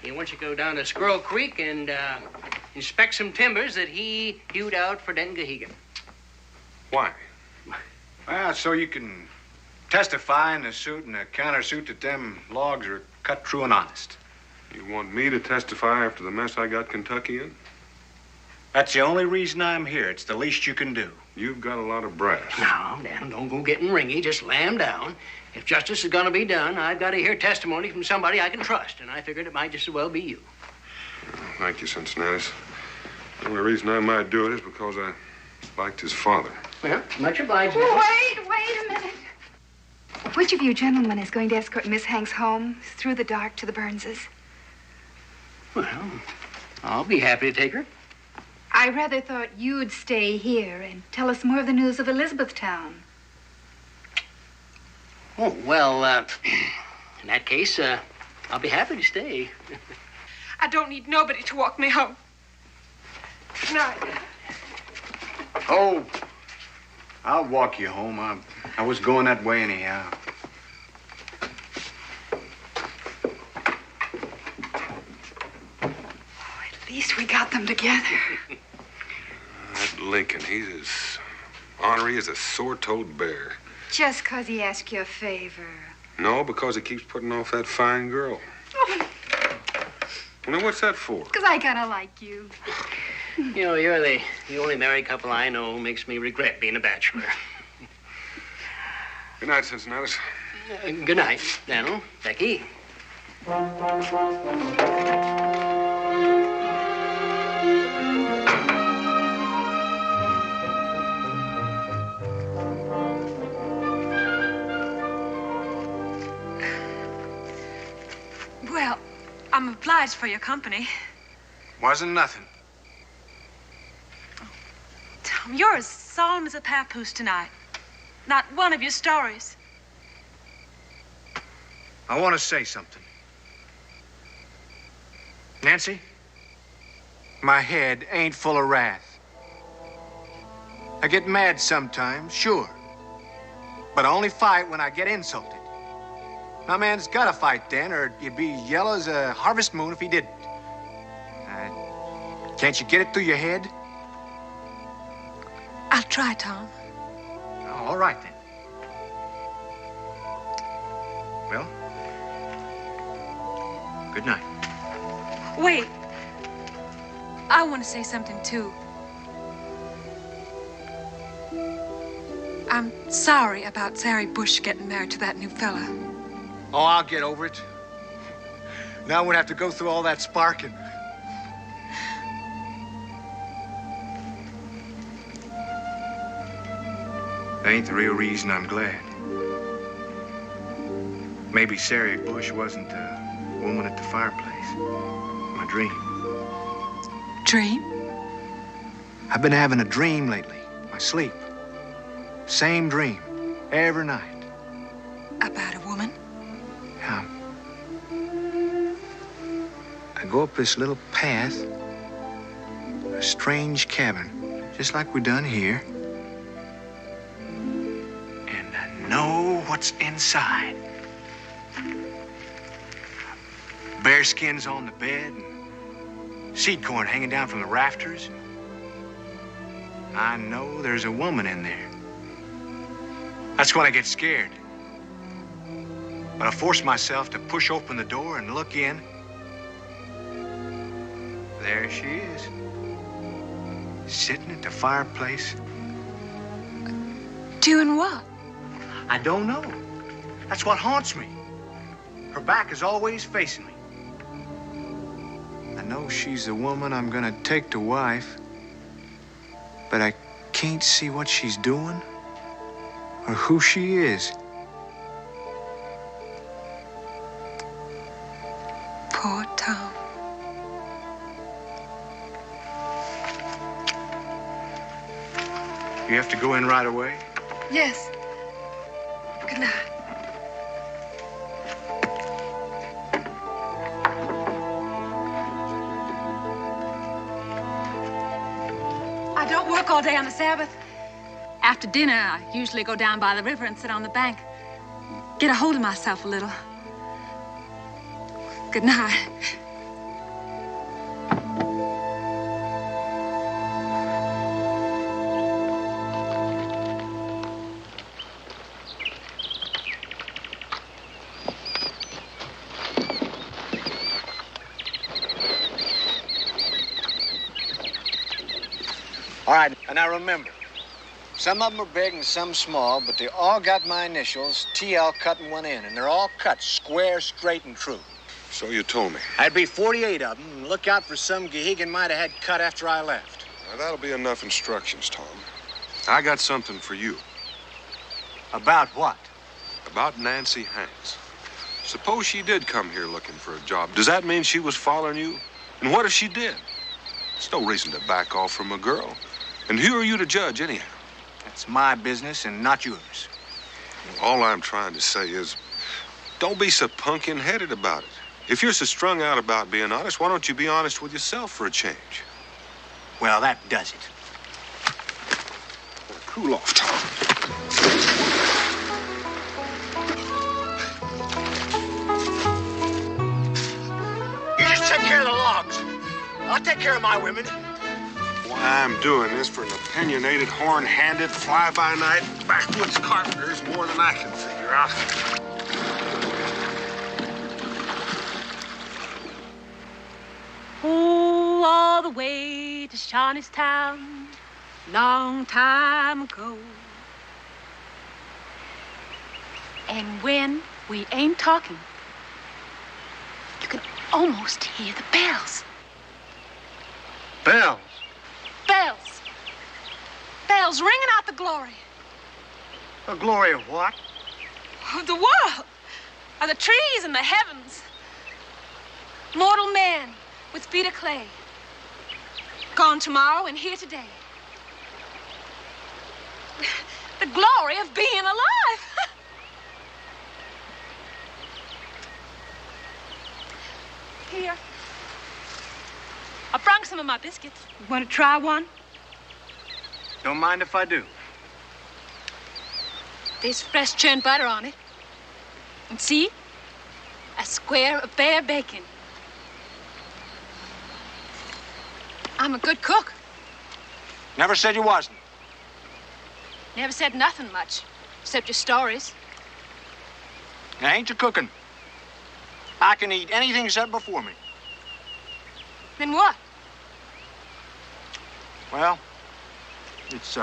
He wants you to go down to Squirrel Creek and inspect some timbers that he hewed out for Denton Gahegan. Why? Well, so you can testify in the suit and the countersuit that them logs are cut true and honest. You want me to testify after the mess I got Kentucky in? That's the only reason I'm here. It's the least you can do. You've got a lot of brass. Now, Dan, don't go getting ringy. Just lamb down. If justice is going to be done, I've got to hear testimony from somebody I can trust, and I figured it might just as well be you. Thank you, Cincinnati. The only reason I might do it is because I liked his father. Well, much obliged. Wait a minute. Which of you gentlemen is going to escort Miss Hanks home through the dark to the Burnses? Well, I'll be happy to take her. I rather thought you'd stay here and tell us more of the news of Elizabethtown. Oh, well, in that case, I'll be happy to stay. I don't need nobody to walk me home. Good night. Oh, I'll walk you home. I was going that way anyhow. At least we got them together. That Lincoln, he's as ornery as a sore-toed bear. Just 'cause he asked you a favor. No, because he keeps putting off that fine girl. Oh, Now, what's that for? 'cause I kind of like you. You know, you're the only married couple I know who makes me regret being a bachelor. Good night, Cincinnati. Good night, Daniel. Becky. Well, I'm obliged for your company. Wasn't nothing. Tom, you're as solemn as a papoose tonight. Not one of your stories. I want to say something. Nancy, my head ain't full of wrath. I get mad sometimes, sure. But I only fight when I get insulted. My man's got to fight then, or you'd be yellow as a harvest moon if he didn't. Can't you get it through your head? I'll try, Tom. All right, then. Well, good night. Wait. I want to say something, too. I'm sorry about Sari Bush getting married to that new fella. Oh, I'll get over it. Now I won't have to go through all that sparking. That ain't the real reason I'm glad. Maybe Sari Bush wasn't the woman at the fireplace. My dream. Dream? I've been having a dream lately. My sleep. Same dream. Every night. About a woman? Yeah. I go up this little path. A strange cabin. just like we done here. And I know what's inside. Bear skins on the bed, and seed corn hanging down from the rafters. I know there's a woman in there. That's when I get scared. But I force myself to push open the door and look in. There she is, sitting at the fireplace. Doing what? I don't know. That's what haunts me. Her back is always facing me. I know she's the woman I'm gonna take to wife, but I can't see what she's doing or who she is. Poor Tom. You have to go in right away? Yes. Good night. I don't work all day on the Sabbath. After dinner, I usually go down by the river and sit on the bank. Get a hold of myself a little. Good night. All right, and now remember, some of them are big and some small, but they all got my initials, TL, cut in one end, and they're all cut square, straight, and true. So you told me. I'd be 48 of them, and look out for some Gehegan might have had cut after I left. Now, that'll be enough instructions, Tom. I got something for you. About what? About Nancy Hanks. Suppose she did come here looking for a job. Does that mean she was following you? And what if she did? There's no reason to back off from a girl. And who are you to judge, anyhow? That's my business and not yours. All I'm trying to say is, don't be so pumpkin-headed about it. If you're so strung out about being honest, why don't you be honest with yourself for a change? Well, that does it. Now, cool off, Tom. You just take care of the logs. I'll take care of my women. Why I'm doing this for an opinionated, horn-handed, fly-by-night, backwoods carpenter is more than I can figure out. Oh, all the way to Shawnee's Town, long time ago. And when we ain't talking, you can almost hear the bells. Bells? Bells. Bells ringing out the glory. The glory of what? Of the world. Of the trees and the heavens. Mortal man with feet of clay. Gone tomorrow and here today. The glory of being alive. Here. I brought some of my biscuits. You want to try one? Don't mind if I do. There's fresh churned butter on it. And see? A square of bare bacon. I'm a good cook. Never said you wasn't. Never said nothing much, except your stories. It ain't your cooking. I can eat anything set before me. Then what? Well, it's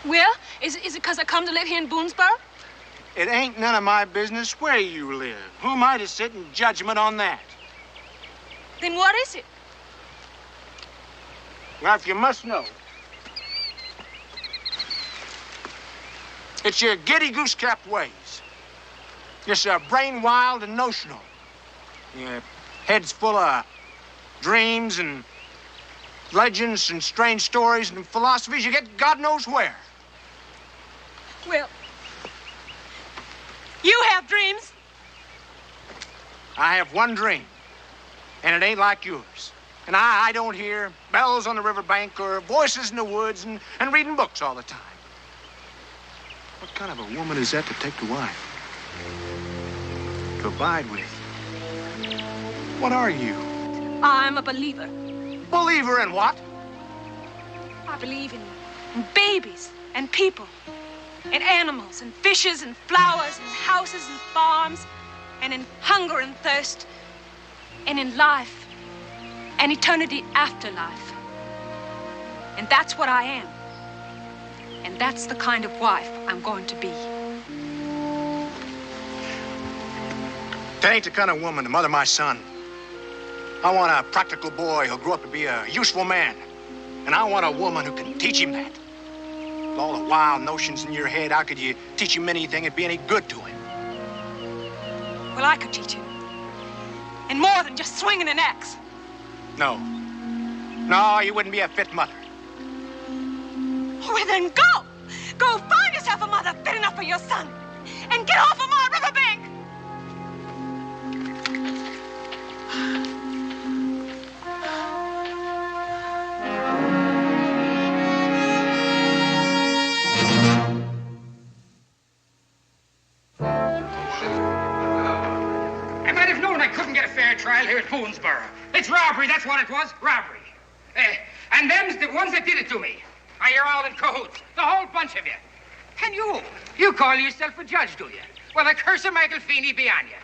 Well, is it because I come to live here in Boonesboro? It ain't none of my business where you live. Who am I to sit in judgment on that? Then what is it? Well, if you must know, it's your giddy goose-capped ways. You're so brain wild and notional. Your head's full of dreams and legends and strange stories and philosophies you get God knows where. Well, you have dreams. I have one dream, and it ain't like yours. And I don't hear bells on the riverbank or voices in the woods and reading books all the time. What kind of a woman is that to take to wife? To abide with? What are you? I'm a believer. Believer in what? I believe in babies and people and animals and fishes and flowers and houses and farms and in hunger and thirst and in life and eternity after life. And that's what I am. And that's the kind of wife I'm going to be. That ain't the kind of woman to mother my son. I want a practical boy who'll grow up to be a useful man. And I want a woman who can teach him that. With all the wild notions in your head, how could you teach him anything that'd be any good to him? Well, I could teach him. And more than just swinging an axe. No. No, you wouldn't be a fit mother. Well, then go. Go find yourself a mother fit enough for your son. And get off of my riverbank. I might have known I couldn't get a fair trial here at Boonesboro. It's robbery, that's what it was, robbery. And them's the ones that did it to me. You're all in cahoots, the whole bunch of you. And you call yourself a judge, do you? Well, the curse of Michael Feeney be on you.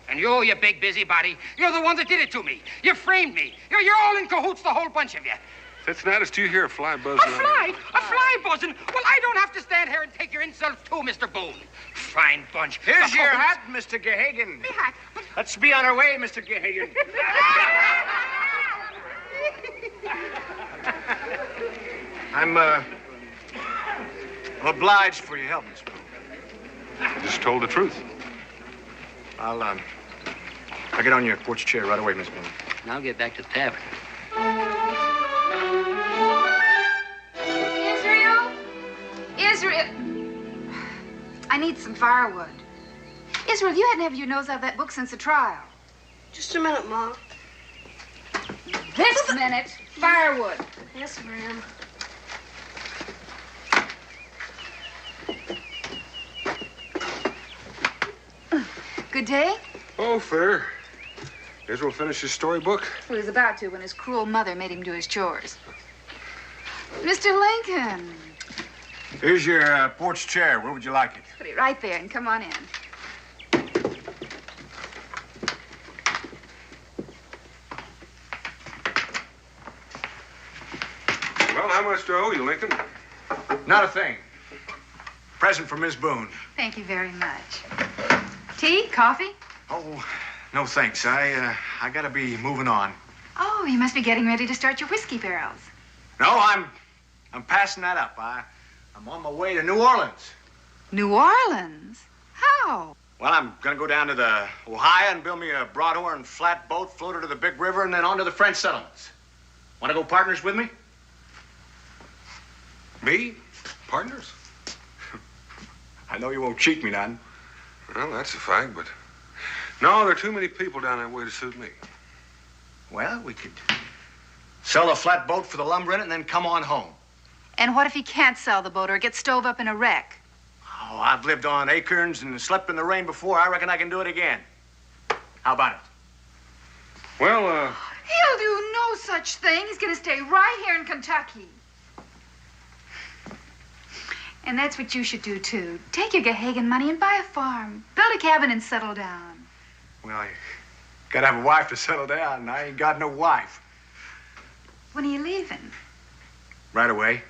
And you big busybody, you're the one that did it to me. You framed me. You're all in cahoots, the whole bunch of you. Cincinnati, do you hear a fly buzzing? A fly buzzing? Well, I don't have to stand here and take your insults too, Mr. Boone. Fine bunch. Here's your hat, Mr. Gehagen. My hat? Let's be on our way, Mr. Gehagen. I'm obliged for your help, Miss Boone. I just told the truth. I'll get on your porch chair right away, Miss Boone. And I'll get back to the tavern. Israel! I need some firewood. Israel, you hadn't have your nose out of that book since the trial. Just a minute, Ma. This minute, firewood. Yes, ma'am. Good day? Oh, fair. Israel finished his storybook? Well, he was about to when his cruel mother made him do his chores. Mr. Lincoln. Here's your porch chair. Where would you like it? Put it right there and come on in. Well, how much do I owe you, Lincoln? Not a thing. Present for Miss Boone. Thank you very much. Tea? Coffee? Oh, no thanks. I gotta be moving on. Oh, you must be getting ready to start your whiskey barrels. No, I'm passing that up. I'm on my way to New Orleans. New Orleans? How? Well, I'm gonna go down to the Ohio and build me a broadhorn flatboat, float her to the big river, and then on to the French settlements. Want to go partners with me? Me? Partners? I know you won't cheat me none. Well, that's a fact, but... No, there are too many people down that way to suit me. Well, we could sell a flatboat for the lumber in it and then come on home. And what if he can't sell the boat or get stove up in a wreck? Oh, I've lived on acorns and slept in the rain before. I reckon I can do it again. How about it? Well, He'll do no such thing. He's gonna stay right here in Kentucky. And that's what you should do, too. Take your Gehagen money and buy a farm. Build a cabin and settle down. Well, I gotta have a wife to settle down, and I ain't got no wife. When are you leaving? Right away.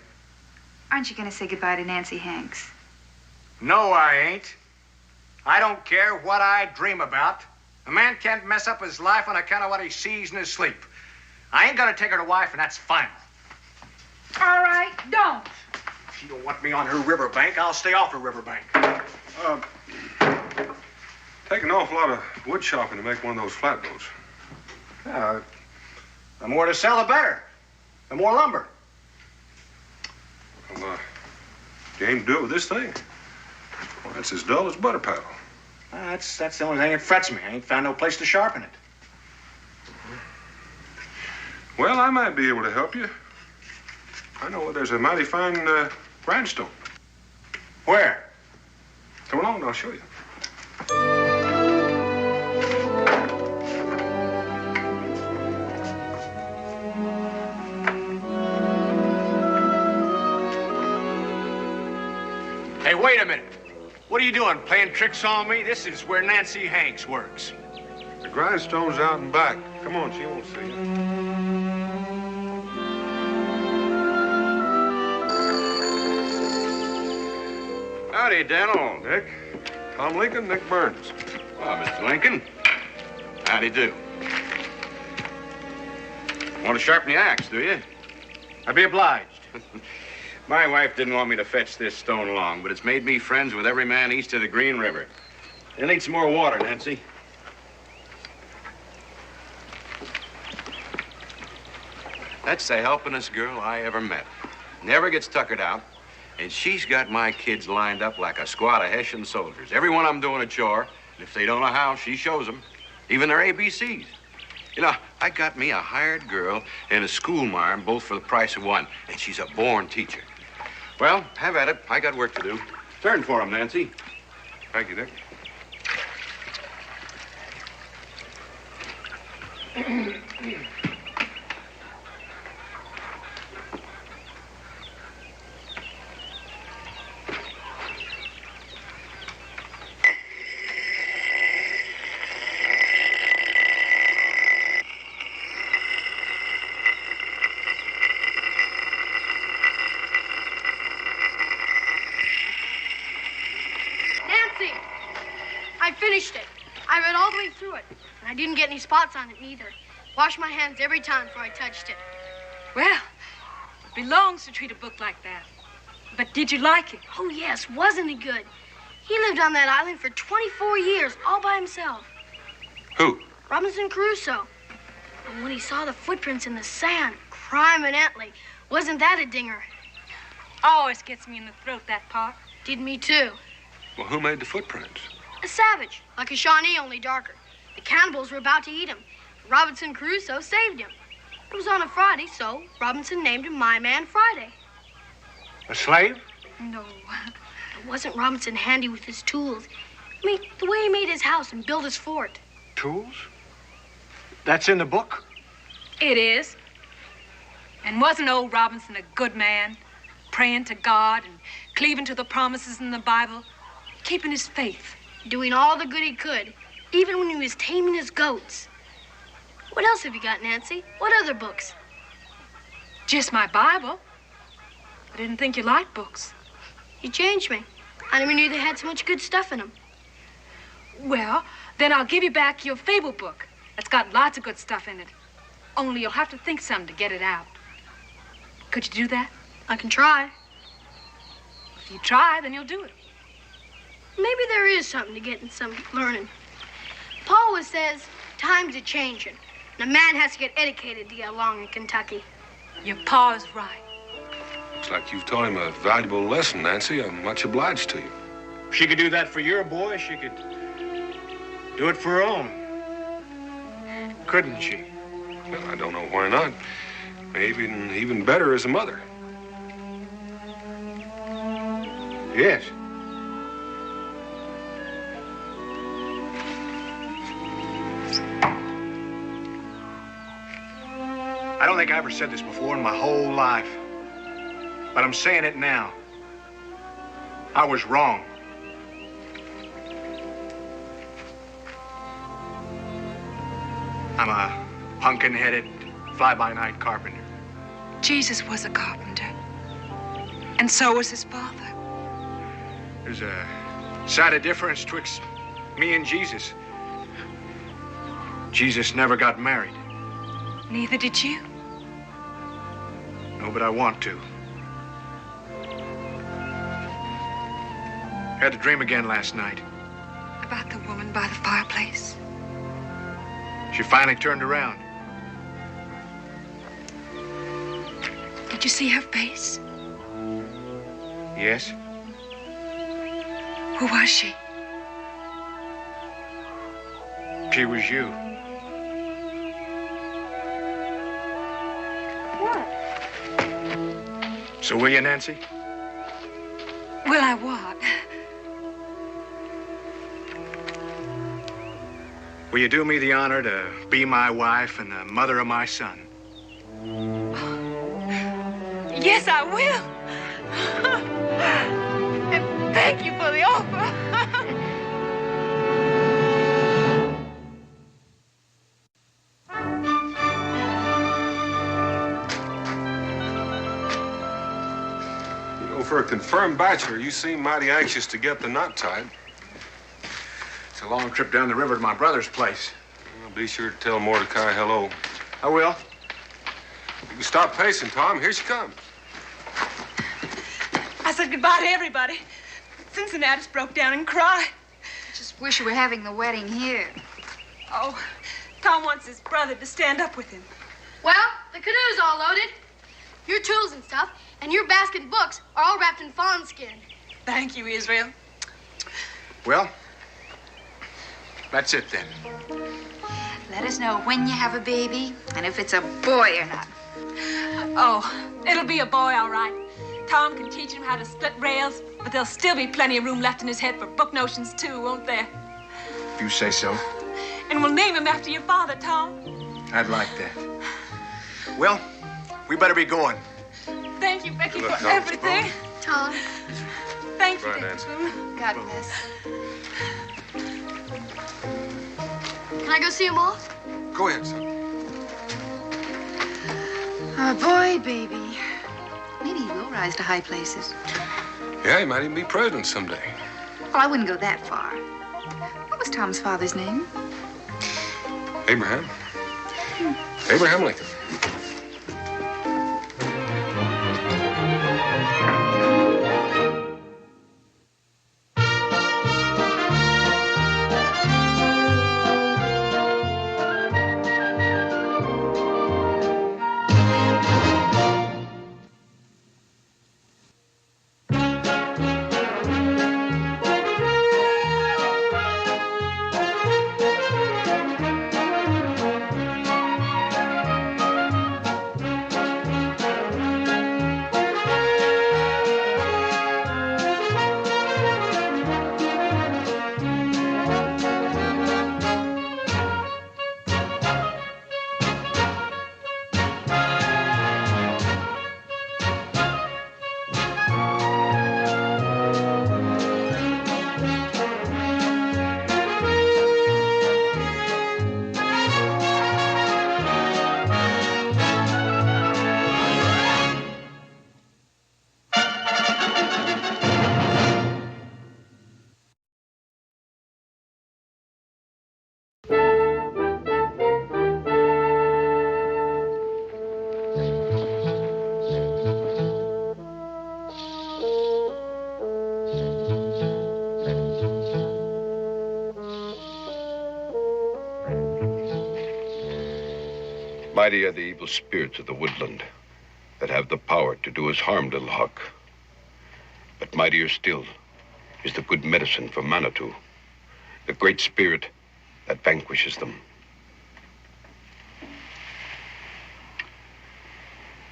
Aren't you gonna say goodbye to Nancy Hanks? No, I ain't. I don't care what I dream about. A man can't mess up his life on account of what he sees in his sleep. I ain't gonna take her to wife, and that's final. All right, don't. If you don't want me on her riverbank, I'll stay off her riverbank. take an awful lot of wood chopping to make one of those flatboats. The more to sell, the better. The more lumber. Well, you aim to do it with this thing? Well, that's as dull as butter paddle. That's the only thing that frets me. I ain't found no place to sharpen it. Well, I might be able to help you. I know there's a mighty fine grindstone. Where? Come along, and I'll show you. Hey, wait a minute. What are you doing, playing tricks on me? This is where Nancy Hanks works. The grindstone's out and back. Come on, she won't see you. Howdy, Daniel. Nick. Tom Lincoln, Nick Burns. Oh, Mr. Lincoln. Howdy do. Want to sharpen the axe, do you? I'd be obliged. My wife didn't want me to fetch this stone along, but it's made me friends with every man east of the Green River. You'll need some more water, Nancy. That's the helpingest girl I ever met. Never gets tuckered out, and she's got my kids lined up like a squad of Hessian soldiers. Every one of them doing a chore, and if they don't know how, she shows them. Even their ABCs. You know, I got me a hired girl and a schoolmarm, both for the price of one, and she's a born teacher. Well, have at it. I got work to do. Turn for him, Nancy. Thank you, Nick. I finished it. I read all the way through it, and I didn't get any spots on it either. Washed my hands every time before I touched it. Well, it belongs to treat a book like that. But did you like it? Oh, yes. Wasn't it good? He lived on that island for 24 years, all by himself. Who? Robinson Crusoe. And when he saw the footprints in the sand, criminally, wasn't that a dinger? Always gets me in the throat, that part. Did me, too. Well, who made the footprints? A savage, like a Shawnee, only darker. The cannibals were about to eat him. Robinson Crusoe saved him. It was on a Friday, so Robinson named him My Man Friday. A slave? No. But wasn't Robinson handy with his tools? I mean, the way he made his house and built his fort. Tools? That's in the book? It is. And wasn't old Robinson a good man? Praying to God and cleaving to the promises in the Bible, keeping his faith. Doing all the good he could, even when he was taming his goats. What else have you got, Nancy? What other books? Just my Bible. I didn't think you liked books. You changed me. I never knew they had so much good stuff in them. Well, then I'll give you back your fable book. It's got lots of good stuff in it. Only you'll have to think some to get it out. Could you do that? I can try. If you try, then you'll do it. Maybe there is something to getting some learning. Paul always says times are changing, and a man has to get educated to get along in Kentucky. Your pa's right. Looks like you've taught him a valuable lesson, Nancy. I'm much obliged to you. If she could do that for your boy, she could do it for her own. Couldn't she? Well, I don't know why not. Maybe even better as a mother. Yes. I don't think I ever said this before in my whole life, but I'm saying it now. I was wrong. I'm a pumpkin-headed, fly-by-night carpenter. Jesus was a carpenter, and so was his father. There's a sight of difference twixt me and Jesus. Jesus never got married. Neither did you. No, but I want to. Had a dream again last night. About the woman by the fireplace. She finally turned around. Did you see her face? Yes. Who was she? She was you. So will you, Nancy? Will I what? Will you do me the honor to be my wife and the mother of my son? Yes, I will. And thank you for the offer. For a confirmed bachelor, you seem mighty anxious to get the knot tied. It's a long trip down the river to my brother's place. Well, be sure to tell Mordecai hello. I will. You can stop pacing, Tom. Here she comes. I said goodbye to everybody. Cincinnati's broke down and cried. Just wish we were having the wedding here. Oh, Tom wants his brother to stand up with him. Well, the canoe's all loaded. Your tools and stuff, and your basket and books are all wrapped in fawn skin. Thank you, Israel. Well, that's it then. Let us know when you have a baby and if it's a boy or not. Oh, it'll be a boy, all right. Tom can teach him how to split rails, but there'll still be plenty of room left in his head for book notions, too, won't there? If you say so. And we'll name him after your father, Tom. I'd like that. Well, we better be going. Thank you, Becky, Good luck, for Tom. everything. Tom. Thank you, Right, dear Nancy. Boone. God bless. Can I go see them off? Go ahead, son. A boy, baby. Maybe he will rise to high places. Yeah, he might even be president someday. Well, I wouldn't go that far. What was Tom's father's name? Abraham. Abraham Lincoln. Mighty are the evil spirits of the woodland that have the power to do us harm, Little Hawk. But mightier still is the good medicine for Manitou, the great spirit that vanquishes them.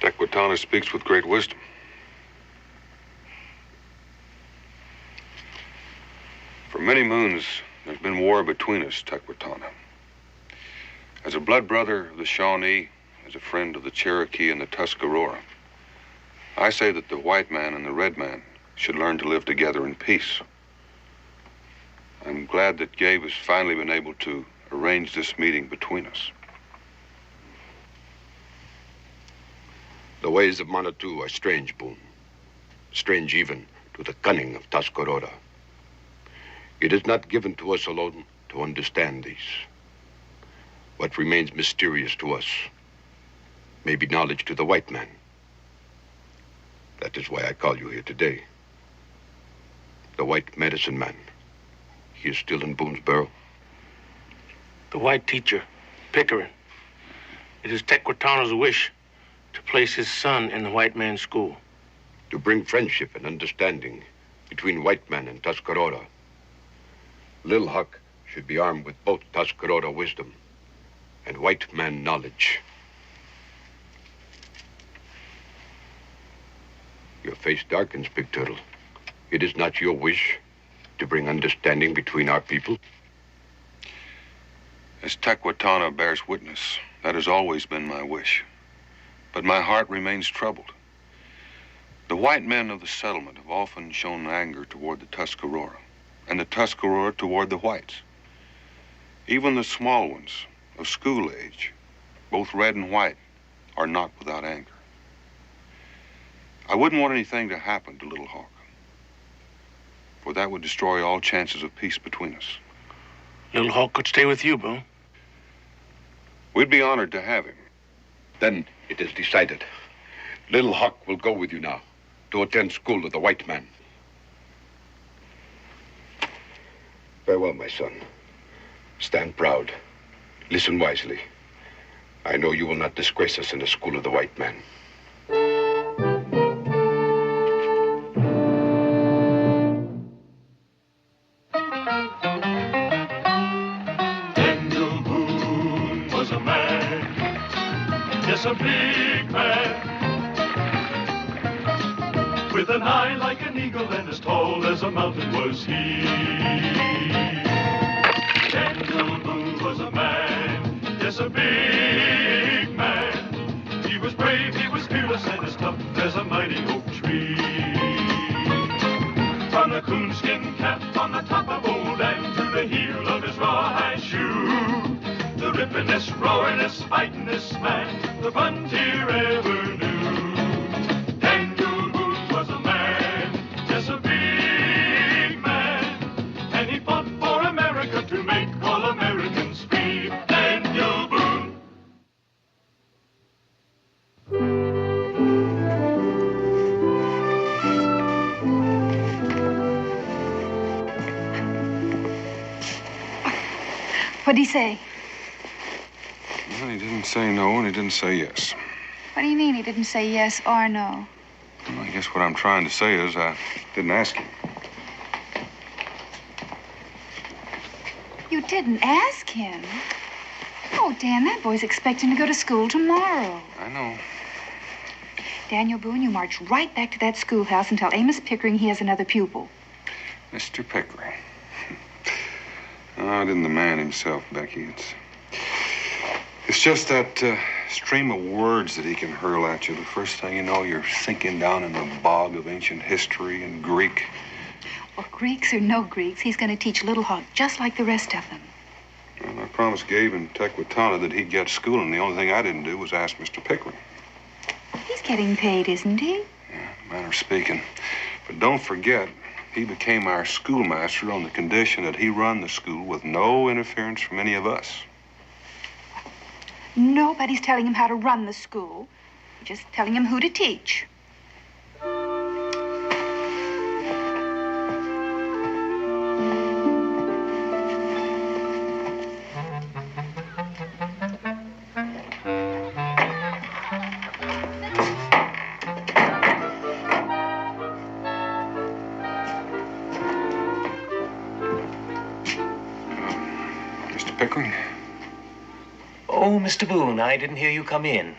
Tequitana speaks with great wisdom. For many moons, there's been war between us, Tequitana. As a blood brother of the Shawnee, as a friend of the Cherokee and the Tuscarora, I say that the white man and the red man should learn to live together in peace. I'm glad that Gabe has finally been able to arrange this meeting between us. The ways of Manitou are strange, Boone. Strange even to the cunning of Tuscarora. It is not given to us alone to understand these. What remains mysterious to us may be knowledge to the white man. That is why I call you here today. The white medicine man. He is still in Boonesboro. The white teacher, Pickering. It is Tequitana's wish to place his son in the white man's school. To bring friendship and understanding between white man and Tuscarora. Lil Huck should be armed with both Tuscarora wisdom and white man knowledge. Your face darkens, Big Turtle. It is not your wish to bring understanding between our people? As Tequatana bears witness, that has always been my wish. But my heart remains troubled. The white men of the settlement have often shown anger toward the Tuscarora, and the Tuscarora toward the whites. Even the small ones of school age, both red and white, are not without anger. I wouldn't want anything to happen to Little Hawk, for that would destroy all chances of peace between us. Little Hawk could stay with you, Boone. We'd be honored to have him. Then it is decided. Little Hawk will go with you now to attend school with the white man. Farewell, my son. Stand proud. Listen wisely. I know you will not disgrace us in the school of the white man. Daniel Boone was a man, yes, a big man, with an eye like an eagle and as tall as a mountain was he. Daniel Boone was a man, yes, a big man. He was brave, he was fearless, and as tough as a mighty oak tree. From the coonskin cap on the top of old Dan to the heel of his rawhide shoe, the rippin'est, roaring'est, fighting'est man the frontier ever knew. Daniel Boone was a man, yes, a big man, and he fought for America to make all Americans free. Daniel Boone. What'd he say? Well, he didn't say no, and he didn't say yes. What do you mean he didn't say yes or no? Well, I guess what I'm trying to say is I didn't ask him. You didn't ask him? Oh, Dan, that boy's expecting to go to school tomorrow. I know. Daniel Boone, you march right back to that schoolhouse and tell Amos Pickering he has another pupil. Mr. Pickering. Oh, it isn't the man himself, Becky. It's just that stream of words that he can hurl at you. The first thing you know, you're sinking down in the bog of ancient history and Greek. Well, Greeks or no Greeks, he's going to teach Little Hawk just like the rest of them. Well, I promised Gabe and Tequatana that he'd get schooling. The only thing I didn't do was ask Mr. Pickering. He's getting paid, isn't he? Yeah, manner of speaking. But don't forget, he became our schoolmaster on the condition that he run the school with no interference from any of us. Nobody's telling him how to run the school. Just telling him who to teach. Mr. Pickering? Oh, Mr. Boone, I didn't hear you come in.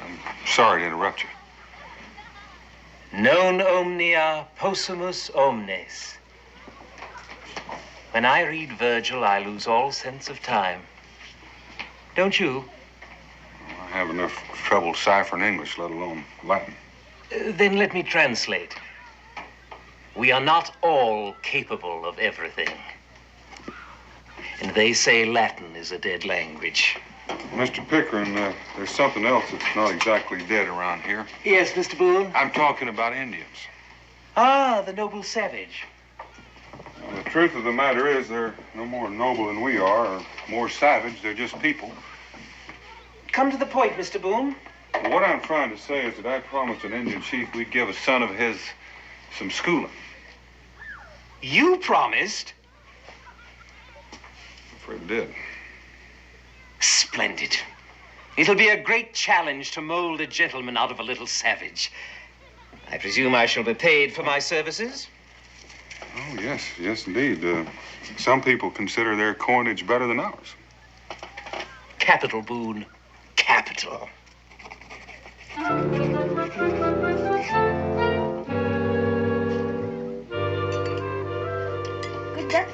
I'm sorry to interrupt you. Non omnia possumus omnes. When I read Virgil, I lose all sense of time. Don't you? I have enough trouble ciphering English, let alone Latin. Then let me translate. We are not all capable of everything. And they say Latin is a dead language. Mr. Pickering, there's something else that's not exactly dead around here. Yes, Mr. Boone? I'm talking about Indians. Ah, the noble savage. Well, the truth of the matter is they're no more noble than we are, or more savage. They're just people. Come to the point, Mr. Boone. Well, what I'm trying to say is that I promised an Indian chief we'd give a son of his some schooling. You promised? I'm afraid I did. Splendid. It'll be a great challenge to mold a gentleman out of a little savage. I presume I shall be paid for my services? Oh, yes, yes, indeed. Some people consider their coinage better than ours. Capital, Boone. Capital.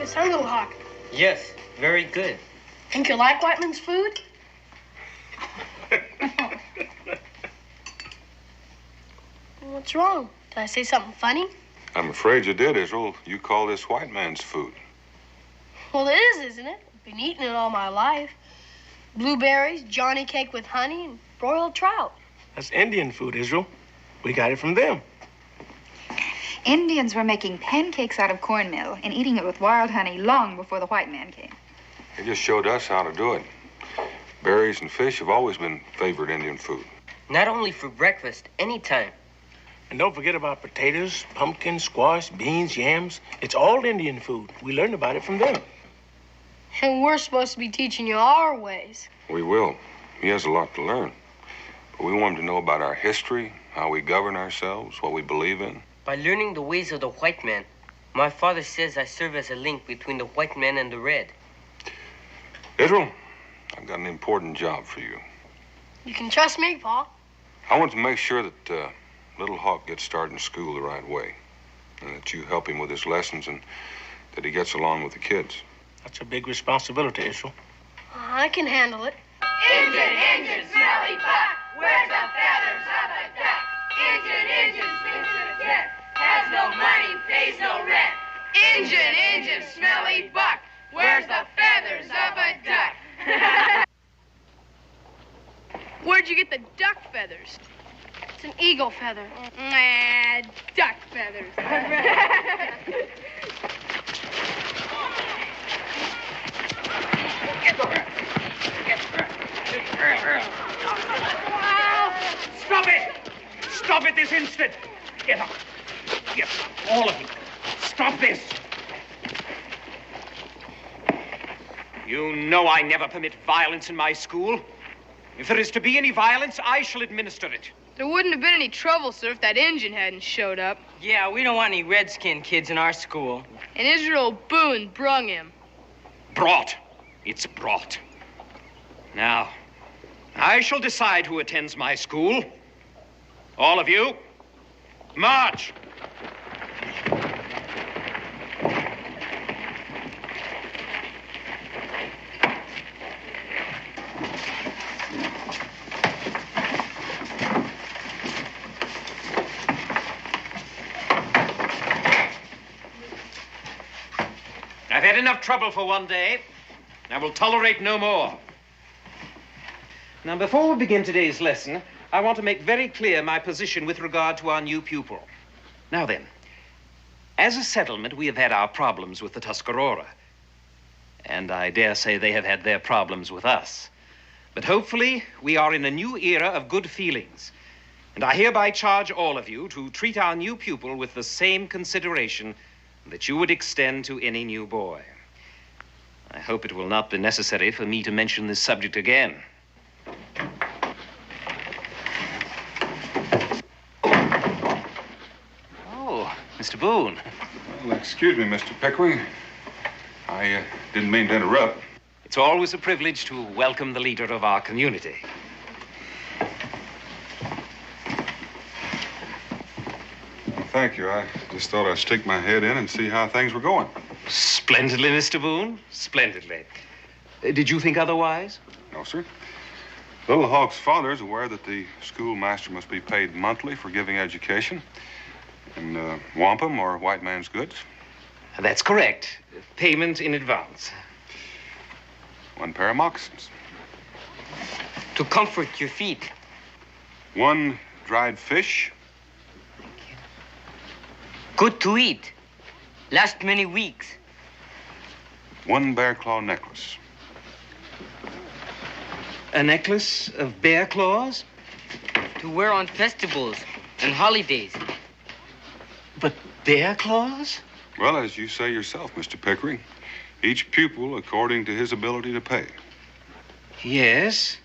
Yes, sir, Little Hawk. Yes, very good. Think you like white man's food? What's wrong? Did I say something funny? I'm afraid you did, Israel. You call this white man's food. Well, it is, isn't it? I've been eating it all my life. Blueberries, Johnny cake with honey, and broiled trout. That's Indian food, Israel. We got it from them. Indians were making pancakes out of cornmeal and eating it with wild honey long before the white man came. They just showed us how to do it. Berries and fish have always been favored Indian food. Not only for breakfast, anytime. And don't forget about potatoes, pumpkins, squash, beans, yams. It's all Indian food. We learned about it from them. And we're supposed to be teaching you our ways. We will. He has a lot to learn. But we want him to know about our history, how we govern ourselves, what we believe in. By learning the ways of the white man, my father says I serve as a link between the white man and the red. Israel, I've got an important job for you. You can trust me, Pa. I want to make sure that Little Hawk gets started in school the right way, and that you help him with his lessons and that he gets along with the kids. That's a big responsibility, Israel. I can handle it. Engine, smelly buck, where's the feathers of a duck? Engine, spins to the jet, has no money, pays no rent. Engine, smelly buck, where's the feathers of a duck? Where'd you get the duck feathers? It's an eagle feather. Nah, duck feathers. Stop it! Stop it this instant! Get up. Get up, all of you. Stop this. You know I never permit violence in my school. If there is to be any violence, I shall administer it. There wouldn't have been any trouble, sir, if that engine hadn't showed up. Yeah, we don't want any redskin kids in our school. And Israel Boone brung him. Brought. It's brought. Now, I shall decide who attends my school. All of you, march. I've had enough trouble for one day. I will tolerate no more. Now, before we begin today's lesson, I want to make very clear my position with regard to our new pupil. Now then, as a settlement, we have had our problems with the Tuscarora. And I dare say they have had their problems with us. But hopefully, we are in a new era of good feelings. And I hereby charge all of you to treat our new pupil with the same consideration that you would extend to any new boy. I hope it will not be necessary for me to mention this subject again. Oh, Mr. Boone. Well, excuse me, Mr. Pickering. I didn't mean to interrupt. It's always a privilege to welcome the leader of our community. Well, thank you. I just thought I'd stick my head in and see how things were going. Splendidly, Mr. Boone. Splendidly. Did you think otherwise? No, sir. Little Hawk's father is aware that the schoolmaster must be paid monthly for giving education in wampum or white man's goods. That's correct. Payment in advance. 1 pair of moccasins. To comfort your feet. 1 dried fish. Good to eat. Last many weeks. 1 bear claw necklace. A necklace of bear claws? To wear on festivals and holidays. But bear claws? Well, as you say yourself, Mr. Pickering, each pupil according to his ability to pay. Yes?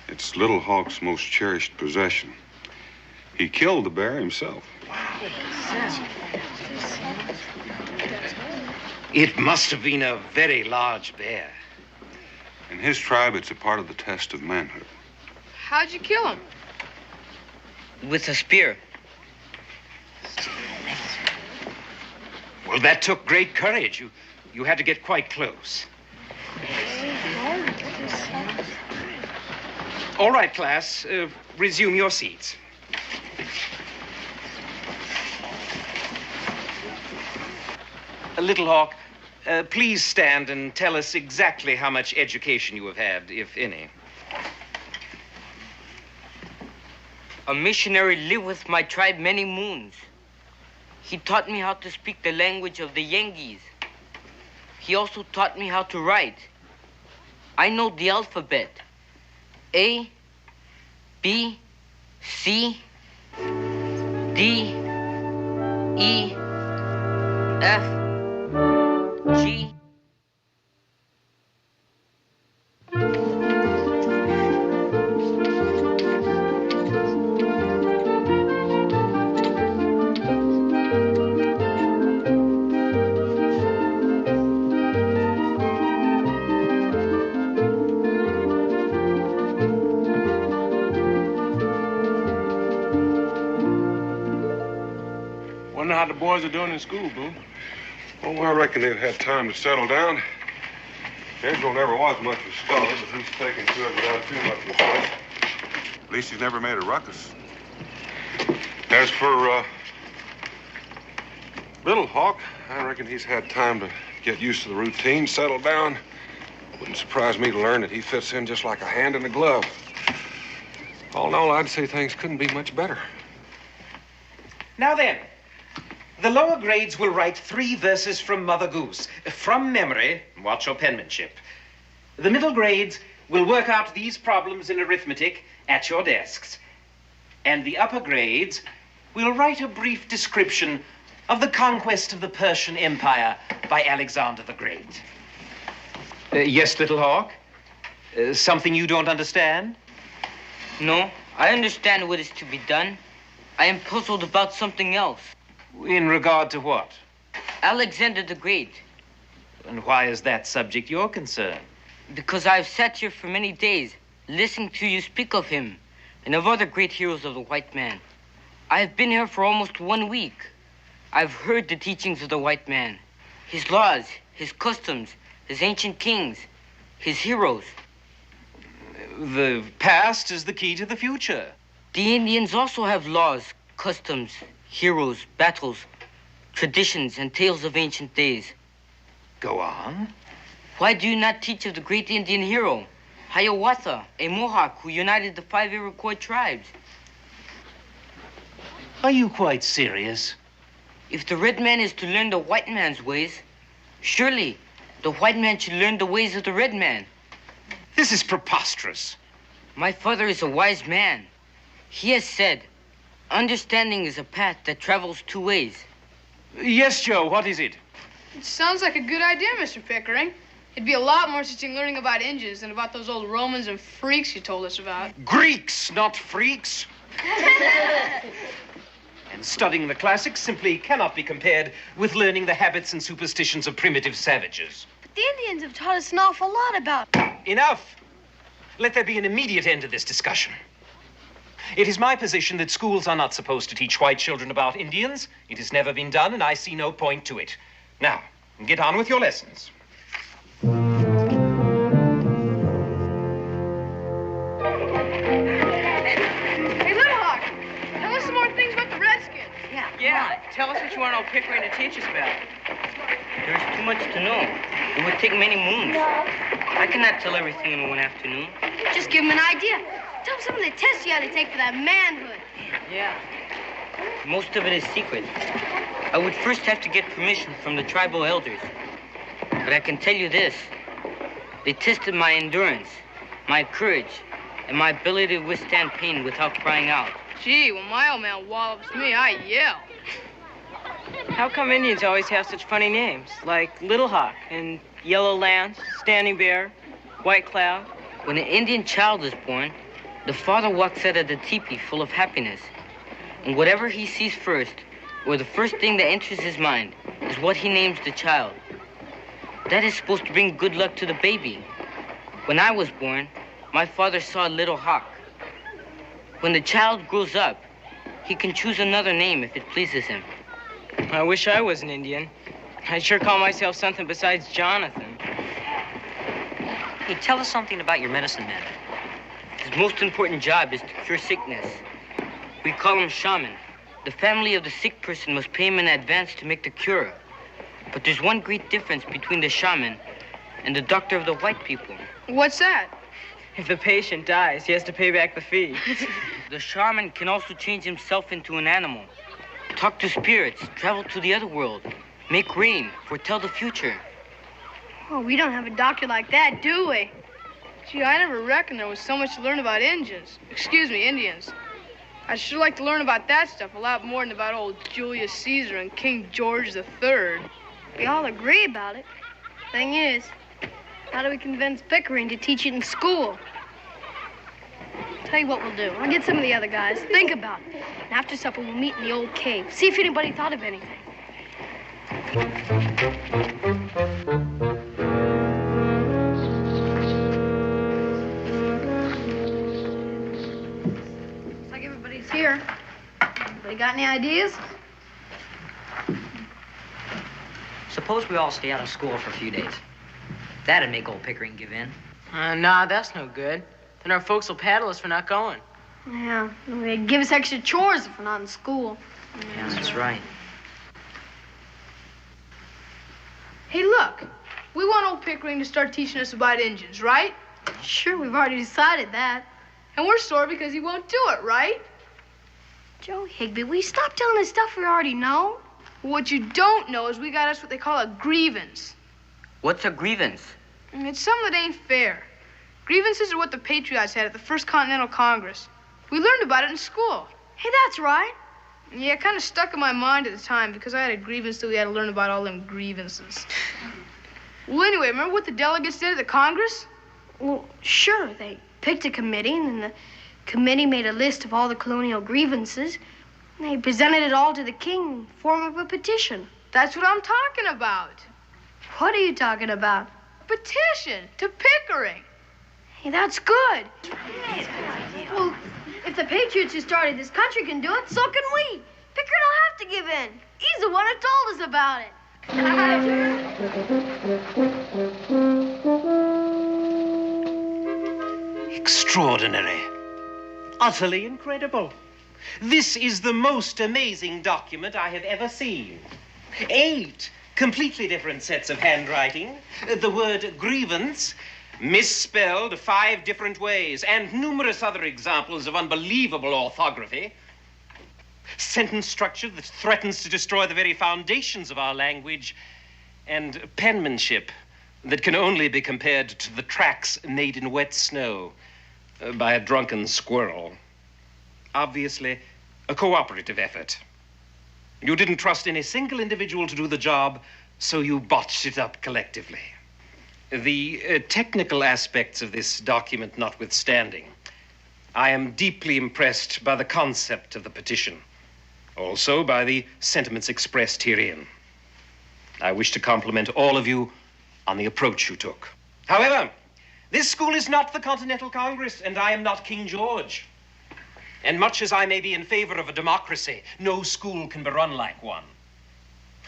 It's Little Hawk's most cherished possession. He killed the bear himself. It must have been a very large bear. In his tribe, it's a part of the test of manhood. How'd you kill him? With a spear. Well, that took great courage. You had to get quite close. All right, class. Resume your seats. Little Hawk, please stand and tell us exactly how much education you have had, if any. A missionary lived with my tribe many moons. He taught me how to speak the language of the Yengeese. He also taught me how to write. I know the alphabet. A, B, C, D, E, F, G. Wonder how the boys are doing in school, Boone. Oh, I reckon they've had time to settle down. Pedro never was much of a scholar, but he's taken to it without too much respect. At least he's never made a ruckus. As for, Little Hawk, I reckon he's had time to get used to the routine, settle down. Wouldn't surprise me to learn that he fits in just like a hand in a glove. All in all, I'd say things couldn't be much better. Now then, the lower grades will write 3 verses from Mother Goose, from memory. Watch your penmanship. The middle grades will work out these problems in arithmetic at your desks. And the upper grades will write a brief description of the conquest of the Persian Empire by Alexander the Great. Yes, Little Hawk? Something you don't understand? No, I understand what is to be done. I am puzzled about something else. In regard to what? Alexander the Great. And why is that subject your concern? Because I've sat here for many days, listening to you speak of him and of other great heroes of the white man. I have been here for almost 1 week. I've heard the teachings of the white man, his laws, his customs, his ancient kings, his heroes. The past is the key to the future. The Indians also have laws, customs, heroes, battles, traditions, and tales of ancient days. Go on. Why do you not teach of the great Indian hero, Hiawatha, a Mohawk who united the 5 Iroquois tribes? Are you quite serious? If the red man is to learn the white man's ways, surely the white man should learn the ways of the red man. This is preposterous. My father is a wise man. He has said, understanding is a path that travels 2 ways. Yes, Joe, what is it? It sounds like a good idea, Mr. Pickering. It'd be a lot more interesting learning about Indians than about those old Romans and freaks you told us about. Greeks, not freaks. And studying the classics simply cannot be compared with learning the habits and superstitions of primitive savages. But the Indians have taught us an awful lot about... Enough. Let there be an immediate end to this discussion. It is my position that schools are not supposed to teach white children about Indians. It has never been done, and I see no point to it. Now, get on with your lessons. Hey, Little Hawk, tell us some more things about the Redskins. Yeah, tell us what you want old Pickering to teach us about. There's too much to know. It would take many moons. I cannot tell everything in 1 afternoon. Just give him an idea. Tell him some of the tests you had to take for that manhood. Yeah. Most of it is secret. I would first have to get permission from the tribal elders. But I can tell you this. They tested my endurance, my courage, and my ability to withstand pain without crying out. Gee, when my old man wallops me, I yell. How come Indians always have such funny names, like Little Hawk and Yellow Lance, Standing Bear, White Cloud? When an Indian child is born, the father walks out of the teepee full of happiness. And whatever he sees first, or the first thing that enters his mind, is what he names the child. That is supposed to bring good luck to the baby. When I was born, my father saw a little hawk. When the child grows up, he can choose another name if it pleases him. I wish I was an Indian. I sure call myself something besides Jonathan. Hey, tell us something about your medicine man. His most important job is to cure sickness. We call him shaman. The family of the sick person must pay him in advance to make the cure. But there's one great difference between the shaman and the doctor of the white people. What's that? If the patient dies, he has to pay back the fee. The shaman can also change himself into an animal, talk to spirits, travel to the other world, make rain, foretell the future. Oh, we don't have a doctor like that, do we? Gee, I never reckoned there was so much to learn about Indians. Excuse me, Indians. I'd sure like to learn about that stuff a lot more than about old Julius Caesar and King George III. We all agree about it. Thing is, how do we convince Pickering to teach it in school? Tell you what we'll do. I'll get some of the other guys. Think about it. And after supper, we'll meet in the old cave. See if anybody thought of anything. Looks like everybody's here. Anybody got any ideas? Suppose we all stay out of school for a few days. That'd make old Pickering give in. Nah, that's no good. Then our folks will paddle us for not going. Yeah, and they give us extra chores if we're not in school. Yeah, that's right. Hey, look. We want old Pickering to start teaching us about Indians, right? Sure, we've already decided that. And we're sore because he won't do it, right? Joe Higby, will you stop telling us stuff we already know? What you don't know is we got us what they call a grievance. What's a grievance? And it's something that ain't fair. Grievances are what the Patriots had at the First Continental Congress. We learned about it in school. Hey, that's right. Yeah, it kind of stuck in my mind at the time because I had a grievance that we had to learn about all them grievances. Well, anyway, remember what the delegates did at the Congress? Well, sure. They picked a committee, and then the committee made a list of all the colonial grievances. And they presented it all to the king in form of a petition. That's what I'm talking about. What are you talking about? Petition to Pickering. Hey, that's good. Well, if the Patriots who started this country can do it, so can we. Pickering will have to give in. He's the one who told us about it. Extraordinary. Utterly incredible. This is the most amazing document I have ever seen. 8 completely different sets of handwriting. The word grievance misspelled 5 different ways, and numerous other examples of unbelievable orthography. Sentence structure that threatens to destroy the very foundations of our language, and penmanship that can only be compared to the tracks made in wet snow by a drunken squirrel. Obviously, a cooperative effort. You didn't trust any single individual to do the job, so you botched it up collectively. The technical aspects of this document notwithstanding, I am deeply impressed by the concept of the petition, also by the sentiments expressed herein. I wish to compliment all of you on the approach you took. However, this school is not the Continental Congress, and I am not King George. And much as I may be in favor of a democracy, no school can be run like one.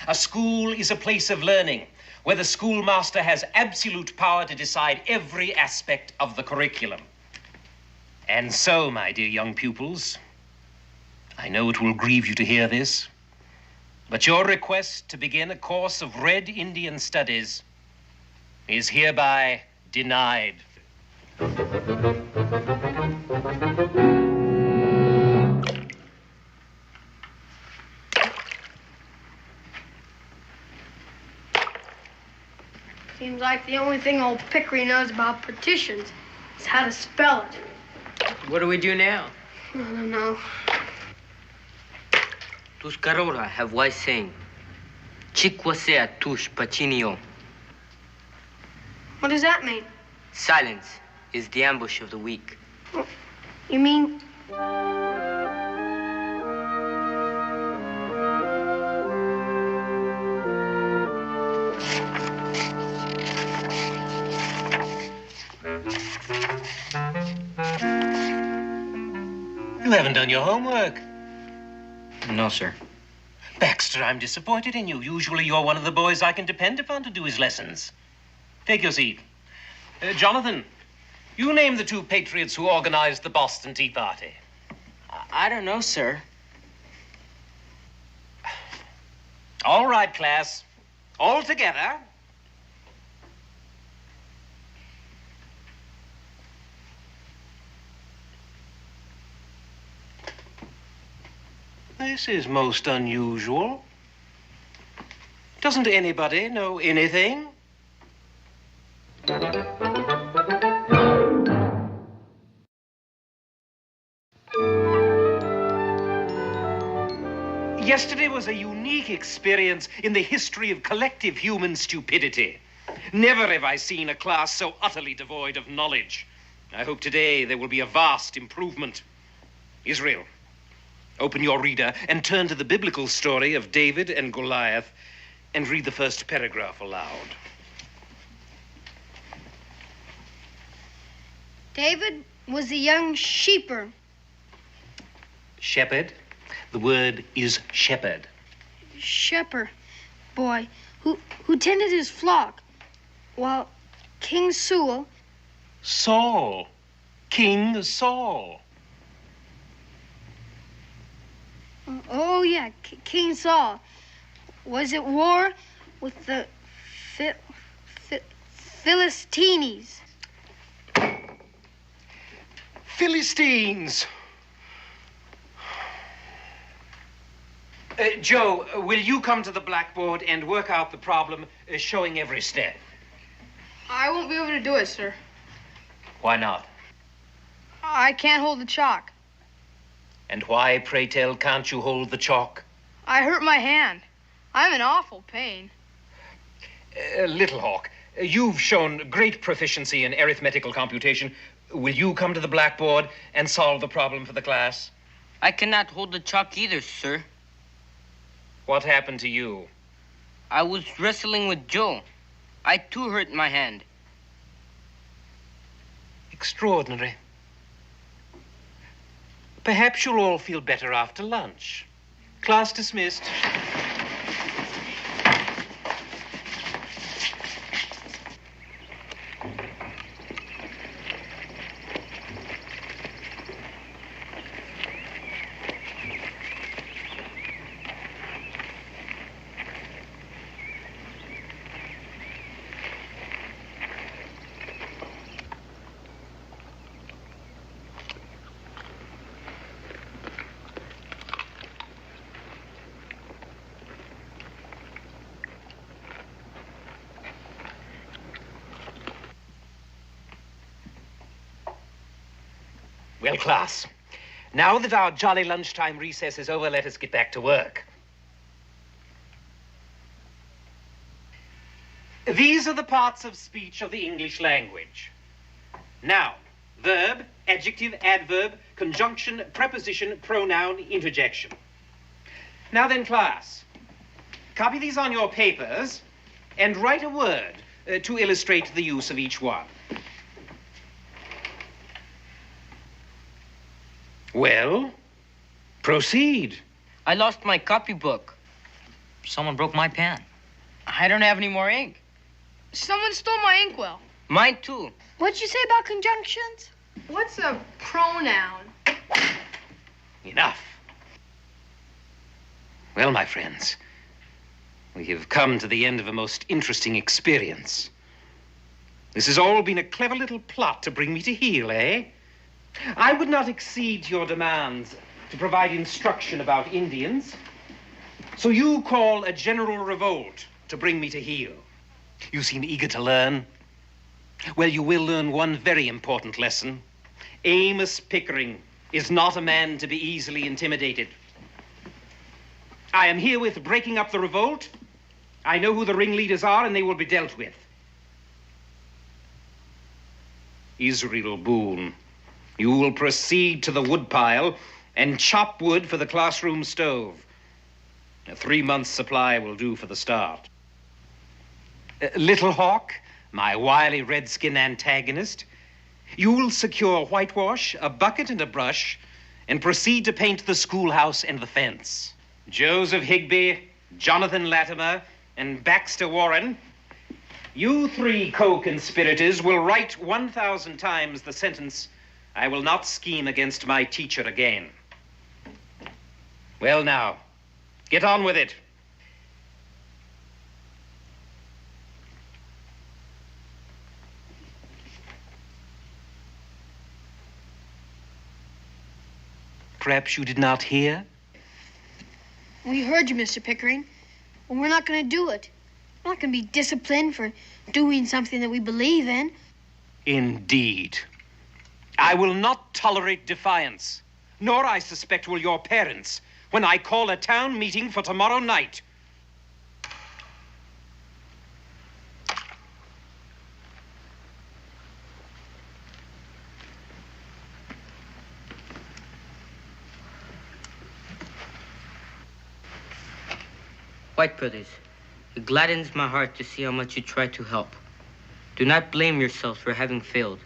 A school is a place of learning where the schoolmaster has absolute power to decide every aspect of the curriculum. And so, my dear young pupils, I know it will grieve you to hear this, but your request to begin a course of Red Indian Studies is hereby denied. Seems like the only thing old Pickering knows about petitions is how to spell it. What do we do now? I don't know. Tuscarora have wise saying. Chikwasea tush pachinio. What does that mean? Silence is the ambush of the weak. You mean... You haven't done your homework. No, sir. Baxter, I'm disappointed in you. Usually you're one of the boys I can depend upon to do his lessons. Take your seat. Jonathan, you name the two patriots who organized the Boston Tea Party. I don't know, sir. All right, class. All together. This is most unusual. Doesn't anybody know anything? Yesterday was a unique experience in the history of collective human stupidity. Never have I seen a class so utterly devoid of knowledge. I hope today there will be a vast improvement. Israel, open your reader and turn to the biblical story of David and Goliath and read the first paragraph aloud. David was a young sheeper. Shepherd. The word is shepherd. Shepherd boy who tended his flock while King Saul. Saul. King Saul. Oh, yeah, King Saul was at war with the Philistines. Philistines. Joe, will you come to the blackboard and work out the problem, showing every step? I won't be able to do it, sir. Why not? I can't hold the chalk. And why, pray tell, can't you hold the chalk? I hurt my hand. I'm in awful pain. Little Hawk, you've shown great proficiency in arithmetical computation. Will you come to the blackboard and solve the problem for the class? I cannot hold the chalk either, sir. What happened to you? I was wrestling with Joe. I too hurt my hand. Extraordinary. Perhaps you'll all feel better after lunch. Class dismissed. Well, class, now that our jolly lunchtime recess is over, let us get back to work. These are the parts of speech of the English language. Noun, verb, adjective, adverb, conjunction, preposition, pronoun, interjection. Now then, class, copy these on your papers and write a word to illustrate the use of each one. Well, proceed. I lost my copybook. Someone broke my pen. I don't have any more ink. Someone stole my inkwell. Mine too. What'd you say about conjunctions? What's a pronoun? Enough. Well, my friends, we have come to the end of a most interesting experience. This has all been a clever little plot to bring me to heel, eh? I would not accede to your demands to provide instruction about Indians. So you call a general revolt to bring me to heel. You seem eager to learn. Well, you will learn one very important lesson. Amos Pickering is not a man to be easily intimidated. I am herewith breaking up the revolt. I know who the ringleaders are, and they will be dealt with. Israel Boone, you will proceed to the woodpile and chop wood for the classroom stove. A 3-month supply will do for the start. Little Hawk, my wily redskin antagonist, you will secure whitewash, a bucket and a brush, and proceed to paint the schoolhouse and the fence. Joseph Higby, Jonathan Latimer, and Baxter Warren, you three co-conspirators will write 1,000 times the sentence, "I will not scheme against my teacher again." Well now, get on with it. Perhaps you did not hear? We heard you, Mr. Pickering. Well, we're not going to do it. We're not going to be disciplined for doing something that we believe in. Indeed. I will not tolerate defiance, nor I suspect will your parents, when I call a town meeting for tomorrow night. White brothers, it gladdens my heart to see how much you try to help. Do not blame yourselves for having failed.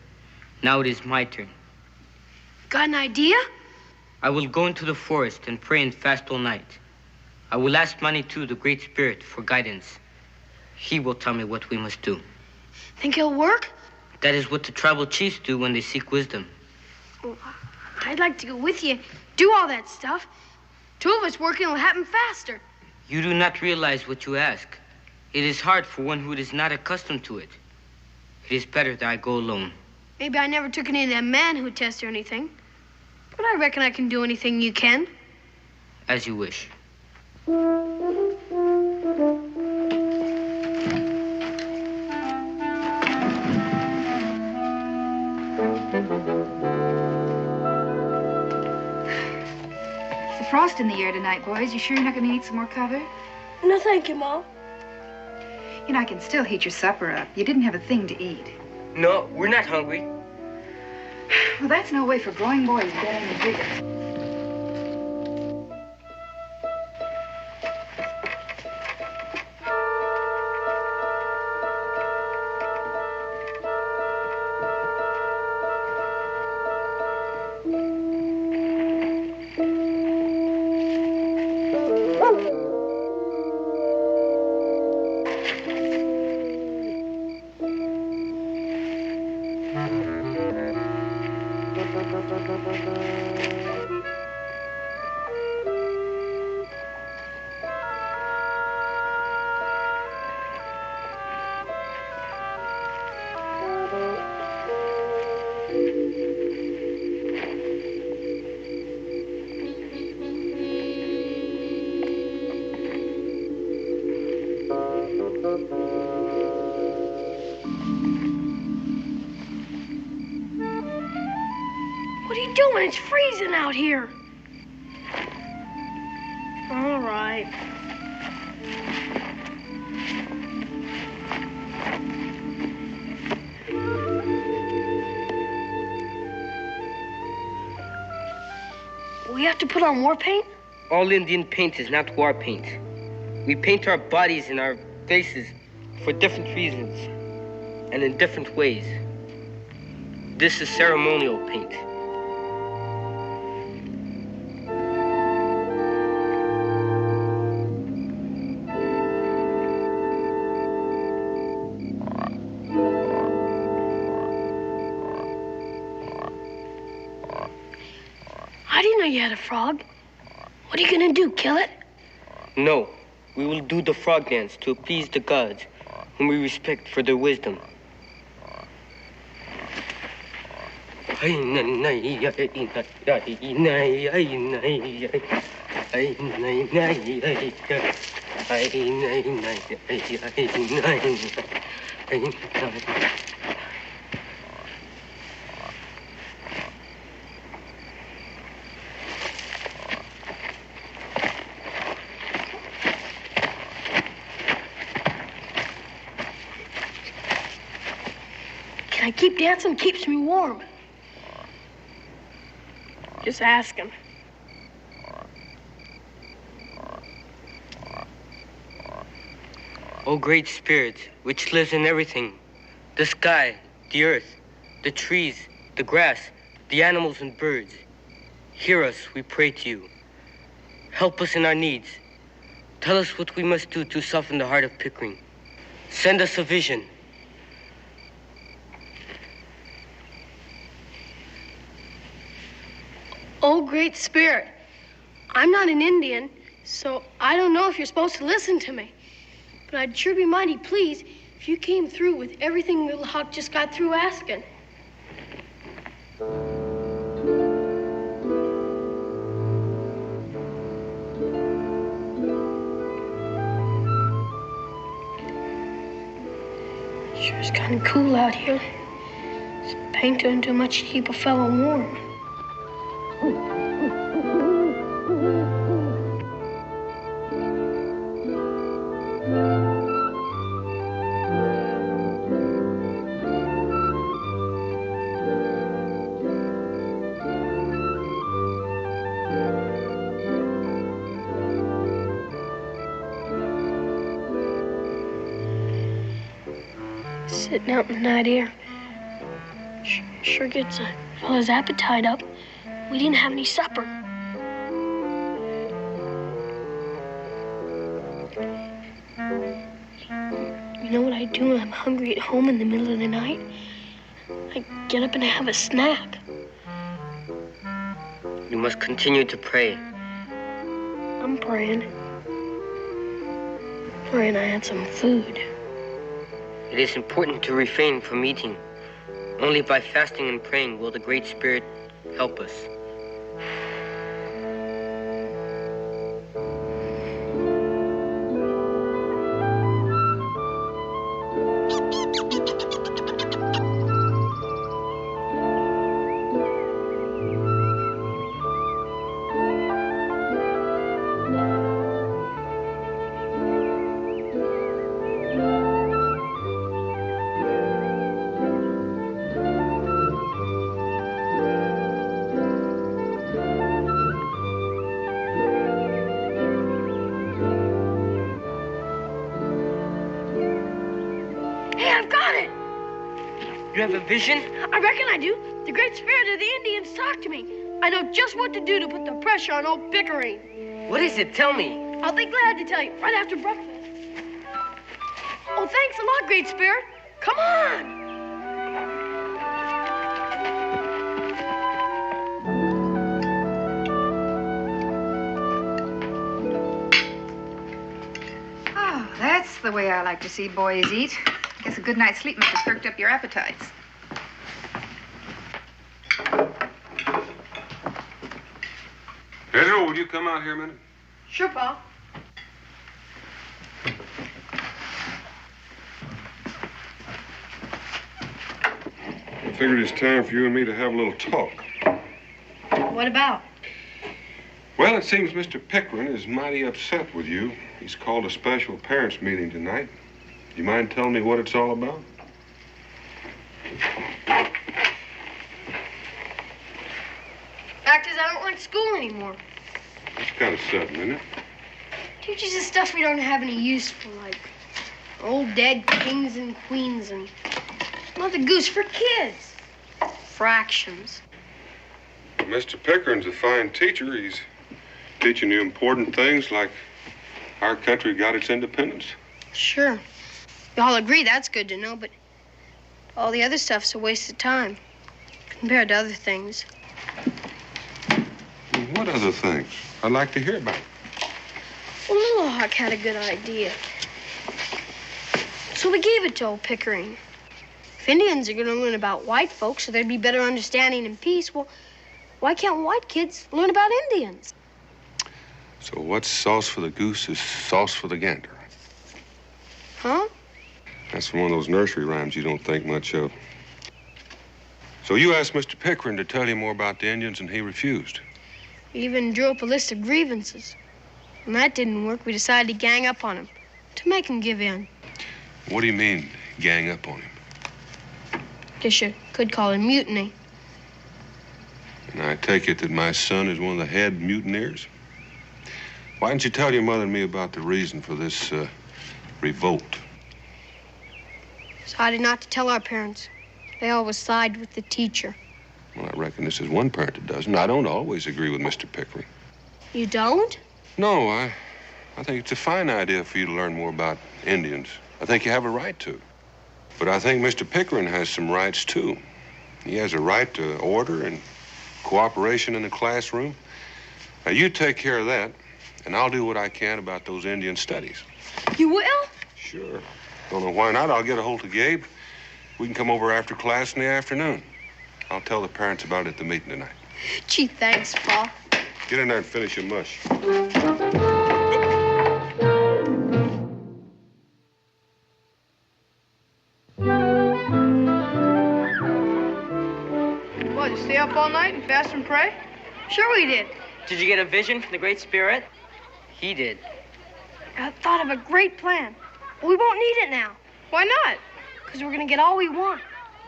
Now it is my turn. Got an idea? I will go into the forest and pray and fast all night. I will ask Manitou, the Great Spirit, for guidance. He will tell me what we must do. Think it'll work? That is what the tribal chiefs do when they seek wisdom. Well, I'd like to go with you, do all that stuff. Two of us working will happen faster. You do not realize what you ask. It is hard for one who is not accustomed to it. It is better that I go alone. Maybe I never took any of them manhood tests or anything. But I reckon I can do anything you can. As you wish. It's a frost in the air tonight, boys. You sure you're not going to need some more cover? No, thank you, Mom. You know, I can still heat your supper up. You didn't have a thing to eat. No, we're not hungry. Well, that's no way for growing boys to get any bigger. What are you doing? It's freezing out here. All right. We have to put on war paint? All Indian paint is not war paint. We paint our bodies and our faces for different reasons and in different ways. This is ceremonial paint. I didn't know you had a frog. What are you gonna do, kill it? No, we will do the frog dance to appease the gods, whom we respect for their wisdom. Can I keep dancing? Keeps me warm. Just asking. O great spirit, which lives in everything, the sky, the earth, the trees, the grass, the animals and birds, hear us, we pray to you. Help us in our needs. Tell us what we must do to soften the heart of Pickering. Send us a vision. Oh, Great Spirit, I'm not an Indian, so I don't know if you're supposed to listen to me. But I'd sure be mighty pleased if you came through with everything little Huck just got through asking. Sure is kind of cool out here. This paint doesn't do much to keep a fellow warm. Sitting out in the night air sure gets a fella's appetite up. We didn't have any supper. You know what I do when I'm hungry at home in the middle of the night? I get up and I have a snack. You must continue to pray. I'm praying. Praying I had some food. It is important to refrain from eating. Only by fasting and praying will the Great Spirit help us. You have a vision? I reckon I do. The Great Spirit of the Indians talked to me. I know just what to do to put the pressure on old Pickering. What is it? Tell me. I'll be glad to tell you right after breakfast. Oh, thanks a lot, Great Spirit. Come on. Oh, that's the way I like to see boys eat. Guess a good night's sleep must have perked up your appetites. Pedro, will you come out here a minute? Sure, Pa. I figured it's time for you and me to have a little talk. What about? Well, it seems Mr. Pickering is mighty upset with you. He's called a special parents' meeting tonight. You mind telling me what it's all about? Fact is, I don't like school anymore. It's kind of sudden, isn't it? Teaches us stuff we don't have any use for, like old dead kings and queens and Mother Goose for kids. Fractions. Mr. Pickering's a fine teacher. He's teaching you important things like our country got its independence. Sure. We all agree that's good to know, but all the other stuff's a waste of time compared to other things. What other things? I'd like to hear about it. Well, Little Hawk had a good idea. So we gave it to old Pickering. If Indians are going to learn about white folks so there'd be better understanding and peace, well, why can't white kids learn about Indians? So what's sauce for the goose is sauce for the gander. Huh? That's from one of those nursery rhymes you don't think much of. So you asked Mr. Pickering to tell you more about the Indians, and he refused. He even drew up a list of grievances. When that didn't work, we decided to gang up on him, to make him give in. What do you mean, gang up on him? Guess you could call it mutiny. And I take it that my son is one of the head mutineers? Why didn't you tell your mother and me about the reason for this revolt? Decided not to tell our parents. They always side with the teacher. Well, I reckon this is one parent that doesn't. I don't always agree with Mr. Pickering. You don't? No, I think it's a fine idea for you to learn more about Indians. I think you have a right to. But I think Mr. Pickering has some rights, too. He has a right to order and cooperation in the classroom. Now, you take care of that, and I'll do what I can about those Indian studies. You will? Sure. Don't know why not. I'll get a hold of Gabe. We can come over after class in the afternoon. I'll tell the parents about it at the meeting tonight. Gee, thanks, Pa. Get in there and finish your mush. What, you stay up all night and fast and pray? Sure we did. Did you get a vision from the Great Spirit? He did. I thought of a great plan. But we won't need it now. Why not? Because we're going to get all we want.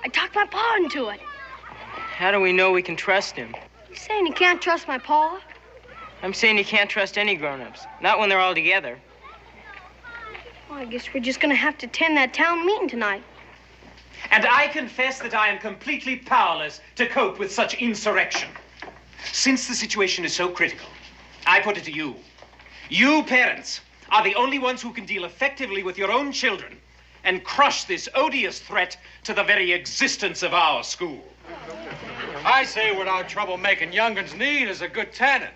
I talked my Pa into it. How do we know we can trust him? You saying you can't trust my Pa? I'm saying you can't trust any grown-ups. Not when they're all together. Well, I guess we're just going to have to attend that town meeting tonight. And I confess that I am completely powerless to cope with such insurrection. Since the situation is so critical, I put it to you. You parents are the only ones who can deal effectively with your own children and crush this odious threat to the very existence of our school. I say without trouble making young'uns need is a good tannin.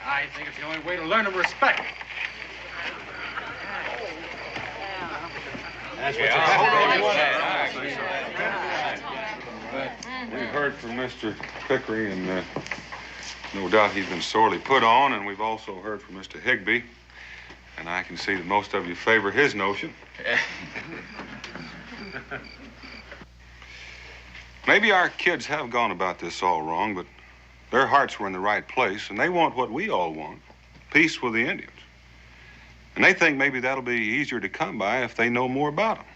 I think it's the only way to learn them respect. That's what We've heard from Mr. Pickering, and no doubt he's been sorely put on, and we've also heard from Mr. Higbee, and I can see that most of you favor his notion. Maybe our kids have gone about this all wrong, but their hearts were in the right place, and they want what we all want, peace with the Indians. And they think maybe that'll be easier to come by if they know more about them.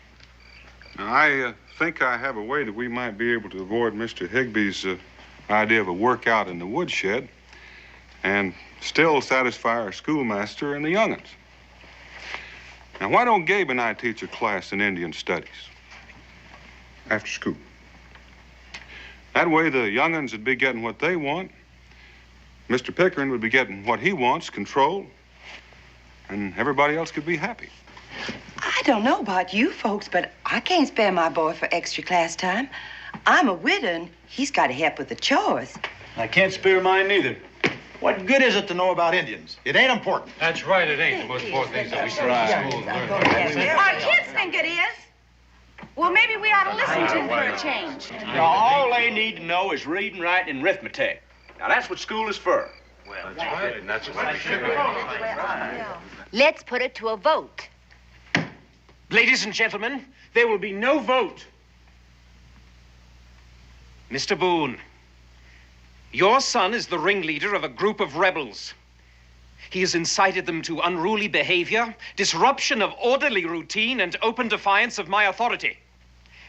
Now, I think I have a way that we might be able to avoid Mr. Higbee's idea of a workout in the woodshed and still satisfy our schoolmaster and the young'uns. Now, why don't Gabe and I teach a class in Indian studies after school? That way, the young'uns would be getting what they want. Mr. Pickering would be getting what he wants, control, and everybody else could be happy. I don't know about you folks, but I can't spare my boy for extra class time. I'm a widow, and he's got to help with the chores. I can't spare mine neither. What good is it to know about Indians? It ain't important. That's right, it ain't the most important things that we should in school learn. Our kids think it is. Well, maybe we ought to listen to them for a change. Now, all they need to know is reading, writing, and arithmetic. Now, that's what school is for. Well, that's right, and that's what it should be. Let's put it to a vote. Ladies and gentlemen, there will be no vote. Mr. Boone, your son is the ringleader of a group of rebels. He has incited them to unruly behavior, disruption of orderly routine, and open defiance of my authority.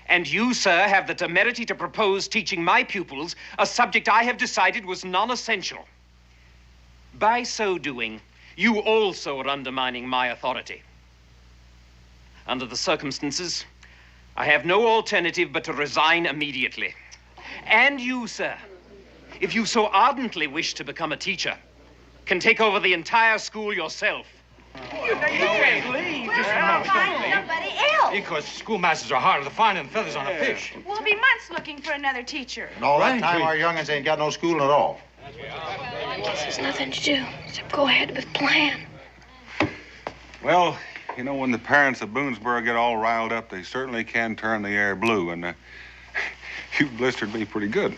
And you, sir, have the temerity to propose teaching my pupils a subject I have decided was non-essential. By so doing, you also are undermining my authority. Under the circumstances, I have no alternative but to resign immediately. And you, sir, if you so ardently wish to become a teacher, can take over the entire school yourself. You can't leave. Well, find somebody else. Because schoolmasters are harder to find than feathers on a fish. We'll be months looking for another teacher. And all that time, our young'uns ain't got no schooling at all. I guess there's nothing to do except go ahead with plan. Well, you know, when the parents of Boonesboro get all riled up, they certainly can turn the air blue, and you blistered me pretty good.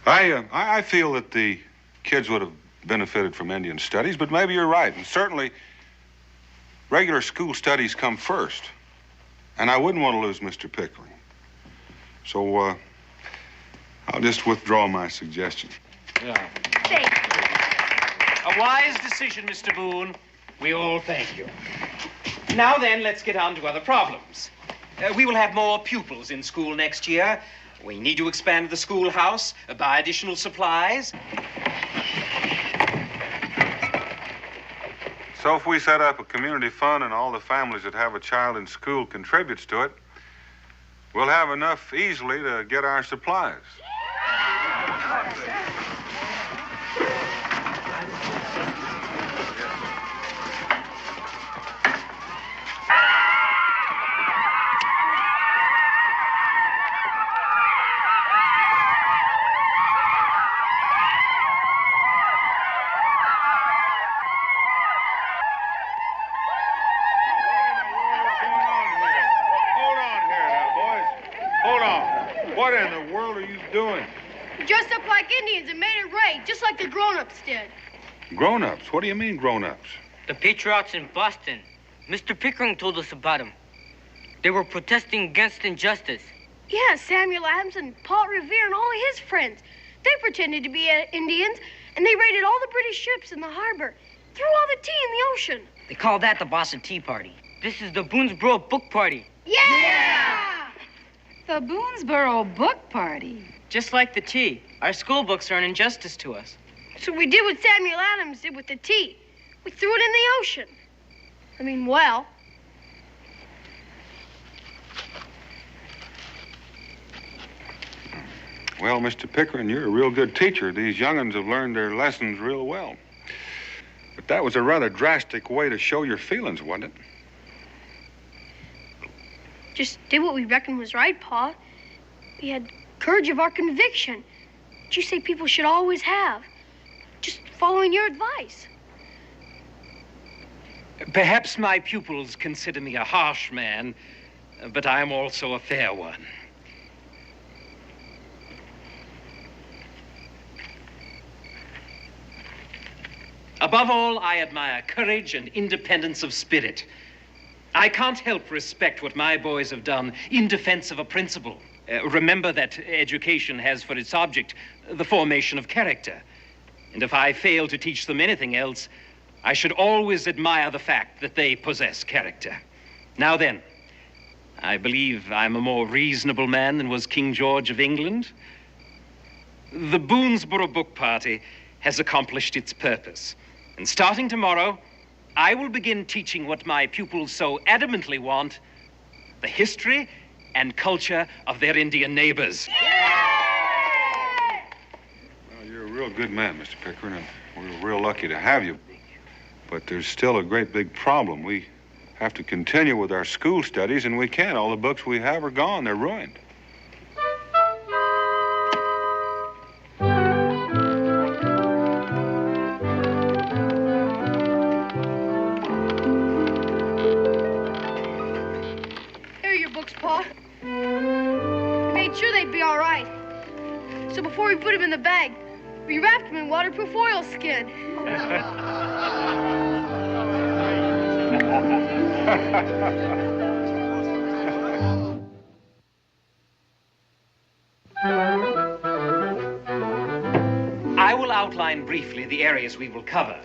I feel that the kids would have benefited from Indian studies, but maybe you're right, and certainly regular school studies come first, and I wouldn't want to lose Mr. Pickering. So, I'll just withdraw my suggestion. Yeah. A wise decision, Mr. Boone. We all thank you. Now then, let's get on to other problems. We will have more pupils in school next year. We need to expand the schoolhouse, buy additional supplies. So if we set up a community fund and all the families that have a child in school contributes to it, we'll have enough easily to get our supplies. doing? We dressed up like Indians and made a raid, just like the grown-ups did. Grown-ups? What do you mean, grown-ups? The patriots in Boston. Mr. Pickering told us about them. They were protesting against injustice. Yeah, Samuel Adams and Paul Revere and all his friends. They pretended to be Indians, and they raided all the British ships in the harbor, threw all the tea in the ocean. They call that the Boston Tea Party. This is the Boonesboro Book Party. Yeah! The Boonesboro Book Party. Just like the tea, our school books are an injustice to us. So we did what Samuel Adams did with the tea. We threw it in the ocean. I mean, well... Well, Mr. Pickering, you're a real good teacher. These young'uns have learned their lessons real well. But that was a rather drastic way to show your feelings, wasn't it? Just did what we reckoned was right, Pa. We had courage of our conviction, which you say people should always have. Just following your advice. Perhaps my pupils consider me a harsh man, but I am also a fair one. Above all, I admire courage and independence of spirit. I can't help respect what my boys have done in defense of a principle. Remember that education has for its object the formation of character. And if I fail to teach them anything else, I should always admire the fact that they possess character. Now then, I believe I'm a more reasonable man than was King George of England. The Boonesboro Book Party has accomplished its purpose. And starting tomorrow, I will begin teaching what my pupils so adamantly want, the history and culture of their Indian neighbors. Well, you're a real good man, Mr. Pickering, and we're real lucky to have you. But there's still a great big problem. We have to continue with our school studies, and we can't. All the books we have are gone. They're ruined. Pa. We made sure they'd be all right. So before we put them in the bag, we wrapped them in waterproof oilskin. I will outline briefly the areas we will cover.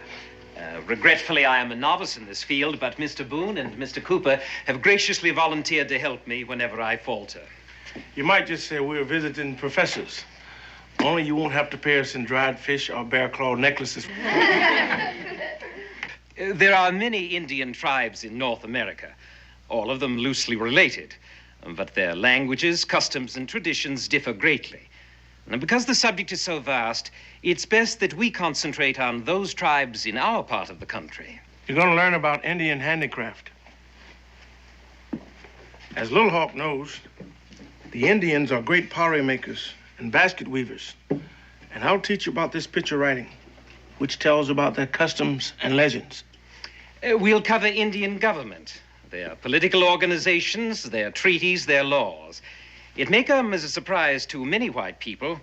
Regretfully, I am a novice in this field, but Mr. Boone and Mr. Cooper have graciously volunteered to help me whenever I falter. You might just say we're visiting professors. Only you won't have to pay us in dried fish or bear claw necklaces. There are many Indian tribes in North America, all of them loosely related, but their languages, customs, and traditions differ greatly. And because the subject is so vast, it's best that we concentrate on those tribes in our part of the country. You're going to learn about Indian handicraft. As Little Hawk knows, the Indians are great pottery makers and basket weavers. And I'll teach you about this picture writing, which tells about their customs and legends. We'll cover Indian government, their political organizations, their treaties, their laws. It may come as a surprise to many white people,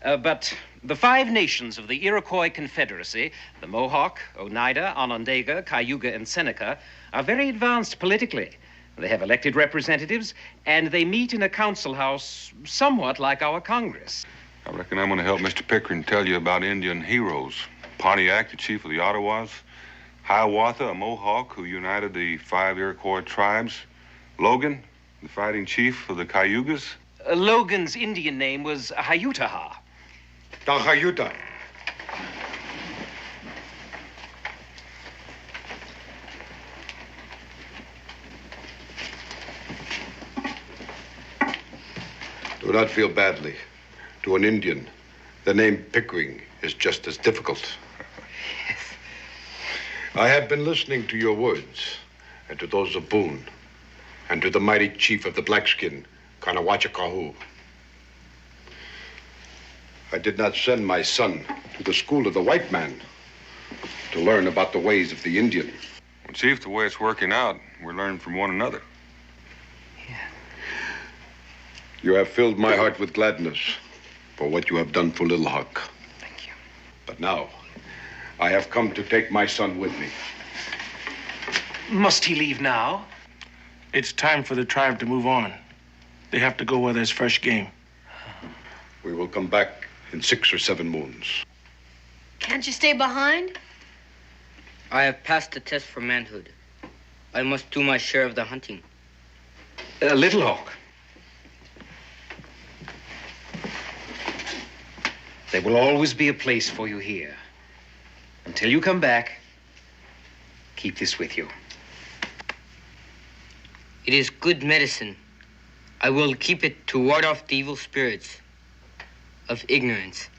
but the 5 nations of the Iroquois Confederacy, the Mohawk, Oneida, Onondaga, Cayuga, and Seneca, are very advanced politically. They have elected representatives, and they meet in a council house somewhat like our Congress. I reckon I'm going to help Mr. Pickering tell you about Indian heroes. Pontiac, the chief of the Ottawas. Hiawatha, a Mohawk who united the 5 Iroquois tribes. Logan, the fighting chief of the Cayugas. Logan's Indian name was Hayutaha. Hayuta. Do not feel badly. To an Indian, the name Pickering is just as difficult. Yes. I have been listening to your words, and to those of Boone, and to the mighty chief of the Blackskin, Kanawachakahu. I did not send my son to the school of the white man to learn about the ways of the Indian. Well, Chief, the way it's working out, we're learning from one another. You have filled my heart with gladness, for what you have done for Little Huck. Thank you. But now, I have come to take my son with me. Must he leave now? It's time for the tribe to move on. They have to go where there's fresh game. We will come back in 6 or 7 moons. Can't you stay behind? I have passed the test for manhood. I must do my share of the hunting. Little Hawk. There will always be a place for you here. Until you come back, keep this with you. It is good medicine. I will keep it to ward off the evil spirits of ignorance.